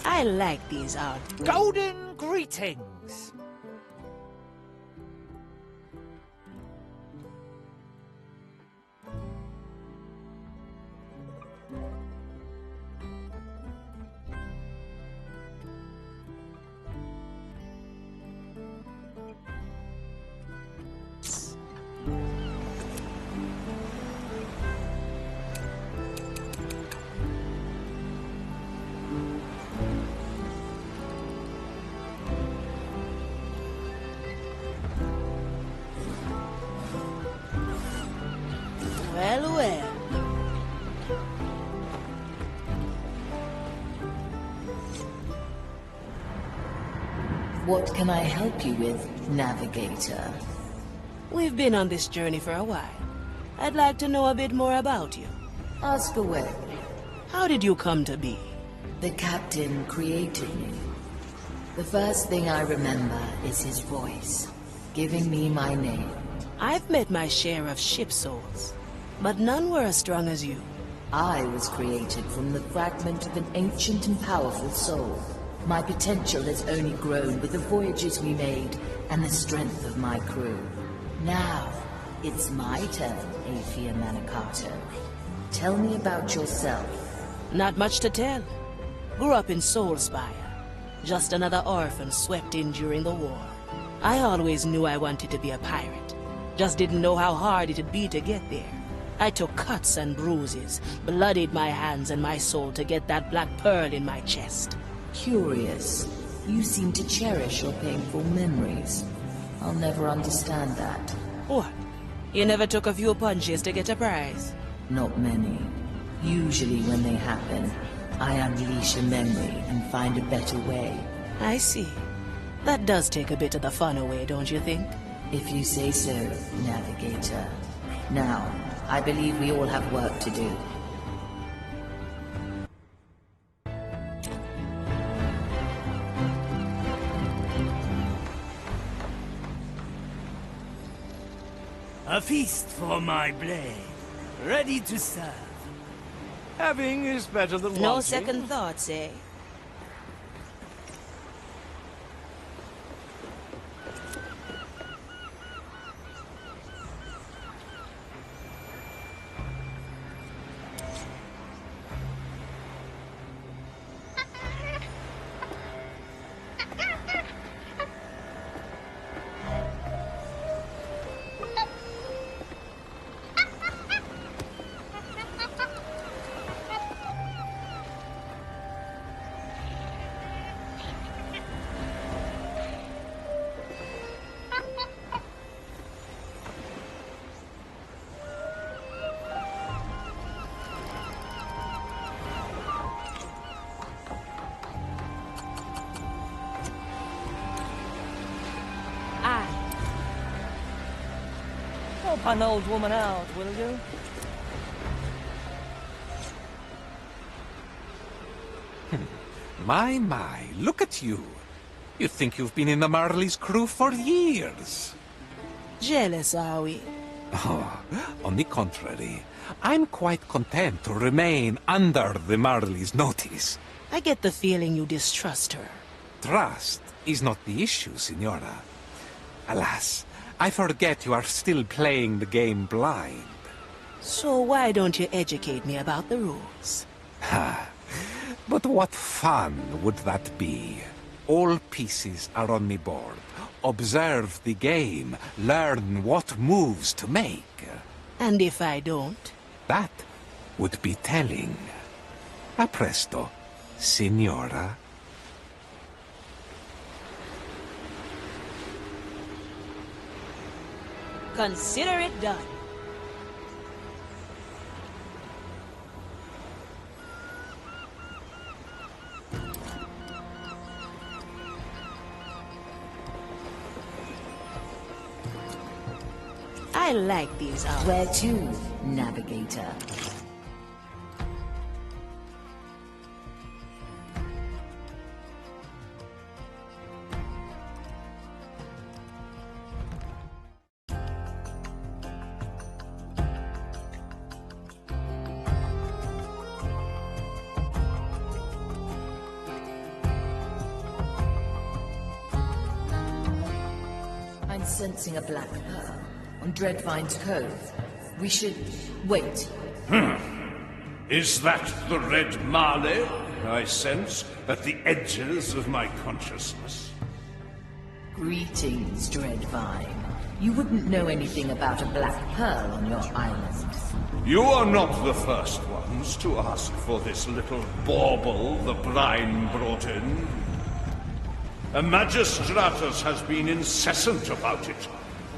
I like these art. Golden greetings! Well, well. What can I help you with, Navigator? We've been on this journey for a while. I'd like to know a bit more about you. Ask away. How did you come to be? The captain created me. The first thing I remember is his voice, giving me my name. I've met my share of ship souls, but none were as strong as you. I was created from the fragment of an ancient and powerful soul. My potential has only grown with the voyages we made and the strength of my crew. Now, it's my turn, Aethia Manicato. Tell me about yourself. Not much to tell. Grew up in Soulspire. Just another orphan swept in during the war. I always knew I wanted to be a pirate. Just didn't know how hard it'd be to get there. I took cuts and bruises, bloodied my hands and my soul to get that black pearl in my chest. Curious. You seem to cherish your painful memories. I'll never understand that. What? You never took a few punches to get a prize? Not many. Usually when they happen, I unleash a memory and find a better way. I see. That does take a bit of the fun away, don't you think? If you say so, Navigator. Now, I believe we all have work to do. A feast for my blade. Ready to serve. Having is better than No wanting. second thoughts, eh? Help an old woman out, will you? My, look at you. You think you've been in the Marley's crew for years. Jealous, are we? Oh, on the contrary, I'm quite content to remain under the Marley's notice. I get the feeling you distrust her. Trust is not the issue, Signora. Alas, I forget you are still playing the game blind. So why don't you educate me about the rules? Ha! But what fun would that be? All pieces are on the board. Observe the game. Learn what moves to make. And if I don't? That would be telling. A presto, Signora. Consider it done. I like these hours. Where to, navigator? I'm sensing a black pearl on Dreadvine's Cove. We should wait. Is that the red Marley I sense at the edges of my consciousness? Greetings, Dreadvine. You wouldn't know anything about a black pearl on your island. You are not the first ones to ask for this little bauble the brine brought in. A Magistratus has been incessant about it.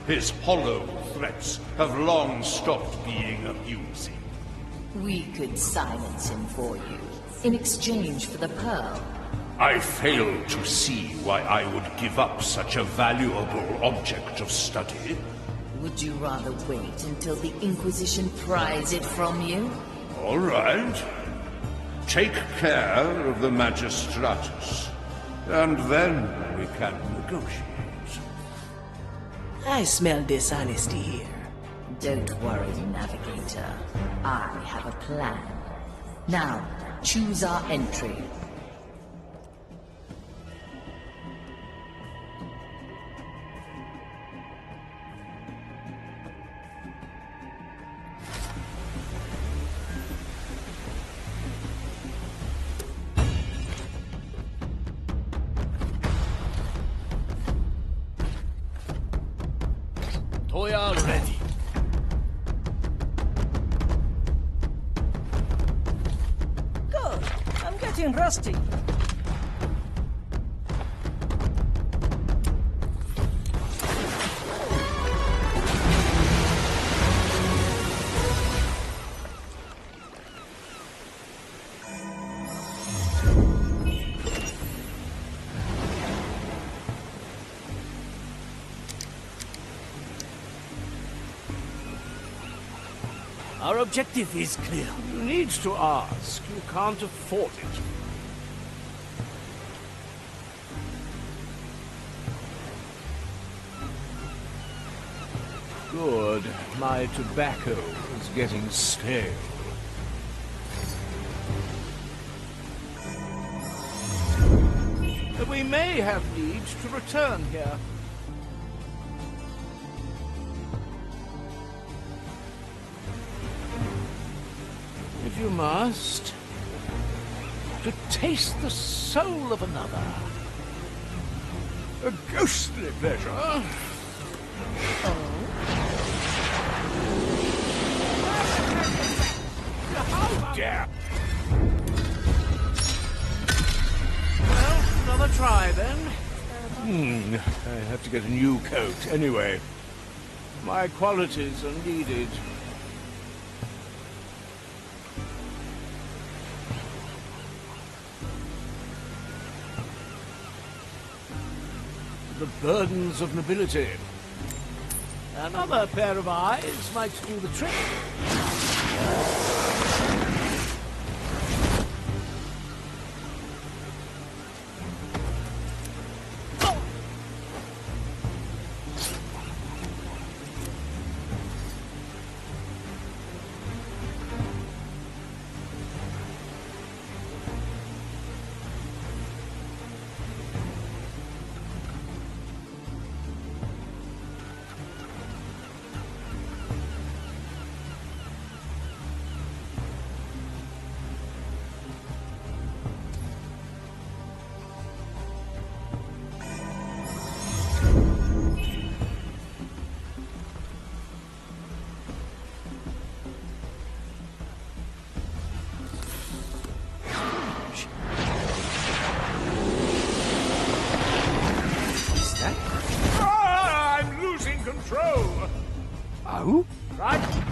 His hollow threats have long stopped being amusing. We could silence him for you, in exchange for the pearl. I fail to see why I would give up such a valuable object of study. Would you rather wait until the Inquisition pries it from you? All right. Take care of the Magistratus, and then we can negotiate. I smell dishonesty here. Don't worry, Navigator. I have a plan. Now, choose our entry. Toya ready. Good. I'm getting rusty. Our objective is clear. You need to ask. You can't afford it. Good. My tobacco is getting stale. But we may have need to return here. If you must, to taste the soul of another. A ghostly pleasure. How dare! Well, another try then. I have to get a new coat anyway. My qualities are needed. The burdens of nobility. Another pair of eyes might do the trick. Oh? Right.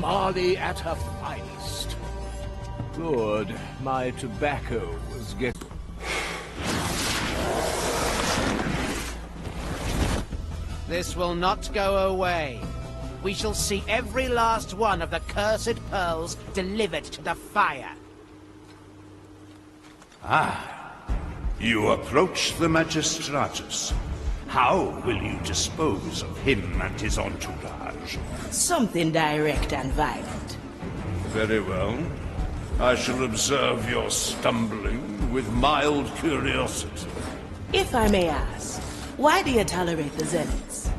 Marley at her finest. Good. My tobacco was getting... This will not go away. We shall see every last one of the cursed pearls delivered to the fire. Ah, you approach the Magistratus. How will you dispose of him and his entourage? Something direct and violent. Very well. I shall observe your stumbling with mild curiosity. If I may ask, why do you tolerate the Zealots?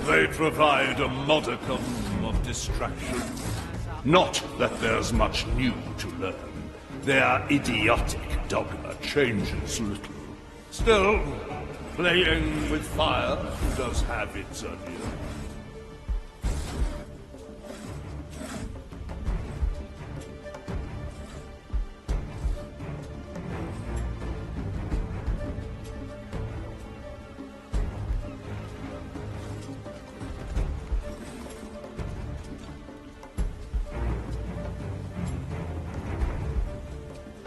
They provide a modicum of distraction. Not that there's much new to learn. Their idiotic dogma changes little. Still, playing with fire does have its allure.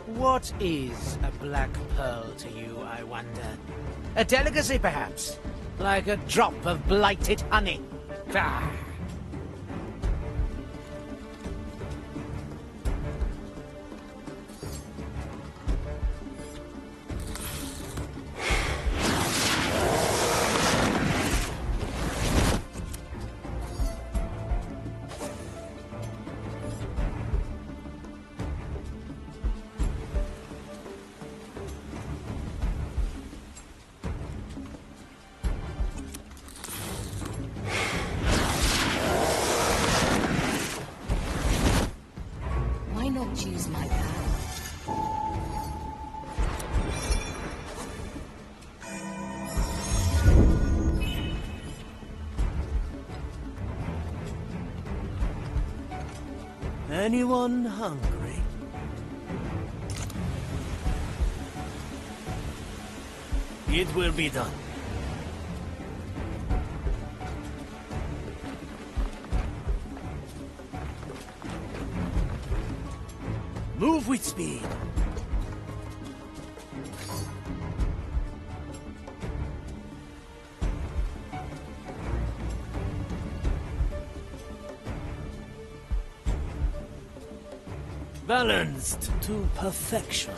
What is a black pearl to you, I wonder? A delicacy, perhaps? Like a drop of blighted honey? Ah. Anyone hungry? It will be done. Move with speed. Balanced to perfection.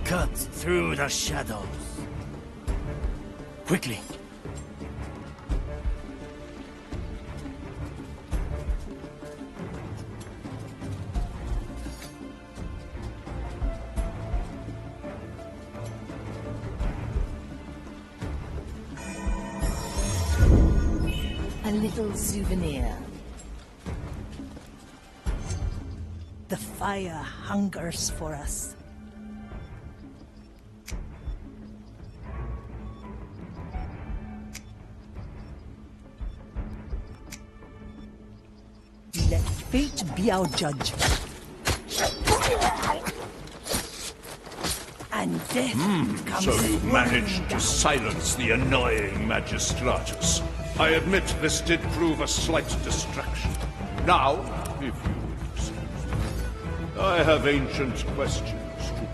Cut through the shadows. Quickly. A little souvenir. The fire hungers for us. Let fate be our judge. And death comes So you've managed to silence the annoying Magistratus. I admit this did prove a slight distraction. Now, if you would excuse me, I have ancient questions to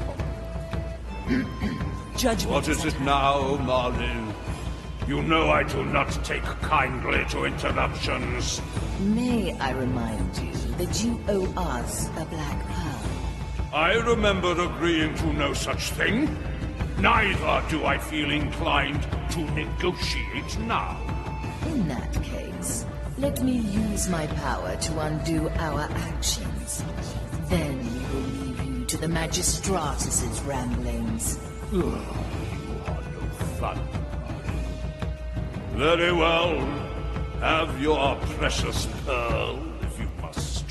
ponder. Judgment. What is it now, Marlin? You know I do not take kindly to interruptions. May I remind you that you owe us a black pearl? I remember agreeing to no such thing. Neither do I feel inclined to negotiate now. In that case, let me use my power to undo our actions. Then we will leave you to the Magistratus's ramblings. You are no fun. Very well. Have your precious pearl, if you must.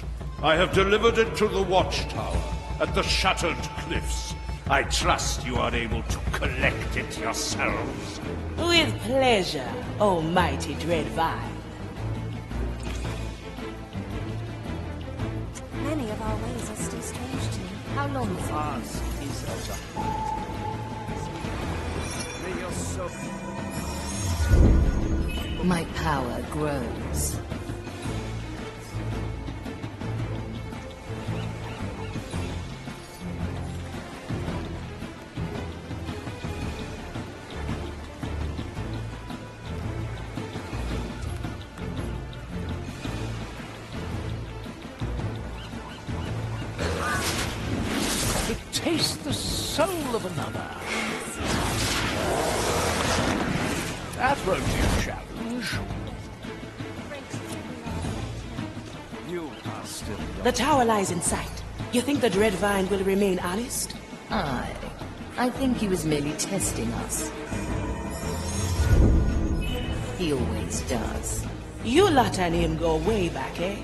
I have delivered it to the watchtower at the Shattered Cliffs. I trust you are able to collect it yourselves. With pleasure, O mighty Dread Vine. Many of our ways are still strange to me. How long fast is a May your soul... My power grows. To taste the soul of another. That won't be a challenge. You are still young. The tower lies in sight. You think the Dread Vine will remain honest? I think he was merely testing us. He always does. You lot and him go way back, eh?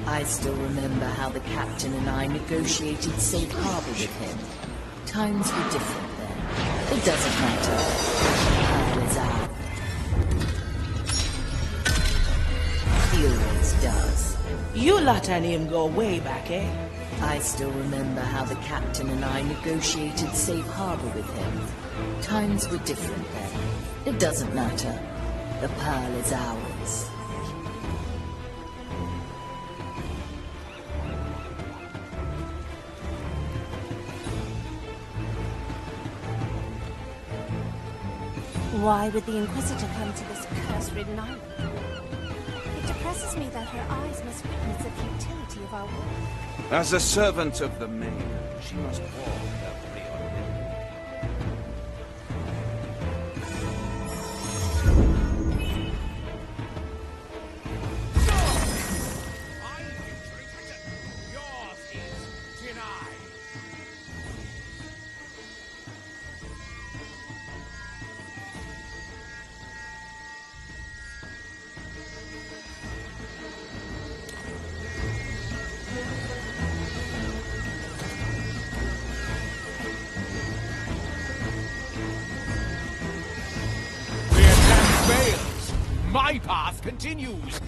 I still remember how the captain and I negotiated safe harbor with him. Times were different then. It doesn't matter. Pearl is ours. He always does. You lot and him go way back, eh? I still remember how the captain and I negotiated safe harbor with him. Times were different then. It doesn't matter. The pearl is ours. Why would the Inquisitor come to this curse-ridden island? It depresses me that her eyes must witness the futility of our work. As a servant of the maid, she must walk without preordained. my path continues.